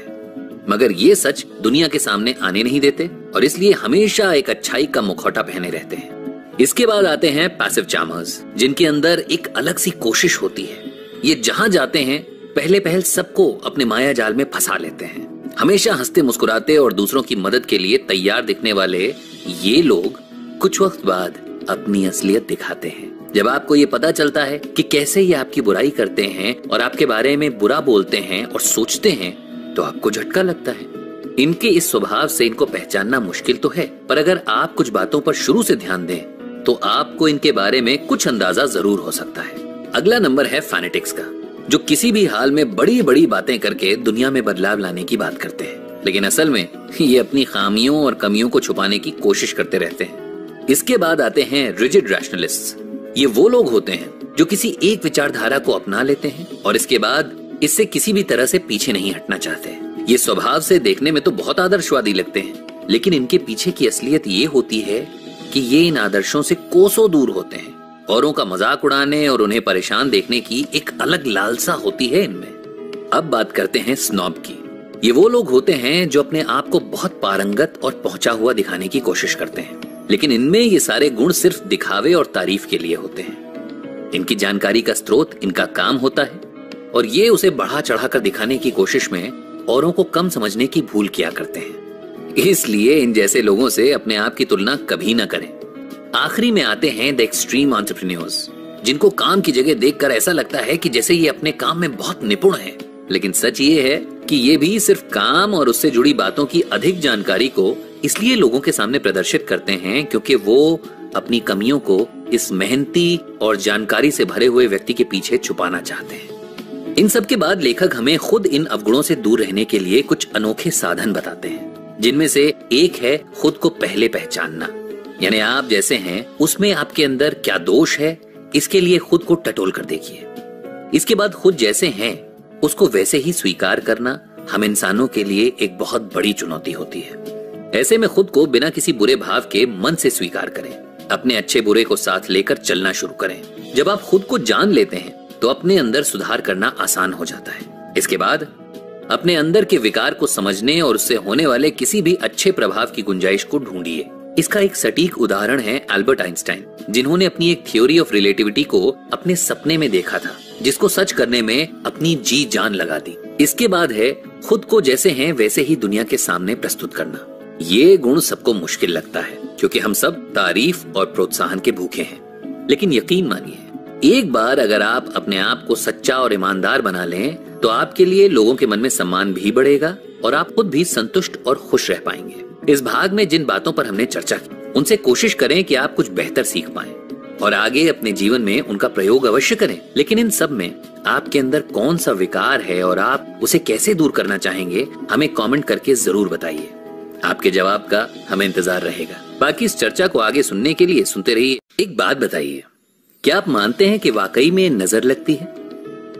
मगर ये सच दुनिया के सामने आने नहीं देते और इसलिए हमेशा एक अच्छाई का मुखौटा पहने रहते हैं। इसके बाद आते हैं पैसिव चार्मर्स, जिनके अंदर एक अलग सी कोशिश होती है। ये जहां जाते हैं पहले सबको अपने माया जाल में फंसा लेते हैं। हमेशा हंसते मुस्कुराते और दूसरों की मदद के लिए तैयार दिखने वाले ये लोग कुछ वक्त बाद अपनी असलियत दिखाते हैं। जब आपको ये पता चलता है कि कैसे ये आपकी बुराई करते हैं और आपके बारे में बुरा बोलते हैं और सोचते हैं, तो आपको झटका लगता है। इनके इस स्वभाव से इनको पहचानना मुश्किल तो है, पर अगर आप कुछ बातों पर शुरू से ध्यान दें तो आपको इनके बारे में कुछ अंदाजा जरूर हो सकता है। अगला नंबर है फैनेटिक्स का, जो किसी भी हाल में बड़ी बड़ी बातें करके दुनिया में बदलाव लाने की बात करते हैं, लेकिन असल में ये अपनी खामियों और कमियों को छुपाने की कोशिश करते रहते हैं। इसके बाद आते हैं रिजिड रैशनलिस्ट्स। ये वो लोग होते हैं जो किसी एक विचारधारा को अपना लेते हैं और इसके बाद इससे किसी भी तरह से पीछे नहीं हटना चाहते। ये स्वभाव से देखने में तो बहुत आदर्शवादी लगते हैं, लेकिन इनके पीछे की असलियत ये होती है कि ये इन आदर्शों से कोसों दूर होते हैं। औरों का मजाक उड़ाने और उन्हें परेशान देखने की एक अलग लालसा होती है इनमें। अब बात करते हैं स्नॉब की। ये वो लोग होते हैं जो अपने आप को बहुत पारंगत और पहुंचा हुआ दिखाने की कोशिश करते हैं, लेकिन इनमें ये सारे गुण सिर्फ दिखावे और तारीफ के लिए होते हैं। इनकी जानकारी का स्रोत इनका काम होता है और ये उसे बढ़ा चढ़ाकर दिखाने की कोशिश में औरों को कम समझने की भूल किया करते हैं। इसलिए इन जैसे लोगों से अपने आप की तुलना कभी ना करें। आखिरी में आते हैं द एक्सट्रीम एंटरप्रेन्योर्स, जिनको काम की जगह देखकर ऐसा लगता है कि जैसे ये अपने काम में बहुत निपुण हैं, लेकिन सच ये है कि ये भी सिर्फ काम और उससे जुड़ी बातों की अधिक जानकारी को इसलिए लोगों के सामने प्रदर्शित करते हैं क्योंकि वो अपनी कमियों को इस मेहनती और जानकारी से भरे हुए व्यक्ति के पीछे छुपाना चाहते हैं। इन सब के बाद लेखक हमें खुद इन अवगुणों से दूर रहने के लिए कुछ अनोखे साधन बताते हैं, जिनमें से एक है खुद को पहले पहचानना, यानी आप जैसे हैं उसमें आपके अंदर क्या दोष है, इसके लिए खुद को टटोल कर देखिए। इसके बाद खुद जैसे हैं उसको वैसे ही स्वीकार करना हम इंसानों के लिए एक बहुत बड़ी चुनौती होती है। ऐसे में खुद को बिना किसी बुरे भाव के मन से स्वीकार करें, अपने अच्छे बुरे को साथ लेकर चलना शुरू करें। जब आप खुद को जान लेते हैं तो अपने अंदर सुधार करना आसान हो जाता है। इसके बाद अपने अंदर के विकार को समझने और उससे होने वाले किसी भी अच्छे प्रभाव की गुंजाइश को ढूंढिए। इसका एक सटीक उदाहरण है एल्बर्ट आइंस्टाइन, जिन्होंने अपनी एक थ्योरी ऑफ रिलेटिविटी को अपने सपने में देखा था, जिसको सच करने में अपनी जी जान लगा दी। इसके बाद है खुद को जैसे हैं वैसे ही दुनिया के सामने प्रस्तुत करना। ये गुण सबको मुश्किल लगता है क्योंकि हम सब तारीफ और प्रोत्साहन के भूखे हैं, लेकिन यकीन मानिए एक बार अगर आप अपने आप को सच्चा और ईमानदार बना लें तो आपके लिए लोगों के मन में सम्मान भी बढ़ेगा और आप खुद भी संतुष्ट और खुश रह पाएंगे। इस भाग में जिन बातों पर हमने चर्चा की उनसे कोशिश करें कि आप कुछ बेहतर सीख पाएं और आगे अपने जीवन में उनका प्रयोग अवश्य करें। लेकिन इन सब में आपके अंदर कौन सा विकार है और आप उसे कैसे दूर करना चाहेंगे, हमें कमेंट करके जरूर बताइए। आपके जवाब का हमें इंतजार रहेगा। बाकी इस चर्चा को आगे सुनने के लिए सुनते रहिए। एक बात बताइए, क्या आप मानते हैं कि वाकई में नजर लगती है?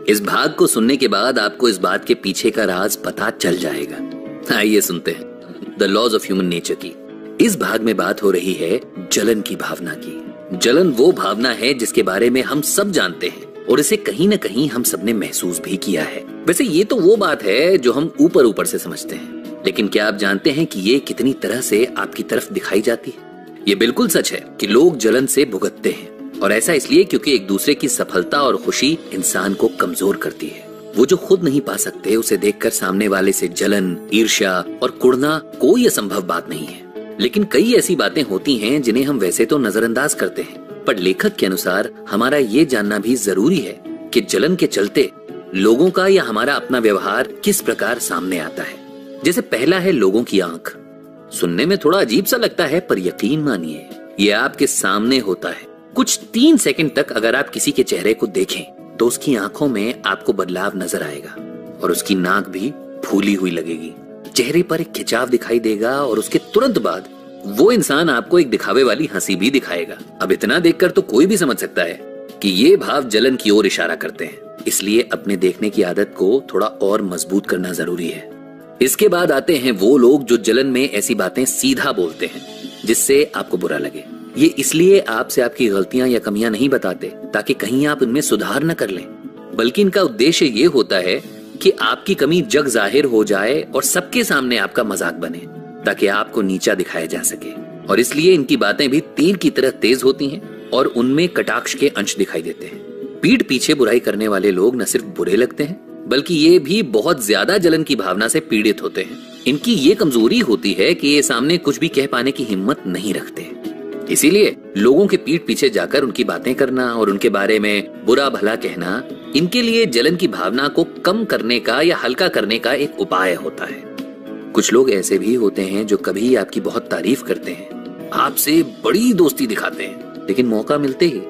इस भाग को सुनने के बाद आपको इस बात के पीछे का राज पता चल जाएगा। आइए सुनते हैं the laws of human nature की। इस भाग में बात हो रही है जलन की भावना की। जलन वो भावना है जिसके बारे में हम सब जानते हैं और इसे कहीं न कहीं हम सबने महसूस भी किया है। वैसे ये तो वो बात है जो हम ऊपर ऊपर से समझते हैं, लेकिन क्या आप जानते हैं कि ये कितनी तरह से आपकी तरफ दिखाई जाती है? ये बिल्कुल सच है कि लोग जलन से भुगतते हैं, और ऐसा इसलिए क्योंकि एक दूसरे की सफलता और खुशी इंसान को कमजोर करती है। वो जो खुद नहीं पा सकते उसे देखकर सामने वाले से जलन, ईर्ष्या और कुढ़ना कोई असंभव बात नहीं है। लेकिन कई ऐसी बातें होती हैं जिन्हें हम वैसे तो नजरअंदाज करते हैं, पर लेखक के अनुसार हमारा ये जानना भी जरूरी है कि जलन के चलते लोगों का या हमारा अपना व्यवहार किस प्रकार सामने आता है। जैसे पहला है लोगों की आंख। सुनने में थोड़ा अजीब सा लगता है, पर यकीन मानिए ये आपके सामने होता है। कुछ 3 सेकंड तक अगर आप किसी के चेहरे को देखें तो उसकी आंखों में आपको बदलाव नजर आएगा और उसकी नाक भी फूली हुई लगेगी, चेहरे पर एक खिंचाव दिखाई देगा और उसके तुरंत बाद वो इंसान आपको एक दिखावे वाली हंसी भी दिखाएगा। अब इतना देखकर तो कोई भी समझ सकता है कि ये भाव जलन की ओर इशारा करते हैं, इसलिए अपने देखने की आदत को थोड़ा और मजबूत करना जरूरी है। इसके बाद आते हैं वो लोग जो जलन में ऐसी बातें सीधा बोलते हैं जिससे आपको बुरा लगे। ये इसलिए आपसे आपकी गलतियां या कमियां नहीं बताते ताकि कहीं आप इनमें सुधार न कर लें, बल्कि इनका उद्देश्य ये होता है कि आपकी कमी जग जाहिर हो जाए और सबके सामने आपका मजाक बने ताकि आपको नीचा दिखाया जा सके। और इसलिए इनकी बातें भी तीर की तरह तेज होती हैं और उनमें कटाक्ष के अंश दिखाई देते हैं। पीठ पीछे बुराई करने वाले लोग न सिर्फ बुरे लगते हैं बल्कि ये भी बहुत ज्यादा जलन की भावना से पीड़ित होते हैं। इनकी ये कमजोरी होती है कि ये सामने कुछ भी कह पाने की हिम्मत नहीं रखते, इसीलिए लोगों के पीठ पीछे जाकर उनकी बातें करना और उनके बारे में बुरा भला कहना इनके लिए जलन की भावना को कम करने का या हल्का करने का एक उपाय होता है। कुछ लोग ऐसे भी होते हैं जो कभी आपकी बहुत तारीफ करते हैं, आपसे बड़ी दोस्ती दिखाते हैं, लेकिन मौका मिलते ही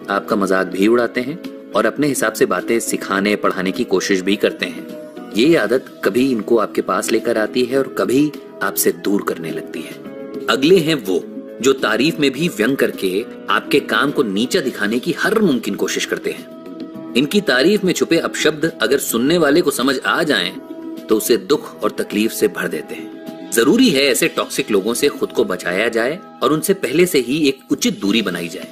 आपका मजाक भी उड़ाते हैं और अपने हिसाब से बातें सिखाने पढ़ाने की कोशिश भी करते हैं। ये आदत कभी इनको आपके पास लेकर आती है और कभी आपसे दूर करने लगती है। अगले हैं वो जो तारीफ में भी व्यंग करके आपके काम को नीचा दिखाने की हर मुमकिन कोशिश करते हैं। इनकी तारीफ में छुपे अपशब्द अगर सुनने वाले को समझ आ जाएं, तो उसे दुख और तकलीफ से भर देते हैं। जरूरी है ऐसे टॉक्सिक लोगों से खुद को बचाया जाए और उनसे पहले से ही एक उचित दूरी बनाई जाए।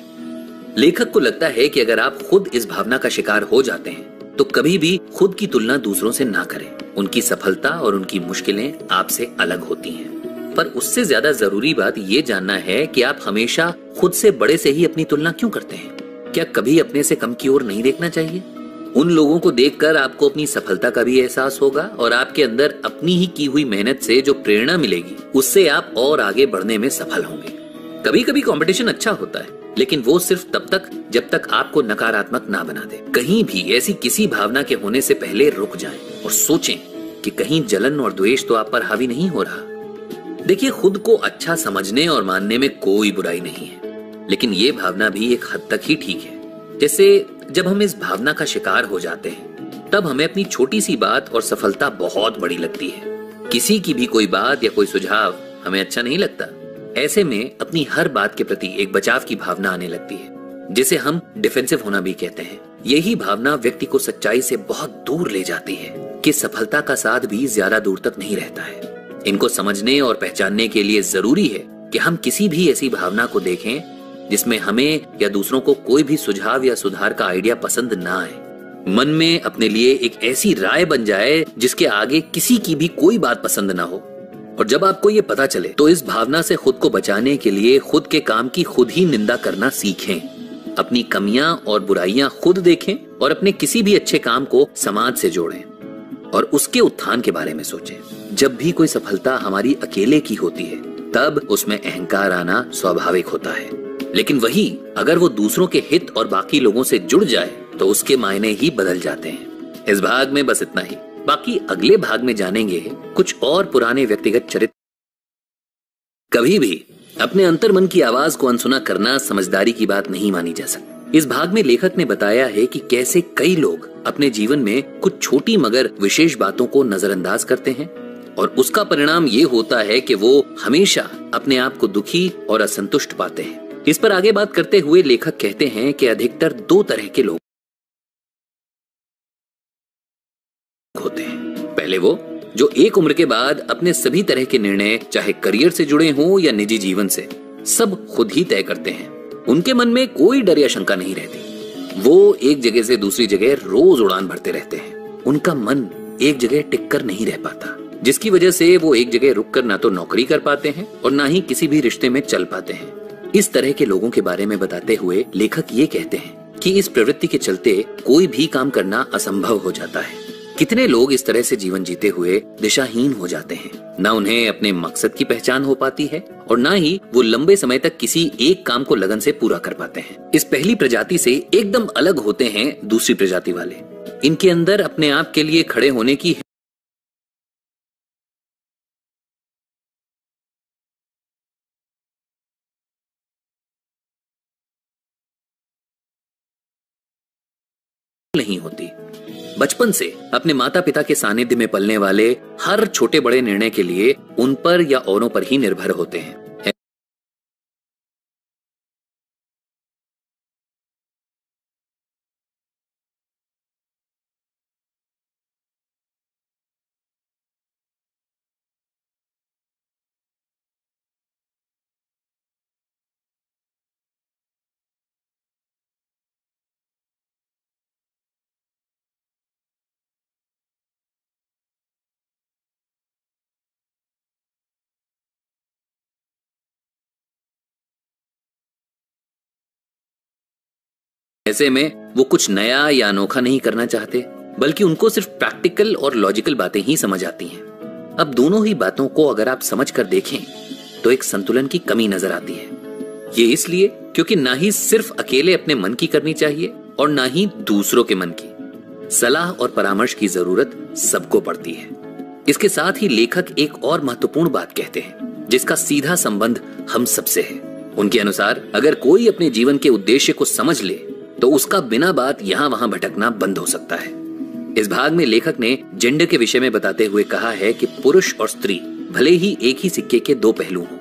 लेखक को लगता है कि अगर आप खुद इस भावना का शिकार हो जाते हैं तो कभी भी खुद की तुलना दूसरों से ना करें। उनकी सफलता और उनकी मुश्किलें आपसे अलग होती हैं, पर उससे ज्यादा जरूरी बात ये जानना है कि आप हमेशा खुद से बड़े से ही अपनी तुलना क्यों करते हैं? क्या कभी अपने से कम की ओर नहीं देखना चाहिए? उन लोगों को देखकर आपको अपनी सफलता का भी एहसास होगा और आपके अंदर अपनी ही की हुई मेहनत से जो प्रेरणा मिलेगी उससे आप और आगे बढ़ने में सफल होंगे। कभी कभी कंपटीशन अच्छा होता है, लेकिन वो सिर्फ तब तक जब तक आपको नकारात्मक ना बना दे। कहीं भी ऐसी किसी भावना के होने से पहले रुक जाएं और सोचें कि कहीं जलन और द्वेष तो आप पर हावी नहीं हो रहा। देखिए, खुद को अच्छा समझने और मानने में कोई बुराई नहीं है, लेकिन ये भावना भी एक हद तक ही ठीक है। जैसे जब हम इस भावना का शिकार हो जाते हैं तब हमें अपनी छोटी सी बात और सफलता बहुत बड़ी लगती है। किसी की भी कोई बात या कोई सुझाव हमें अच्छा नहीं लगता। ऐसे में अपनी हर बात के प्रति एक बचाव की भावना आने लगती है, जिसे हम डिफेंसिव होना भी कहते हैं। यही भावना व्यक्ति को सच्चाई से बहुत दूर ले जाती है कि सफलता का साथ भी ज्यादा दूर तक नहीं रहता है। इनको समझने और पहचानने के लिए जरूरी है कि हम किसी भी ऐसी भावना को देखें जिसमें हमें या दूसरों को कोई भी सुझाव या सुधार का आइडिया पसंद ना आए। मन में अपने लिए एक ऐसी राय बन जाए जिसके आगे किसी की भी कोई बात पसंद ना हो। और जब आपको ये पता चले तो इस भावना से खुद को बचाने के लिए खुद के काम की खुद ही निंदा करना सीखें। अपनी कमियां और बुराइयां खुद देखें और अपने किसी भी अच्छे काम को समाज से जोड़ें और उसके उत्थान के बारे में सोचें। जब भी कोई सफलता हमारी अकेले की होती है तब उसमें अहंकार आना स्वाभाविक होता है, लेकिन वही अगर वो दूसरों के हित और बाकी लोगों से जुड़ जाए तो उसके मायने ही बदल जाते हैं। इस भाग में बस इतना ही, बाकी अगले भाग में जानेंगे कुछ और पुराने व्यक्तिगत चरित्र। कभी भी अपने अंतर्मन की आवाज को अनसुना करना समझदारी की बात नहीं मानी जा सकती। इस भाग में लेखक ने बताया है कि कैसे कई लोग अपने जीवन में कुछ छोटी मगर विशेष बातों को नजरअंदाज करते हैं और उसका परिणाम ये होता है कि वो हमेशा अपने आप को दुखी और असंतुष्ट पाते हैं। इस पर आगे बात करते हुए लेखक कहते हैं कि अधिकतर दो तरह के लोग होते हैं। पहले वो जो एक उम्र के बाद अपने सभी तरह के निर्णय, चाहे करियर से जुड़े हों या निजी जीवन से, सब खुद ही तय करते हैं। उनके मन में कोई डर या शंका नहीं रहती। वो एक जगह से दूसरी जगह रोज उड़ान भरते रहते हैं। उनका मन एक जगह टिक कर नहीं रह पाता, जिसकी वजह से वो एक जगह रुककर ना तो नौकरी कर पाते हैं और ना ही किसी भी रिश्ते में चल पाते हैं। इस तरह के लोगों के बारे में बताते हुए लेखक ये कहते हैं कि इस प्रवृत्ति के चलते कोई भी काम करना असंभव हो जाता है। कितने लोग इस तरह से जीवन जीते हुए दिशाहीन हो जाते हैं। ना उन्हें अपने मकसद की पहचान हो पाती है और ना ही वो लंबे समय तक किसी एक काम को लगन से पूरा कर पाते हैं। इस पहली प्रजाति से एकदम अलग होते हैं दूसरी प्रजाति वाले। इनके अंदर अपने आप के लिए खड़े होने की नहीं होती। बचपन से अपने माता पिता के सानिध्य में पलने वाले हर छोटे बड़े निर्णय के लिए उन पर या औरों पर ही निर्भर होते हैं। ऐसे में वो कुछ नया या अनोखा नहीं करना चाहते, बल्कि उनको सिर्फ प्रैक्टिकल और लॉजिकल बातें ही समझ आती हैं। अब दोनों ही बातों को अगर आप समझ कर देखें तो एक संतुलन की कमी नजर आती है। ये इसलिए क्योंकि ना ही सिर्फ अकेले अपने मन की करनी चाहिए और ना ही दूसरों के मन की। सलाह और परामर्श की जरूरत सबको पड़ती है। इसके साथ ही लेखक एक और महत्वपूर्ण बात कहते हैं जिसका सीधा संबंध हम सबसे है। उनके अनुसार अगर कोई अपने जीवन के उद्देश्य को समझ ले तो उसका बिना बात यहाँ वहां भटकना बंद हो सकता है। इस भाग में लेखक ने जेंडर के विषय में बताते हुए कहा है कि पुरुष और स्त्री भले ही एक ही सिक्के के दो पहलू हों,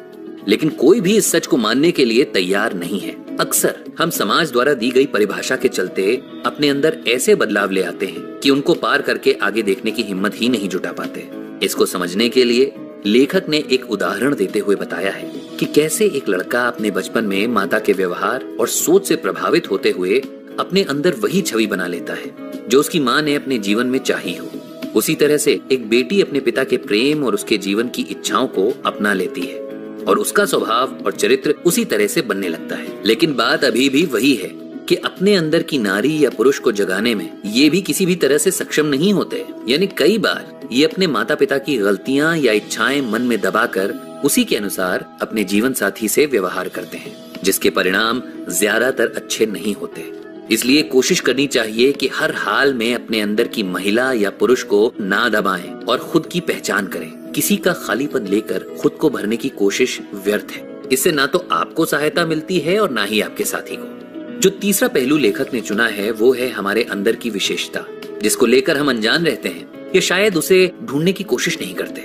लेकिन कोई भी इस सच को मानने के लिए तैयार नहीं है। अक्सर हम समाज द्वारा दी गई परिभाषा के चलते अपने अंदर ऐसे बदलाव ले आते हैं कि उनको पार करके आगे देखने की हिम्मत ही नहीं जुटा पाते। इसको समझने के लिए लेखक ने एक उदाहरण देते हुए बताया है कि कैसे एक लड़का अपने बचपन में माता के व्यवहार और सोच से प्रभावित होते हुए अपने अंदर वही छवि बना लेता है जो उसकी माँ ने अपने जीवन में चाही हो। उसी तरह से एक बेटी अपने पिता के प्रेम और उसके जीवन की इच्छाओं को अपना लेती है और उसका स्वभाव और चरित्र उसी तरह से बनने लगता है। लेकिन बात अभी भी वही है कि अपने अंदर की नारी या पुरुष को जगाने में ये भी किसी भी तरह से सक्षम नहीं होते। यानी कई बार ये अपने माता पिता की गलतियां या इच्छाएं मन में दबाकर उसी के अनुसार अपने जीवन साथी से व्यवहार करते हैं, जिसके परिणाम ज्यादातर अच्छे नहीं होते। इसलिए कोशिश करनी चाहिए कि हर हाल में अपने अंदर की महिला या पुरुष को ना दबाएं और खुद की पहचान करें। किसी का खालीपन लेकर खुद को भरने की कोशिश व्यर्थ है। इससे ना तो आपको सहायता मिलती है और ना ही आपके साथी को। जो तीसरा पहलू लेखक ने चुना है वो है हमारे अंदर की विशेषता, जिसको लेकर हम अनजान रहते हैं या शायद उसे ढूंढने की कोशिश नहीं करते।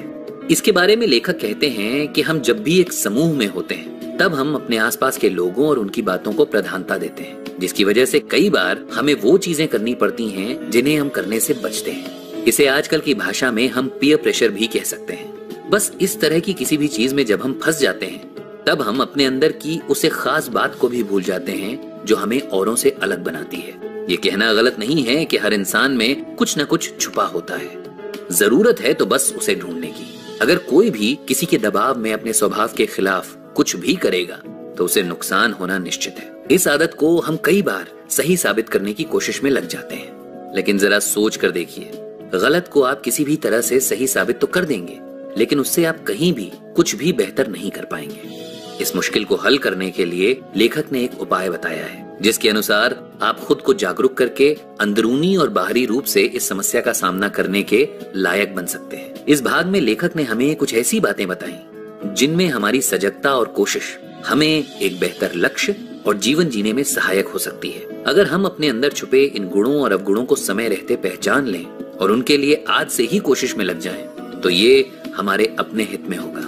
इसके बारे में लेखक कहते हैं कि हम जब भी एक समूह में होते हैं तब हम अपने आसपास के लोगों और उनकी बातों को प्रधानता देते हैं, जिसकी वजह से कई बार हमें वो चीजें करनी पड़ती हैं जिन्हें हम करने से बचते हैं। इसे आजकल की भाषा में हम पीयर प्रेशर भी कह सकते हैं। बस इस तरह की किसी भी चीज में जब हम फंस जाते हैं तब हम अपने अंदर की उसे खास बात को भी भूल जाते हैं जो हमें औरों से अलग बनाती है। ये कहना गलत नहीं है कि हर इंसान में कुछ न कुछ छुपा होता है, जरूरत है तो बस उसे ढूंढने की। अगर कोई भी किसी के दबाव में अपने स्वभाव के खिलाफ कुछ भी करेगा तो उसे नुकसान होना निश्चित है। इस आदत को हम कई बार सही साबित करने की कोशिश में लग जाते हैं, लेकिन जरा सोच कर देखिए, गलत को आप किसी भी तरह से सही साबित तो कर देंगे, लेकिन उससे आप कहीं भी कुछ भी बेहतर नहीं कर पाएंगे। इस मुश्किल को हल करने के लिए लेखक ने एक उपाय बताया है, जिसके अनुसार आप खुद को जागरूक करके अंदरूनी और बाहरी रूप से इस समस्या का सामना करने के लायक बन सकते हैं। इस भाग में लेखक ने हमें कुछ ऐसी बातें बताई जिनमें हमारी सजगता और कोशिश हमें एक बेहतर लक्ष्य और जीवन जीने में सहायक हो सकती है। अगर हम अपने अंदर छुपे इन गुणों और अवगुणों को समय रहते पहचान लें और उनके लिए आज से ही कोशिश में लग जाएं, तो ये हमारे अपने हित में होगा।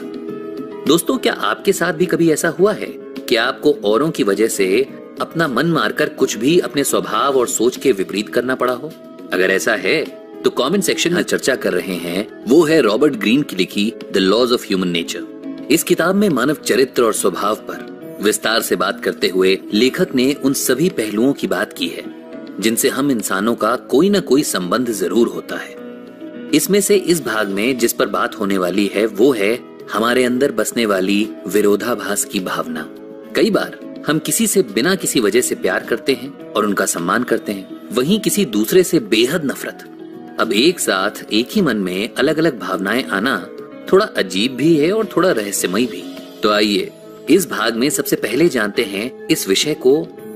दोस्तों, क्या आपके साथ भी कभी ऐसा हुआ है कि आपको औरों की वजह से अपना मन मारकर कुछ भी अपने स्वभाव और सोच के विपरीत करना पड़ा हो? अगर ऐसा है तो कमेंट सेक्शन में चर्चा कर रहे हैं वो है रॉबर्ट ग्रीन की लिखी the laws of human nature. इस किताब में मानव चरित्र और स्वभाव पर विस्तार से बात करते हुए लेखक ने उन सभी पहलुओं की बात की है जिनसे हम इंसानों का कोई न कोई संबंध जरूर होता है। इसमें से इस भाग में जिस पर बात होने वाली है वो है हमारे अंदर बसने वाली विरोधाभास की भावना। कई बार हम किसी से बिना किसी वजह से प्यार करते हैं और उनका सम्मान करते हैं, वहीं किसी दूसरे से बेहद नफरत। अब एक साथ एक ही मन में अलग अलग भावनाएं आना थोड़ा अजीब भी है और थोड़ा रहस्यमय भी। तो आइए इस भाग में सबसे पहले जानते हैं इस विषय को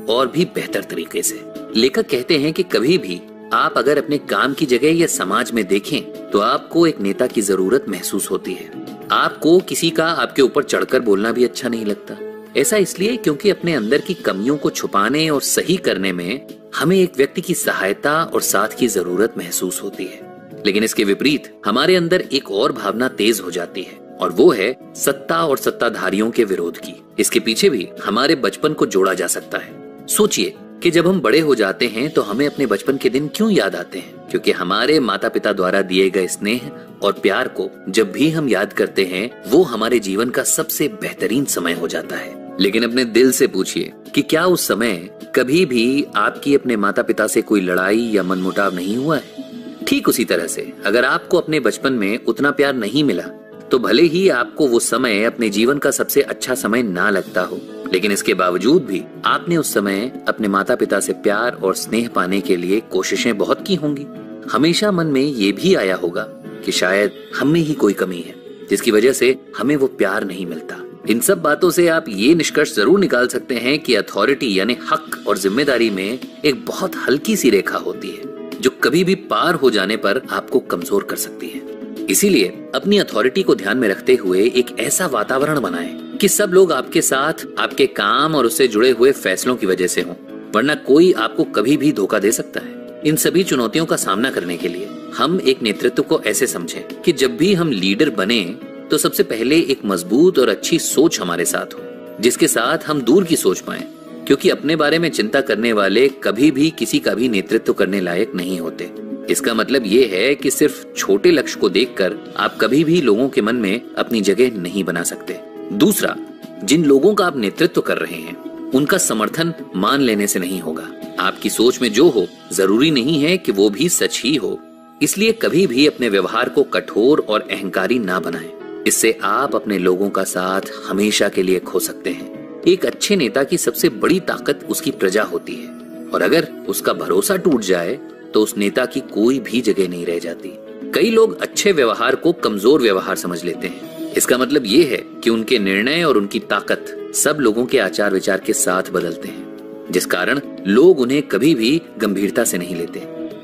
और भी बेहतर तरीके से। लेखक कहते हैं कि कभी भी आप अगर अपने काम की जगह या समाज में देखें तो आपको एक नेता की जरूरत महसूस होती है। आपको किसी का आपके ऊपर चढ़कर बोलना भी अच्छा नहीं लगता। ऐसा इसलिए क्योंकि अपने अंदर की कमियों को छुपाने और सही करने में हमें एक व्यक्ति की सहायता और साथ की जरूरत महसूस होती है। लेकिन इसके विपरीत हमारे अंदर एक और भावना तेज हो जाती है और वो है सत्ता और सत्ताधारियों के विरोध की। इसके पीछे भी हमारे बचपन को जोड़ा जा सकता है। सोचिए कि जब हम बड़े हो जाते हैं तो हमें अपने बचपन के दिन क्यों याद आते हैं? क्योंकि हमारे माता पिता द्वारा दिए गए स्नेह और प्यार को जब भी हम याद करते हैं वो हमारे जीवन का सबसे बेहतरीन समय हो जाता है। लेकिन अपने दिल से पूछिए कि क्या उस समय कभी भी आपकी अपने माता पिता से कोई लड़ाई या मनमुटाव नहीं हुआ है? ठीक उसी तरह से अगर आपको अपने बचपन में उतना प्यार नहीं मिला तो भले ही आपको वो समय अपने जीवन का सबसे अच्छा समय ना लगता हो, लेकिन इसके बावजूद भी आपने उस समय अपने माता पिता से प्यार और स्नेह पाने के लिए कोशिशें बहुत की होंगी। हमेशा मन में ये भी आया होगा कि शायद हम में ही कोई कमी है जिसकी वजह से हमें वो प्यार नहीं मिलता। इन सब बातों से आप ये निष्कर्ष जरूर निकाल सकते हैं कि अथॉरिटी यानी हक और जिम्मेदारी में एक बहुत हल्की सी रेखा होती है जो कभी भी पार हो जाने पर आपको कमजोर कर सकती है। इसीलिए अपनी अथॉरिटी को ध्यान में रखते हुए एक ऐसा वातावरण बनाएं कि सब लोग आपके साथ आपके काम और उससे जुड़े हुए फैसलों की वजह से हों, वरना कोई आपको कभी भी धोखा दे सकता है। इन सभी चुनौतियों का सामना करने के लिए हम एक नेतृत्व को ऐसे समझें कि जब भी हम लीडर बने तो सबसे पहले एक मजबूत और अच्छी सोच हमारे साथ हो, जिसके साथ हम दूर की सोच पाएं, क्योंकि अपने बारे में चिंता करने वाले कभी भी किसी का भी नेतृत्व करने लायक नहीं होते। इसका मतलब ये है कि सिर्फ छोटे लक्ष्य को देखकर आप कभी भी लोगों के मन में अपनी जगह नहीं बना सकते। दूसरा, जिन लोगों का आप नेतृत्व कर रहे हैं उनका समर्थन मान लेने से नहीं होगा। आपकी सोच में जो हो जरूरी नहीं है कि वो भी सच ही हो, इसलिए कभी भी अपने व्यवहार को कठोर और अहंकारी ना बनाएं। इससे आप अपने लोगों का साथ हमेशा के लिए खो सकते हैं। एक अच्छे नेता की सबसे बड़ी ताकत उसकी प्रजा होती है, और अगर उसका भरोसा टूट जाए तो उस नेता की कोई भी जगह नहीं रह जाती। कई लोग अच्छे व्यवहार को कमजोर व्यवहार समझ लेते हैं। इसका मतलब ये है कि उनके निर्णय और उनकी ताकत सब लोगों के आचार विचार के साथ बदलते हैं, जिस कारण लोग उन्हें कभी भी गंभीरता से नहीं लेते।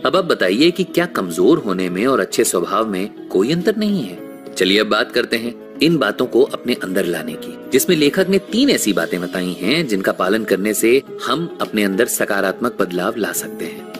अब आप बताइए कि क्या कमजोर होने में और अच्छे स्वभाव में कोई अंतर नहीं है? चलिए अब बात करते हैं इन बातों को अपने अंदर लाने की, जिसमें लेखक ने 3 ऐसी बातें बताई हैं जिनका पालन करने से हम अपने अंदर सकारात्मक बदलाव ला सकते हैं।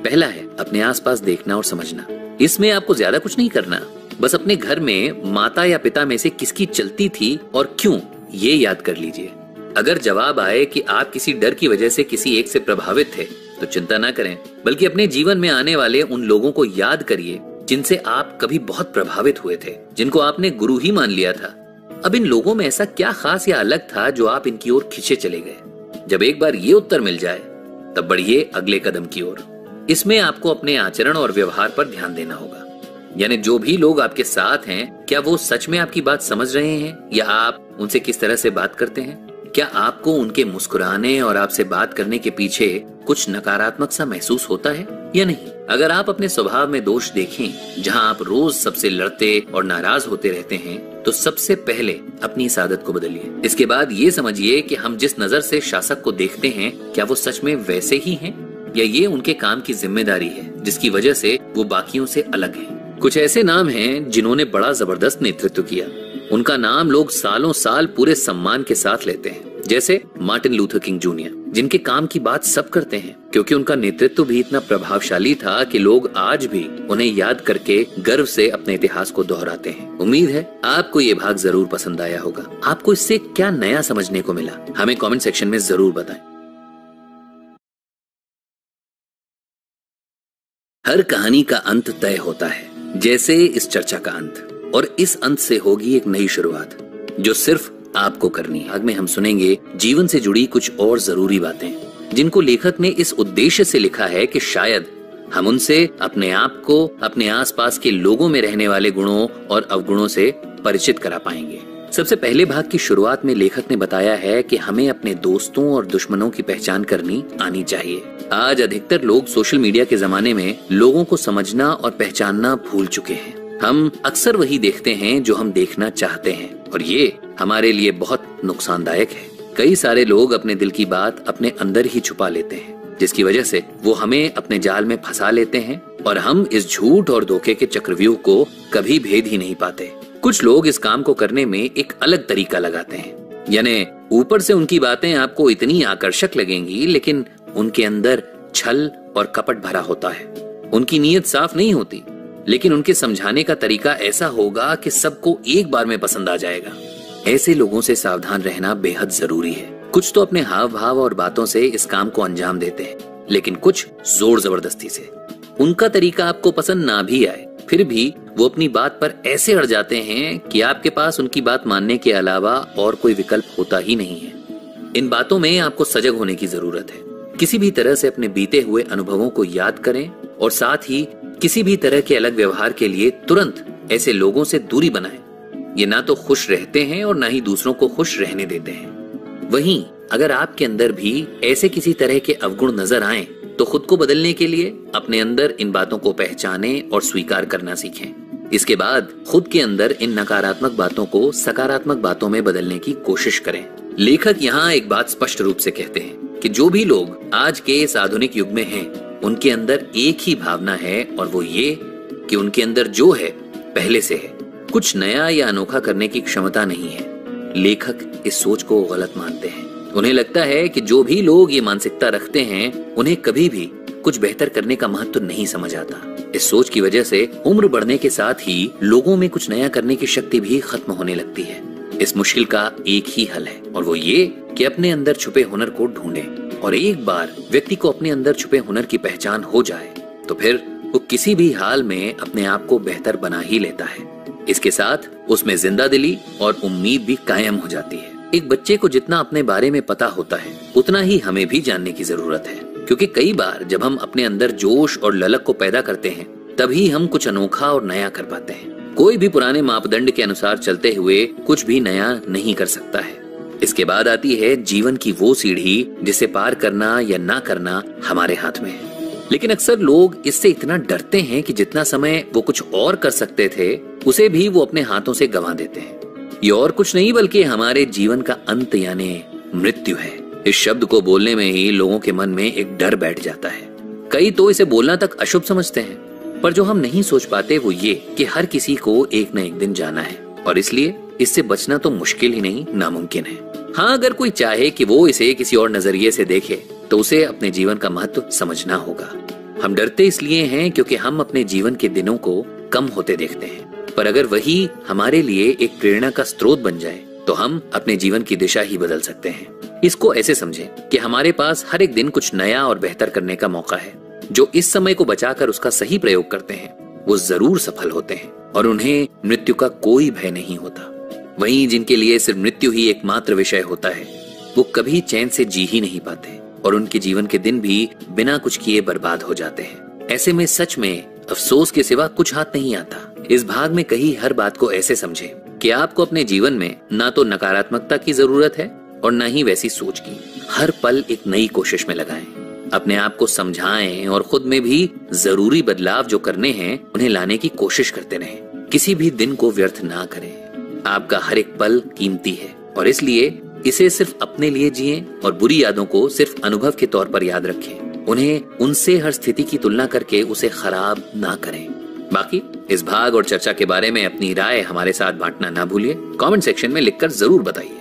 पहला है अपने आसपास देखना और समझना। इसमें आपको ज्यादा कुछ नहीं करना, बस अपने घर में माता या पिता में से किसकी चलती थी और क्यों, ये याद कर लीजिए। अगर जवाब आए कि आप किसी डर की वजह से किसी एक से प्रभावित थे, तो चिंता ना करें, बल्कि अपने जीवन में आने वाले उन लोगों को याद करिए जिनसे आप कभी बहुत प्रभावित हुए थे, जिनको आपने गुरु ही मान लिया था। अब इन लोगों में ऐसा क्या खास या अलग था जो आप इनकी ओर खींचे चले गए? जब एक बार ये उत्तर मिल जाए, तब बढ़िए अगले कदम की ओर। इसमें आपको अपने आचरण और व्यवहार पर ध्यान देना होगा। यानी जो भी लोग आपके साथ हैं, क्या वो सच में आपकी बात समझ रहे हैं, या आप उनसे किस तरह से बात करते हैं? क्या आपको उनके मुस्कुराने और आपसे बात करने के पीछे कुछ नकारात्मक सा महसूस होता है या नहीं? अगर आप अपने स्वभाव में दोष देखें, जहां आप रोज सबसे लड़ते और नाराज होते रहते हैं, तो सबसे पहले अपनी इस आदत को बदलिए। इसके बाद ये समझिए कि हम जिस नजर से शासक को देखते हैं, क्या वो सच में वैसे ही हैं, या ये उनके काम की जिम्मेदारी है जिसकी वजह से वो बाकियों से अलग हैं। कुछ ऐसे नाम हैं जिन्होंने बड़ा जबरदस्त नेतृत्व किया। उनका नाम लोग सालों साल पूरे सम्मान के साथ लेते हैं, जैसे मार्टिन लूथर किंग जूनियर, जिनके काम की बात सब करते हैं क्योंकि उनका नेतृत्व भी इतना प्रभावशाली था कि लोग आज भी उन्हें याद करके गर्व से अपने इतिहास को दोहराते हैं। उम्मीद है आपको ये भाग जरूर पसंद आया होगा। आपको इससे क्या नया समझने को मिला, हमें कमेंट सेक्शन में जरूर बताएं। हर कहानी का अंत तय होता है, जैसे इस चर्चा का अंत, और इस अंत से होगी एक नई शुरुआत जो सिर्फ आपको करनी है। आगे में हम सुनेंगे जीवन से जुड़ी कुछ और जरूरी बातें, जिनको लेखक ने इस उद्देश्य से लिखा है कि शायद हम उनसे अपने आप को अपने आसपास के लोगों में रहने वाले गुणों और अवगुणों से परिचित करा पाएंगे। सबसे पहले भाग की शुरुआत में लेखक ने बताया है कि हमें अपने दोस्तों और दुश्मनों की पहचान करनी आनी चाहिए। आज अधिकतर लोग सोशल मीडिया के जमाने में लोगों को समझना और पहचानना भूल चुके हैं। हम अक्सर वही देखते हैं जो हम देखना चाहते हैं, और ये हमारे लिए बहुत नुकसानदायक है। कई सारे लोग अपने दिल की बात अपने अंदर ही छुपा लेते हैं, जिसकी वजह से वो हमें अपने जाल में फंसा लेते हैं और हम इस झूठ और धोखे के चक्रव्यूह को कभी भेद ही नहीं पाते। कुछ लोग इस काम को करने में एक अलग तरीका लगाते हैं, यानी ऊपर से उनकी बातें आपको इतनी आकर्षक लगेंगी, लेकिन उनके अंदर छल और कपट भरा होता है। उनकी नीयत साफ नहीं होती, लेकिन उनके समझाने का तरीका ऐसा होगा कि सबको एक बार में पसंद आ जाएगा। ऐसे लोगों से सावधान रहना बेहद जरूरी है। कुछ तो अपने हाव भाव और बातों से इस काम को अंजाम देते हैं, लेकिन कुछ जोर जबरदस्ती से। उनका तरीका आपको पसंद ना भी आए, फिर भी वो अपनी बात पर ऐसे अड़ जाते हैं कि आपके पास उनकी बात मानने के अलावा और कोई विकल्प होता ही नहीं है। इन बातों में आपको सजग होने की जरूरत है। किसी भी तरह से अपने बीते हुए अनुभवों को याद करें और साथ ही किसी भी तरह के अलग व्यवहार के लिए तुरंत ऐसे लोगों से दूरी बनाएं। ये ना तो खुश रहते हैं और ना ही दूसरों को खुश रहने देते हैं। वहीं अगर आपके अंदर भी ऐसे किसी तरह के अवगुण नजर आएं, तो खुद को बदलने के लिए अपने अंदर इन बातों को पहचानें और स्वीकार करना सीखें। इसके बाद खुद के अंदर इन नकारात्मक बातों को सकारात्मक बातों में बदलने की कोशिश करें। लेखक यहाँ एक बात स्पष्ट रूप से कहते हैं कि जो भी लोग आज के इस आधुनिक युग में हैं, उनके अंदर एक ही भावना है, और वो ये कि उनके अंदर जो है पहले से है। कुछ नया या अनोखा करने की क्षमता नहीं है। लेखक इस सोच को गलत मानते हैं। उन्हें लगता है कि जो भी लोग ये मानसिकता रखते हैं, उन्हें कभी भी कुछ बेहतर करने का महत्व नहीं समझ आता। इस सोच की वजह से उम्र बढ़ने के साथ ही लोगों में कुछ नया करने की शक्ति भी खत्म होने लगती है। इस मुश्किल का एक ही हल है, और वो ये कि अपने अंदर छुपे हुनर को ढूंढें। और एक बार व्यक्ति को अपने अंदर छुपे हुनर की पहचान हो जाए, तो फिर वो किसी भी हाल में अपने आप को बेहतर बना ही लेता है। इसके साथ उसमें जिंदा दिली और उम्मीद भी कायम हो जाती है। एक बच्चे को जितना अपने बारे में पता होता है, उतना ही हमें भी जानने की जरूरत है, क्योंकि कई बार जब हम अपने अंदर जोश और ललक को पैदा करते हैं, तभी हम कुछ अनोखा और नया कर पाते हैं। कोई भी पुराने मापदंड के अनुसार चलते हुए कुछ भी नया नहीं कर सकता है। इसके बाद आती है जीवन की वो सीढ़ी जिसे पार करना या ना करना हमारे हाथ में है। लेकिन अक्सर लोग इससे इतना डरते हैं कि जितना समय वो कुछ और कर सकते थे, उसे भी वो अपने हाथों से गंवा देते हैं। ये और कुछ नहीं बल्कि हमारे जीवन का अंत यानी मृत्यु है। इस शब्द को बोलने में ही लोगों के मन में एक डर बैठ जाता है। कई तो इसे बोलना तक अशुभ समझते हैं, पर जो हम नहीं सोच पाते वो ये कि हर किसी को एक न एक दिन जाना है, और इसलिए इससे बचना तो मुश्किल ही नहीं, नामुमकिन है। हाँ, अगर कोई चाहे कि वो इसे किसी और नजरिए से देखे, तो उसे अपने जीवन का महत्व समझना होगा। हम डरते इसलिए हैं क्योंकि हम अपने जीवन के दिनों को कम होते देखते हैं। पर अगर वही हमारे लिए एक प्रेरणा का स्रोत बन जाए तो हम अपने जीवन की दिशा ही बदल सकते हैं। इसको ऐसे समझें कि हमारे पास हर एक दिन कुछ नया और बेहतर करने का मौका है। जो इस समय को बचाकर उसका सही प्रयोग करते हैं वो जरूर सफल होते हैं और उन्हें मृत्यु का कोई भय नहीं होता। वहीं जिनके लिए सिर्फ मृत्यु ही एकमात्र विषय होता है वो कभी चैन से जी ही नहीं पाते और उनके जीवन के दिन भी बिना कुछ किए बर्बाद हो जाते हैं। ऐसे में सच में अफसोस के सिवा कुछ हाथ नहीं आता। इस भाग में कही हर बात को ऐसे समझें कि आपको अपने जीवन में ना तो नकारात्मकता की जरूरत है और न ही वैसी सोच की। हर पल एक नई कोशिश में लगाएं, अपने आप को समझाएं और खुद में भी जरूरी बदलाव जो करने हैं उन्हें लाने की कोशिश करते रहें। किसी भी दिन को व्यर्थ ना करें। आपका हर एक पल कीमती है और इसलिए इसे सिर्फ अपने लिए जिएं और बुरी यादों को सिर्फ अनुभव के तौर पर याद रखें। उन्हें उनसे हर स्थिति की तुलना करके उसे खराब ना करें। बाकी इस भाग और चर्चा के बारे में अपनी राय हमारे साथ बांटना ना भूलिए। कमेंट सेक्शन में लिखकर जरूर बताइए।